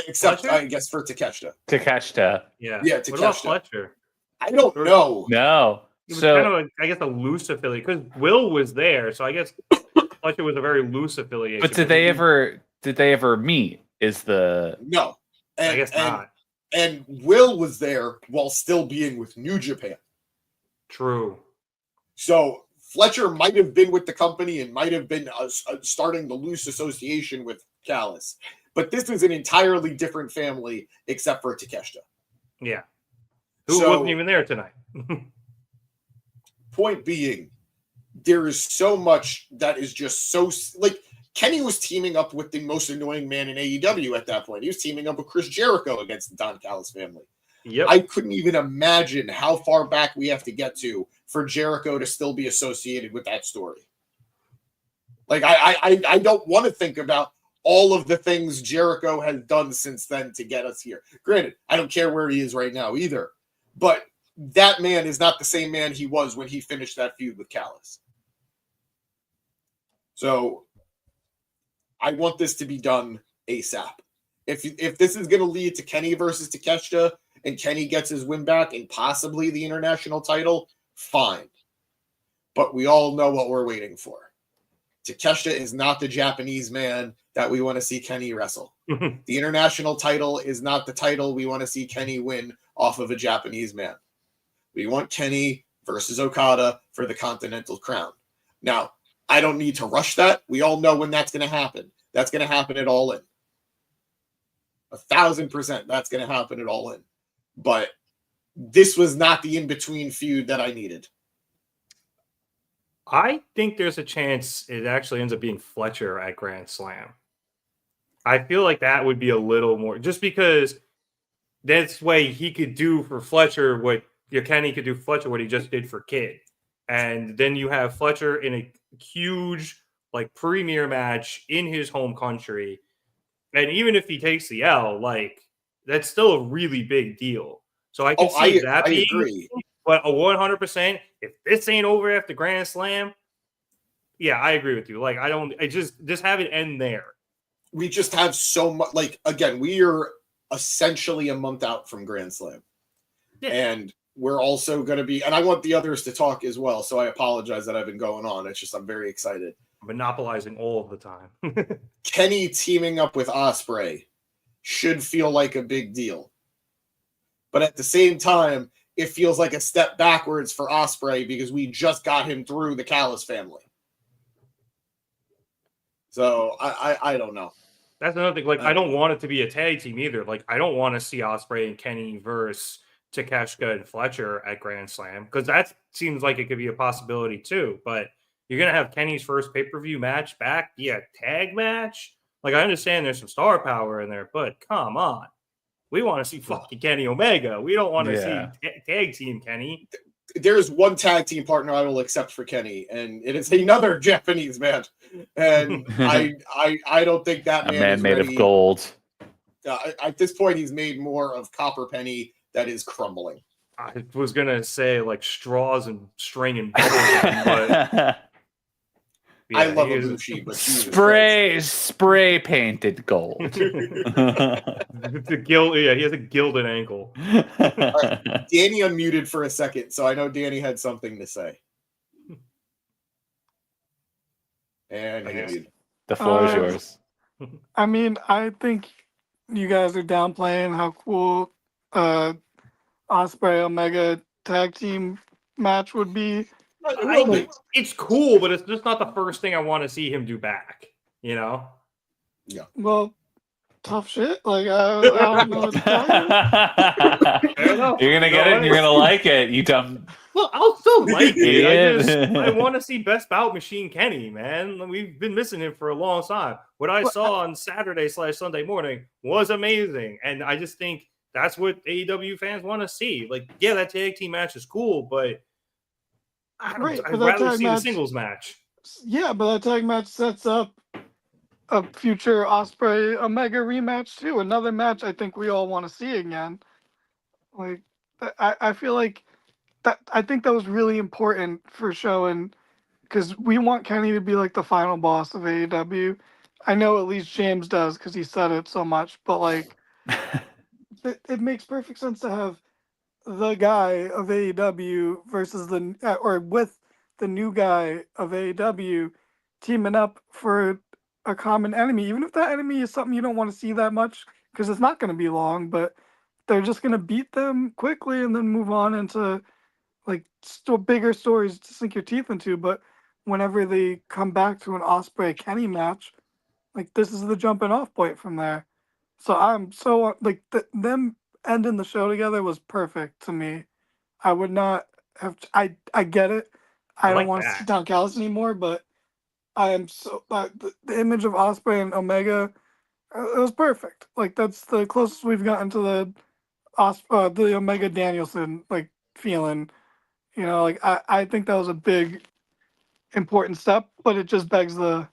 Except, Fletcher? I guess, for Takeshita. Takeshita. Yeah. Yeah, What about Takeshita. Fletcher? I don't know. No. He was So kind of, I guess, a loose affiliate because Will was there, so I guess Fletcher was a very loose affiliation. but did they ever meet? Is the No. I guess not. And Will was there while still being with New Japan. True. So Fletcher might have been with the company and might have been starting the loose association with Callis. But this is an entirely different family except for Takeshita. Yeah. Who So- wasn't even there tonight? Point being, there is so much that is just so... Like, Kenny was teaming up with the most annoying man in AEW at that point. He was teaming up with Chris Jericho against the Don Callis family. Yep. I couldn't even imagine how far back we have to get to for Jericho to still be associated with that story. Like, I don't want to think about all of the things Jericho has done since then to get us here. Granted, I don't care where he is right now either. But that man is not the same man he was when he finished that feud with Callis. So I want this to be done ASAP. If this is going to lead to Kenny versus Takeshita and Kenny gets his win back and possibly the international title, fine. But we all know what we're waiting for. Takeshita is not the Japanese man that we want to see Kenny wrestle. The international title is not the title we want to see Kenny win off of a Japanese man. We want Kenny versus Okada for the Continental Crown. Now, I don't need to rush that. We all know when that's going to happen. That's going to happen at All In. 1,000% that's going to happen at All In. But this was not the in-between feud that I needed. I think there's a chance it actually ends up being Fletcher at Grand Slam. I feel like that would be a little more, just because that's way he could do for Fletcher what Kenny could do for Fletcher, what he just did for Kid. And then you have Fletcher in a huge, like, premier match in his home country. And even if he takes the L, like, that's still a really big deal. So I can see that being, agree. But a 100%, if this ain't over after Grand Slam, yeah, I agree with you. Like, I just have it end there. We just have so much, like, again, we are essentially a month out from Grand Slam. Yeah. And we're also going to be, and I want the others to talk as well, so I apologize that I've been going on. It's just I'm very excited. Monopolizing all of the time. Kenny teaming up with Ospreay should feel like a big deal. But at the same time, it feels like a step backwards for Ospreay because we just got him through the Callis family. So I don't know. That's another thing. Like, I don't want it to be a tag team either. Like, I don't want to see Ospreay and Kenny versus Takeshita and Fletcher at Grand Slam, because that seems like it could be a possibility too. But you're gonna have Kenny's first pay-per-view match back, tag match. Like, I understand there's some star power in there, but come on, we want to see fucking Kenny Omega. We don't want to see tag team Kenny. There's one tag team partner I will accept for Kenny, and it is another Japanese man. And I don't think that man is made ready. of gold. At this point, he's made more of copper penny that is crumbling. I was gonna say like straws and string and bubble, but I love Ibushi, but spray painted gold. The gild, he has a gilded ankle. Right, Danny unmuted for a second, so I know Danny had something to say. And the floor is yours. I mean, I think you guys are downplaying how cool Ospreay Omega tag team match would be. It's cool, but it's just not the first thing I want to see him do back. You know? Yeah. Well, tough shit. Like, I don't know what to tell you. You're gonna get it and you're gonna like it, you dumb. Well, I'll still like it. I want to see Best Bout Machine Kenny, man. We've been missing him for a long time. What I saw on Saturday/Sunday morning was amazing, and I just think that's what AEW fans want to see. Like, yeah, that tag team match is cool, but I'd rather see the singles match. Yeah, but that tag match sets up a future Ospreay Omega rematch too. Another match I think we all want to see again. Like, I feel like that. I think that was really important for showing, because we want Kenny to be like the final boss of AEW. I know at least James does because he said it so much, but like, it makes perfect sense to have the guy of AEW versus with the new guy of AEW teaming up for a common enemy, even if that enemy is something you don't want to see that much, because it's not going to be long, but they're just going to beat them quickly and then move on into like bigger stories to sink your teeth into. But whenever they come back to an Ospreay Kenny match, like, this is the jumping off point from there. So I'm so like them ending the show together was perfect to me. I would not have. I get it. I don't want to see Don Callis anymore, but I am so the image of Ospreay and Omega, it was perfect. Like, that's the closest we've gotten to the Omega Danielson like feeling. You know, like I think that was a big important step, but it just begs the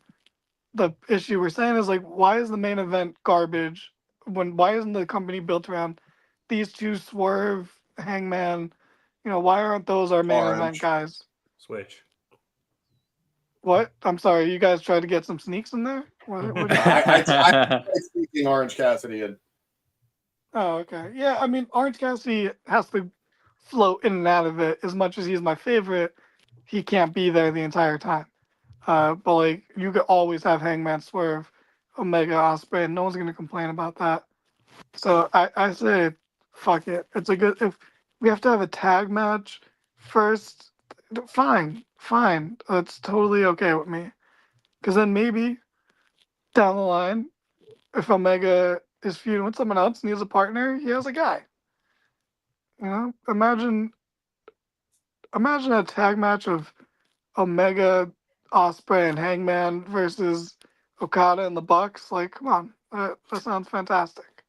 issue we're saying is, like, why is the main event garbage? Why isn't the company built around these two, Swerve, Hangman? You know, why aren't those our main event guys? Switch. What? I'm sorry, you guys tried to get some sneaks in there? What I speaking Orange Cassidy in. Oh, okay. Yeah, I mean, Orange Cassidy has to float in and out of it. As much as he's my favorite, he can't be there the entire time. But like, you could always have Hangman, Swerve, Omega, Ospreay, and no one's gonna complain about that. So I say, fuck it. It's a good, if we have to have a tag match first, fine. That's totally okay with me. Because then maybe down the line, if Omega is feuding with someone else and he has a partner, he has a guy. You know, imagine a tag match of Omega, Ospreay, and Hangman versus Okada and the Bucks. Like, come on, that sounds fantastic.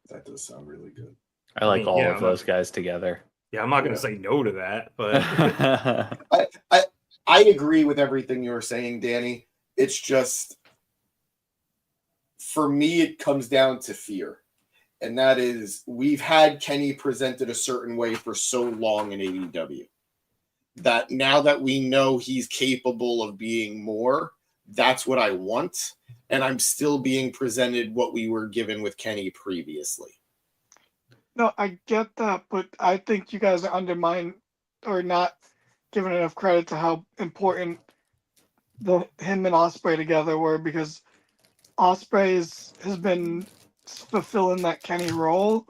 That does sound really good. I like all yeah, of those guys together. Yeah, I'm not going to say no to that, but I agree with everything you were saying, Danny. It's just, for me, it comes down to fear. And that is, we've had Kenny presented a certain way for so long in AEW that now that we know he's capable of being more, that's what I want. And I'm still being presented what we were given with Kenny previously. No, I get that, but I think you guys are undermining or not giving enough credit to how important him and Ospreay together were, because Ospreay has been fulfilling that Kenny role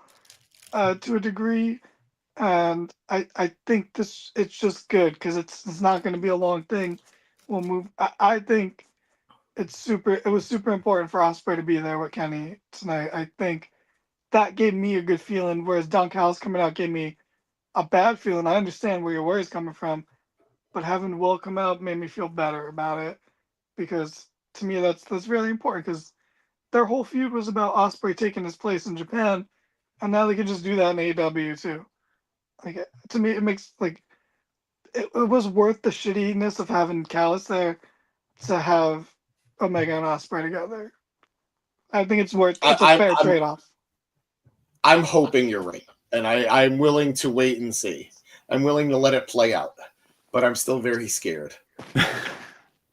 to a degree, and I think it's just good because it's not going to be a long thing. We'll move. I think it was super important for Ospreay to be there with Kenny tonight. I think that gave me a good feeling, whereas Don Callis coming out gave me a bad feeling. I understand where your worries coming from, but having Will come out made me feel better about it, because to me that's really important, because their whole feud was about Ospreay taking his place in Japan, and now they can just do that in AEW too. Like, to me, it makes it was worth the shittiness of having Callis there to have Omega and Ospreay together. I think it's worth. It's a fair trade-off. I'm hoping you're right, and I'm willing to wait and see. I'm willing to let it play out, but I'm still very scared.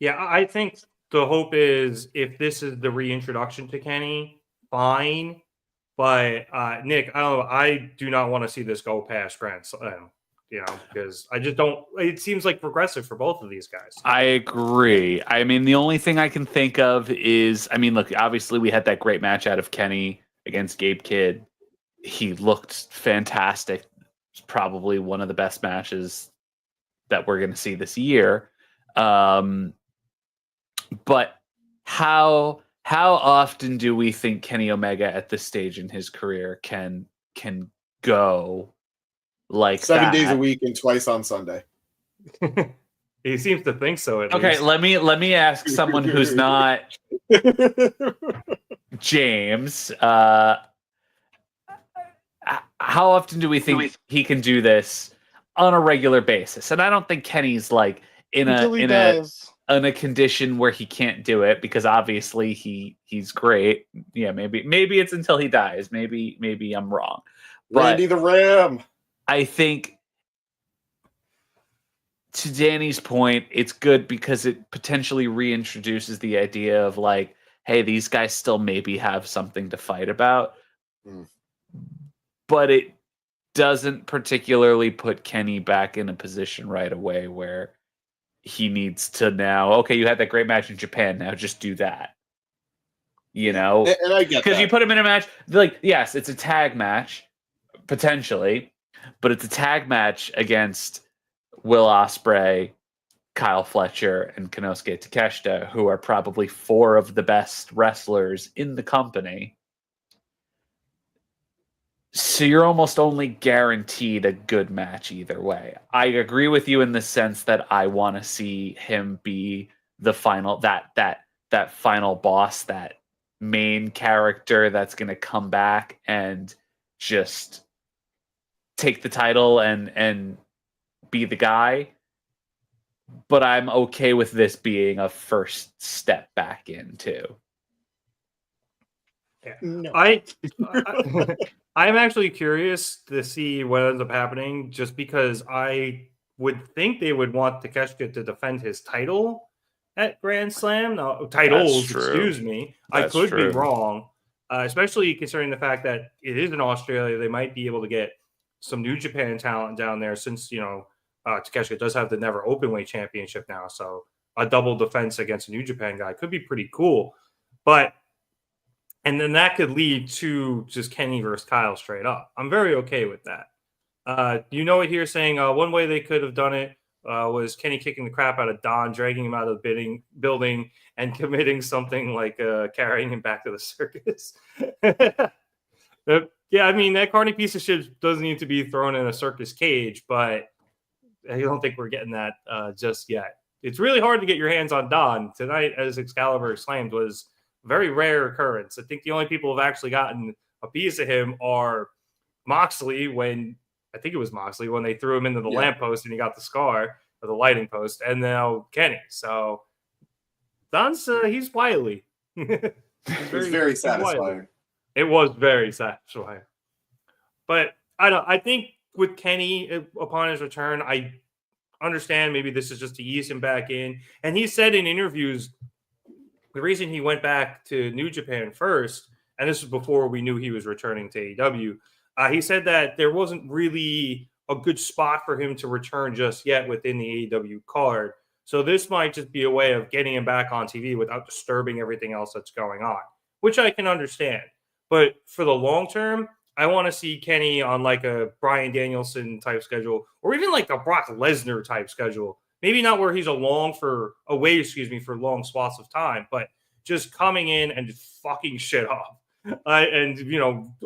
yeah, I think the hope is, if this is the reintroduction to Kenny, fine. But Nick, I do not want to see this go past Grand Slam, because I just don't. It seems like progressive for both of these guys. I agree. I mean, the only thing I can think of is, look, obviously we had that great match out of Kenny against Gabe Kidd. He looked fantastic. It's probably one of the best matches that we're going to see this year. But how often do we think Kenny Omega at this stage in his career can go like 7 days a week and twice on Sunday? He seems to think so. At okay, least. let me ask someone who's not James. How often do we think he can do this on a regular basis? And I don't think Kenny's like in a condition where he can't do it, because obviously he's great. Yeah, maybe it's until he dies. Maybe I'm wrong. Randy the Ram. I think, to Danny's point, it's good because it potentially reintroduces the idea of like, hey, these guys still maybe have something to fight about. But it doesn't particularly put Kenny back in a position right away where he needs to now, okay, you had that great match in Japan, now just do that. And I get that. Because you put him in a match, like, yes, it's a tag match, potentially, but it's a tag match against Will Ospreay, Kyle Fletcher, and Konosuke Takeshita, who are probably four of the best wrestlers in the company. So you're almost only guaranteed a good match either way. I agree with you in the sense that I want to see him be the final, that final boss, that main character that's going to come back and just take the title and be the guy. But I'm okay with this being a first step back in too. Yeah. No. I'm actually curious to see what ends up happening, just because I would think they would want Takeshita to defend his title at Grand Slam. No, titles, excuse me. That's I could true. be wrong, especially considering the fact that it is in Australia. They might be able to get some New Japan talent down there, since Takeshita does have the Never Openweight Championship now. So a double defense against a New Japan guy could be pretty cool. And then that could lead to just Kenny versus Kyle straight up. I'm very okay with that. You know it here saying one way they could have done it was Kenny kicking the crap out of Don, dragging him out of the building, and committing something like carrying him back to the circus. Yeah, I mean, that carny piece of shit doesn't need to be thrown in a circus cage, but I don't think we're getting that just yet. It's really hard to get your hands on Don. Tonight, as Excalibur exclaimed, was a very rare occurrence. I think the only people who have actually gotten a piece of him are Moxley when they threw him into the lamppost and he got the scar or the lighting post, and now Kenny. So Don's he's wily. It's very satisfying. It was very satisfying. But I think with Kenny upon his return, I understand maybe this is just to ease him back in. And he said in interviews the reason he went back to New Japan first, and this was before we knew he was returning to AEW, he said that there wasn't really a good spot for him to return just yet within the AEW card. So this might just be a way of getting him back on TV without disturbing everything else that's going on, which I can understand. But for the long term, I want to see Kenny on like a Bryan Danielson type schedule, or even like the Brock Lesnar type schedule. Maybe not where he's away for long swaths of time, but just coming in and just fucking shit up. And,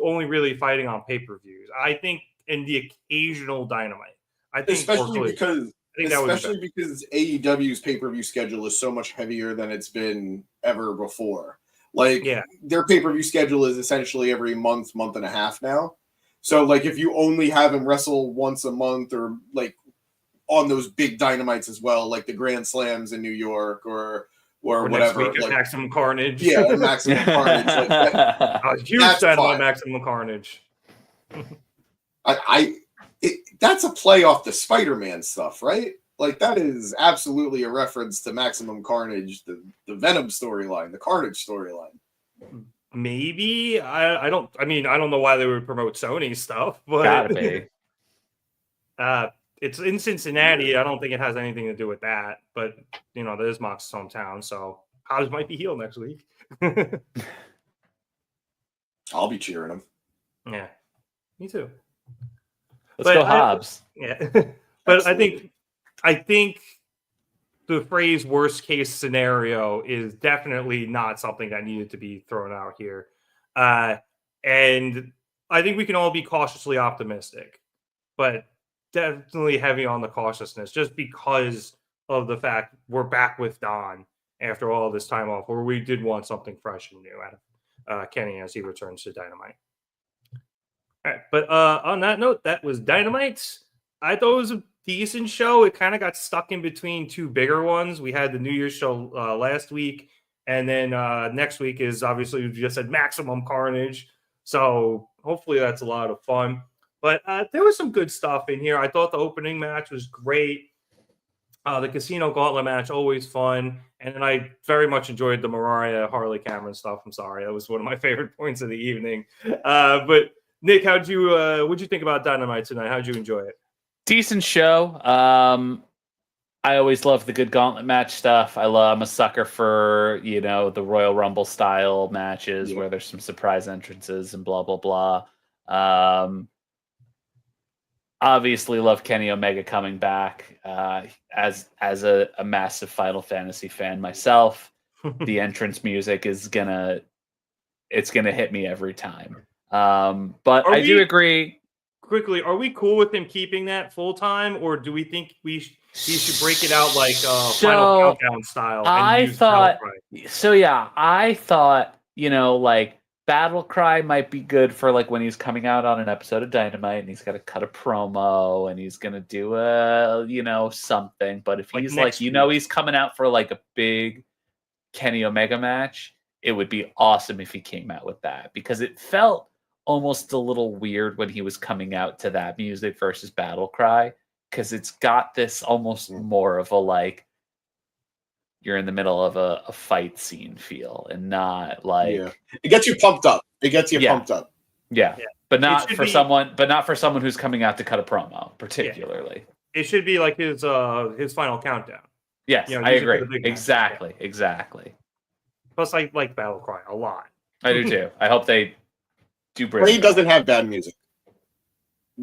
only really fighting on pay-per-views. I think in the occasional Dynamite. I think especially because AEW's pay-per-view schedule is so much heavier than it's been ever before. Like, their pay-per-view schedule is essentially every month and a half now. So, like, if you only have him wrestle once a month or, like, on those big Dynamites as well, like the Grand Slams in New York or whatever. Next week at Maximum Carnage. Yeah, Maximum Carnage. Like that, a huge fan of Maximum Carnage. That's a play off the Spider-Man stuff, right? Like, that is absolutely a reference to Maximum Carnage, the Venom storyline, the Carnage storyline. Maybe. I don't know why they would promote Sony stuff, but gotta be. It's in Cincinnati. I don't think it has anything to do with that, but that is Mox's hometown, so Hobbs might be healed next week. I'll be cheering him. Yeah, me too. Let's go Hobbs. But I think the phrase "worst case scenario" is definitely not something that needed to be thrown out here, and I think we can all be cautiously optimistic, but definitely heavy on the cautiousness just because of the fact we're back with Don after all this time off, where we did want something fresh and new out of Kenny as he returns to Dynamite. All right, but on that note, that was Dynamite. I thought it was a decent show. It kind of got stuck in between two bigger ones. We had the New Year's show last week, and then next week is obviously, we just said Maximum Carnage. So hopefully that's a lot of fun. But there was some good stuff in here. I thought the opening match was great. The Casino Gauntlet match, always fun. And then I very much enjoyed the Mariah Harley Cameron stuff. I'm sorry. That was one of my favorite points of the evening. But Nick, what'd you think about Dynamite tonight? How'd you enjoy it? Decent show. I always love the good Gauntlet match stuff. I'm a sucker for, the Royal Rumble style matches where there's some surprise entrances and blah, blah, blah. Obviously love Kenny Omega coming back as a massive Final Fantasy fan myself. The entrance music is gonna hit me every time. But I do agree. Quickly, are we cool with him keeping that full time, or do we think he should break it out like Final Countdown style? I thought like Battle Cry might be good for like when he's coming out on an episode of Dynamite and he's got to cut a promo and he's gonna do something. But if he's he's coming out for like a big Kenny Omega match, it would be awesome if he came out with that, because it felt almost a little weird when he was coming out to that music versus Battle Cry, because it's got this almost more of a like you're in the middle of a fight scene feel, and not like it gets you pumped up. It gets you pumped up. Yeah. But not for someone who's coming out to cut a promo, particularly. Yeah. It should be like his Final Countdown. Yes, I agree. Exactly. Plus, I like Battle Cry a lot. I do too. I hope they do bring. Blade doesn't have bad music.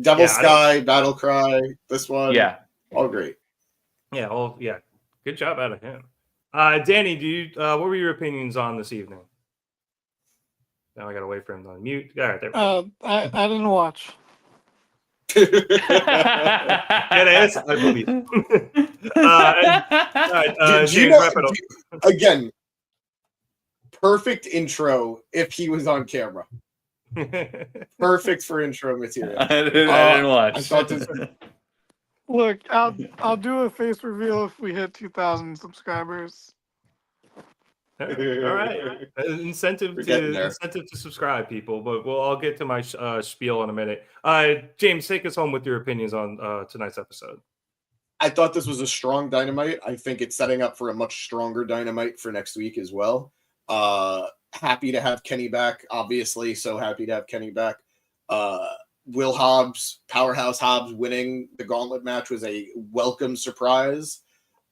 Devil Sky, Battle Cry, this one, all great. Yeah, good job out of him. Danny, what were your opinions on this evening? Now I gotta wait for him to unmute. All right, there. I didn't watch. Get ass, I believe. All right, Do you James, know, wrap it up. again, perfect intro if he was on camera. Perfect for intro material. I didn't watch. I thought this. Look, I'll do a face reveal if we hit 2,000 subscribers. All right. Incentive to subscribe, people. But I'll get to my spiel in a minute. James, take us home with your opinions on tonight's episode. I thought this was a strong Dynamite. I think it's setting up for a much stronger Dynamite for next week as well. Happy to have Kenny back, obviously. So happy to have Kenny back. Will Hobbs, Powerhouse Hobbs winning the Gauntlet match was a welcome surprise.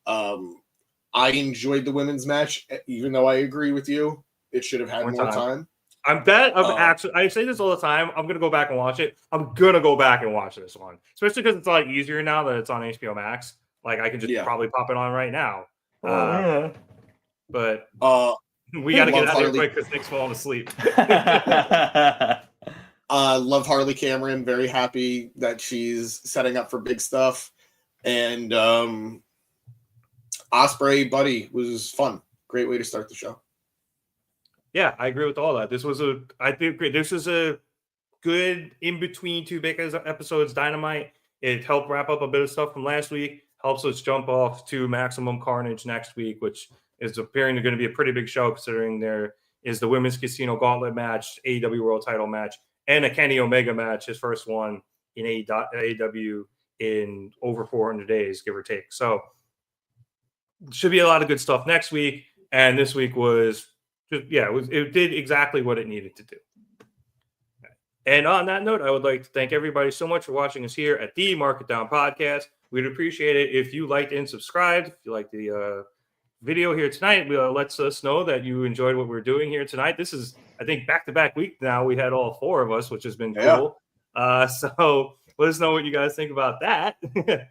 I enjoyed the women's match, even though I agree with you. It should have had more time. I say this all the time. I'm gonna go back and watch it. I'm gonna go back and watch this one, especially because it's a lot easier now that it's on HBO Max. Like I can just probably pop it on right now. But we got to get out of here quick because Nick's falling asleep. Love Harley Cameron. Very happy that she's setting up for big stuff. And Ospreay, Buddy was fun. Great way to start the show. Yeah, I agree with all that. I think this is a good in between two big episodes. Dynamite. It helped wrap up a bit of stuff from last week. Helps us jump off to Maximum Carnage next week, which is appearing to be a pretty big show considering there is the Women's Casino Gauntlet match, AEW World Title match, and a Kenny Omega match, his first one in AEW in over 400 days, give or take. So should be a lot of good stuff next week. And this week was just, it did exactly what it needed to do. And on that note, I would like to thank everybody so much for watching us here at the Market Down Podcast. We'd appreciate it if you liked and subscribed. If you liked the video here tonight, it lets us know that you enjoyed what we're doing here tonight. This is, I think, back-to-back week now. We had all four of us, which has been cool. So let us know what you guys think about that.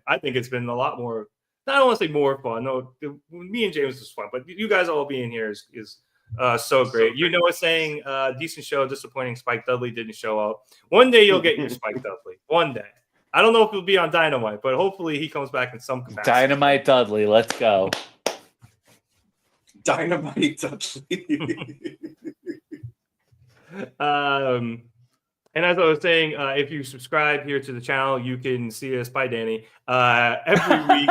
I think it's been a lot more, I don't want to say more fun. No, me and James was fun, but you guys all being here is so great. You know what's saying, decent show, disappointing Spike Dudley didn't show up. One day you'll get your Spike Dudley. One day. I don't know if it'll be on Dynamite, but hopefully he comes back in some capacity. Dynamite Dudley, let's go. Dynamite Dudley. And as I was saying, if you subscribe here to the channel, you can see us by Danny every week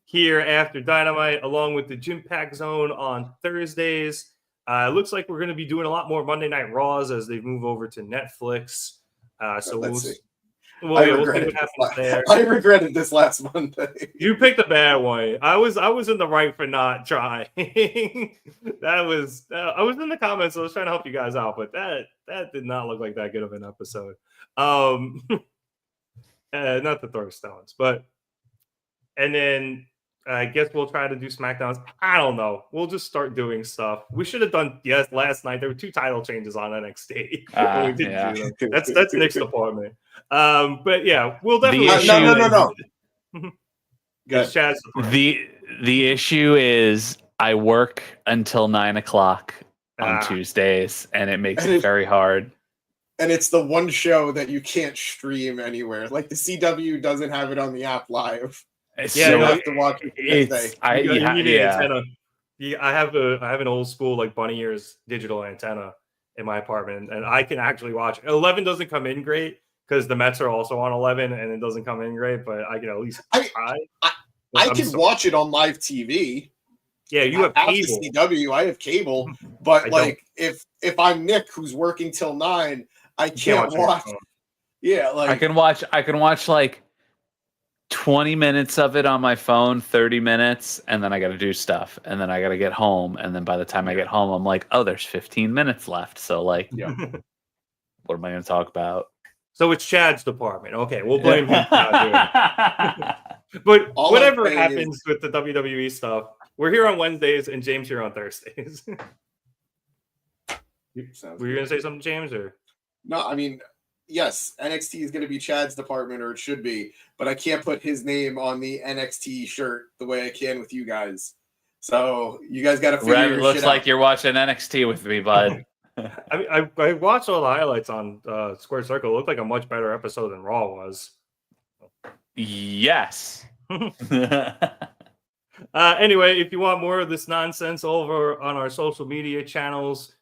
here after Dynamite, along with the Gym Pack Zone on Thursdays. It looks like we're going to be doing a lot more Monday Night Raws as they move over to Netflix. So we'll see what happens there. I regretted this last Monday. You picked a bad one. I was in the right for not trying. I was in the comments. So I was trying to help you guys out, but that did not look like that good of an episode. Not to throw stones, but and then I guess we'll try to do SmackDowns. I don't know. We'll just start doing stuff. We should have done last night. There were 2 title changes on NXT. We didn't do them. That's Nick's department. But yeah, we'll definitely. No. The issue is I work until 9:00 on Tuesdays, and it makes it very hard. And it's the one show that you can't stream anywhere. Like the CW doesn't have it on the app live. You have to watch it the next day. Antenna. I have an old school like bunny ears digital antenna in my apartment, and I can actually watch. 11 doesn't come in great because the Mets are also on 11, and it doesn't come in great. But I can at least try. I can watch it on live TV. Yeah, you have cable. CW, I have cable, but like if I'm Nick who's working till 9, I can't watch. Yeah, like I can watch like 20 minutes of it on my phone, 30 minutes, and then I got to do stuff, and then I got to get home, and then by the time I get home, I'm like, oh, there's 15 minutes left. So like, what am I going to talk about? So it's Chad's department. Okay, we'll blame him for not doing it. But whatever happens with the WWE stuff, we're here on Wednesdays and James here on Thursdays. Were you going to say something, James? Or no? I mean, yes, NXT is going to be Chad's department, or it should be, but I can't put his name on the NXT shirt the way I can with you guys. So you guys got to figure your looks shit like out. You're watching NXT with me, bud. I mean, I watched all the highlights on Square Circle. It looked like a much better episode than Raw was. Yes. Anyway, if you want more of this nonsense over on our social media channels,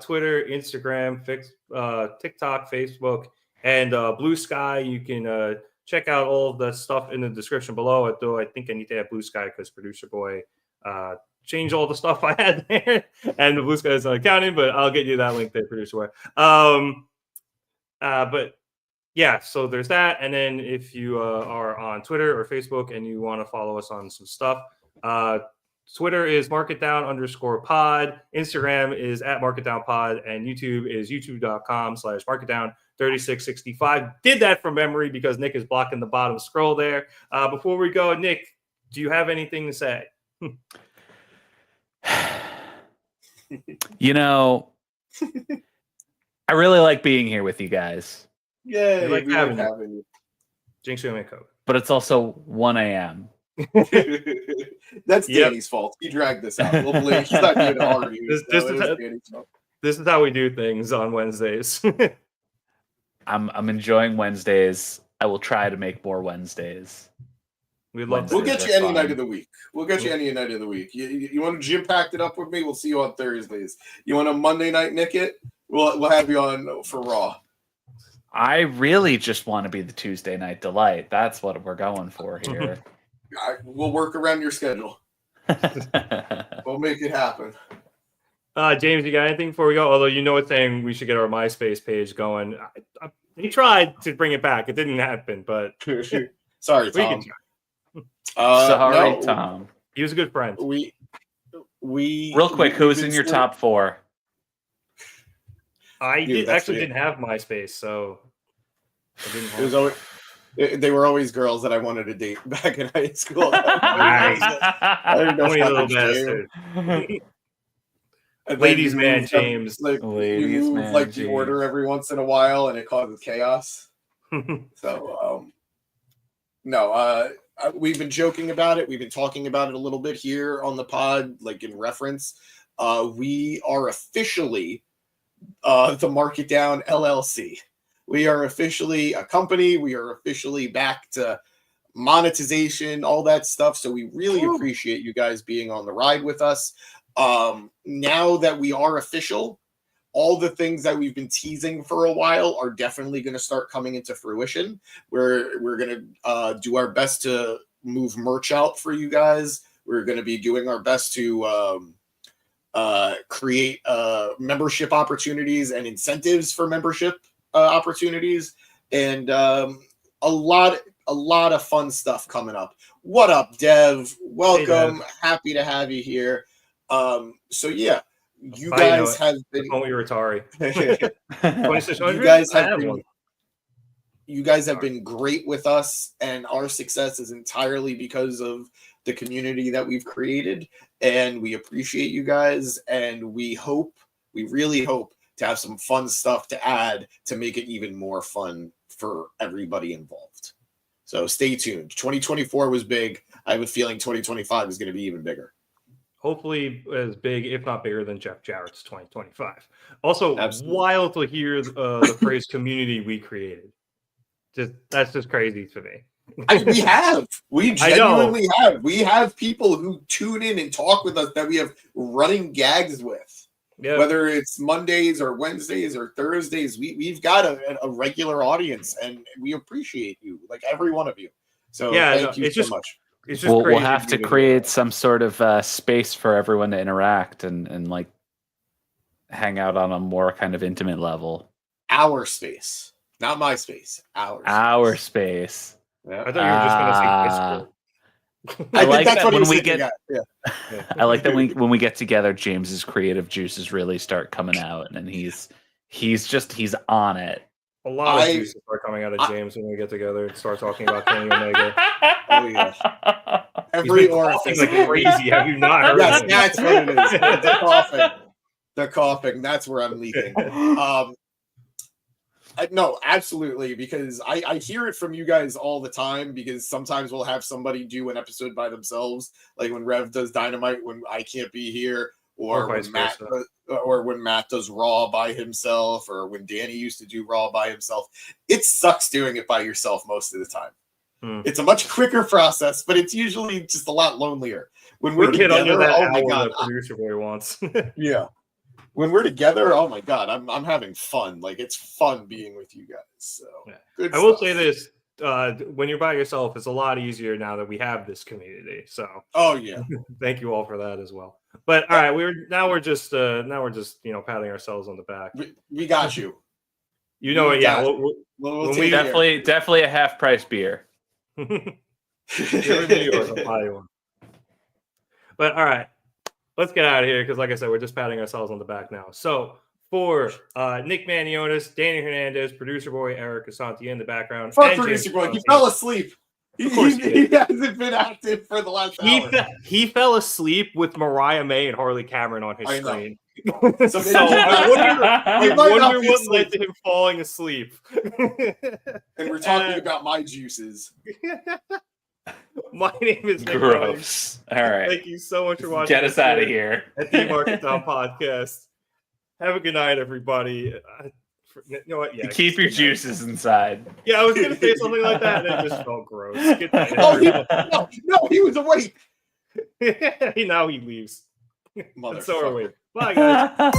Twitter, Instagram, TikTok, Facebook, and Bluesky, you can check out all of the stuff in the description below. Though I think I need to have Bluesky because producer boy changed all the stuff I had there, and the Bluesky is not accounting, but I'll get you that link there, producer boy. But yeah, so there's that. And then if you are on Twitter or Facebook and you want to follow us on some stuff, Twitter is markitdown_pod. Instagram is @markitdownpod. And YouTube is youtube.com/markitdown3665. Did that from memory because Nick is blocking the bottom scroll there. Before we go, Nick, do you have anything to say? You know, I really like being here with you guys. Yeah, like we having like you. having Jinx, you make code. But it's also 1 a.m. you. That's Danny's fault. He dragged this out. We'll believe he's not doing it already. This is how we do things on Wednesdays. I'm enjoying Wednesdays. I will try to make more Wednesdays. We'll get you any night of the week. We'll get you any night of the week. You want to gym packed it up with me? We'll see you on Thursdays. You want a Monday night Nick it? We'll have you on for Raw. I really just want to be the Tuesday night delight. That's what we're going for here. We'll work around your schedule. We'll make it happen. James, you got anything before we go? Although you know it's saying we should get our MySpace page going. He tried to bring it back. It didn't happen, but sorry, Tom. Sorry, Tom. He was a good friend. We real quick, who's in your top 4? I didn't have MySpace, so I didn't have it was always, they were always girls that I wanted to date back in high school. I didn't know little bastard. Ladies man James. Ladies you man like James. the order every once in a while and it causes chaos. So we've been joking about it. We've been talking about it a little bit here on the pod, like in reference. We are officially the Mark It Down LLC. We are officially a company. We are officially back to monetization, all that stuff. So we really appreciate you guys being on the ride with us. Now that we are official, all the things that we've been teasing for a while are definitely going to start coming into fruition. We're going to do our best to move merch out for you guys. We're going to be doing our best to create membership opportunities and incentives for membership opportunities, and a lot of fun stuff coming up. What up, Dev? Welcome. Hey, Dev. Happy to have you here. So yeah, you guys have been. Oh, you're Atari. You guys have been great with us, and our success is entirely because of the community that we've created, and we appreciate you guys, and we really hope to have some fun stuff to add to make it even more fun for everybody involved. So stay tuned. 2024 was big. I have a feeling 2025 is going to be even bigger. Hopefully as big, if not bigger than Jeff Jarrett's 2025. Also, Absolutely. Wild to hear the phrase community we created. That's just crazy to me. We genuinely have. We have people who tune in and talk with us that we have running gags with. Yep. Whether it's Mondays or Wednesdays or Thursdays, we've got a regular audience, and we appreciate you, like every one of you. So thank you so much. It's just we'll have to create some sort of space for everyone to interact and like hang out on a more kind of intimate level. Our space, not my space. Our space. Yeah. I thought you were just going to say Discord. I like that when we get. I like that when we get together, James's creative juices really start coming out, and he's on it. A lot of juices are coming out of James when we get together and start talking about Kenny Omega. Oh yeah, every orifice like crazy. Have you not heard? Yes, that's what it is. The coughing. That's where I'm leaking. No, absolutely, because I hear it from you guys all the time, because sometimes we'll have somebody do an episode by themselves, like when Rev does Dynamite when I can't be here, or vice when Matt, versa. or when Matt does Raw by himself, or when Danny used to do Raw by himself. It sucks doing it by yourself most of the time. It's a much quicker process, but it's usually just a lot lonelier. When we're We get under together, that oh my hour god, that producer boy wants. yeah. When we're together, oh my god, I'm having fun. Like it's fun being with you guys. So Yeah. good. I will stuff. say this: when you're by yourself, it's a lot easier now that we have this community. So, oh yeah, thank you all for that as well. But all right, we're just patting ourselves on the back. We got you. You know it, yeah. We'll take definitely a half price beer. You're in New York, I'll buy you one. But all right, let's get out of here because, like I said, we're just patting ourselves on the back now. So for Nick Manionis, Danny Hernandez, producer boy Eric Asante in the background. Fuck producer boy, he fell asleep. He hasn't been active for the last hour. He fell asleep with Mariah May and Harley Cameron on his screen. So I wonder what led to him falling asleep. And we're talking about my juices. My name is Nick. Gross. All right. Thank you so much for watching. Get us out of here. At the Market Down Podcast. Have a good night, everybody. You know what? Yeah. Keep your juices inside. Yeah, I was going to say something like that, and it just felt gross. Get that no, he was awake. Now he leaves. Motherfucker. So are we. Bye, guys.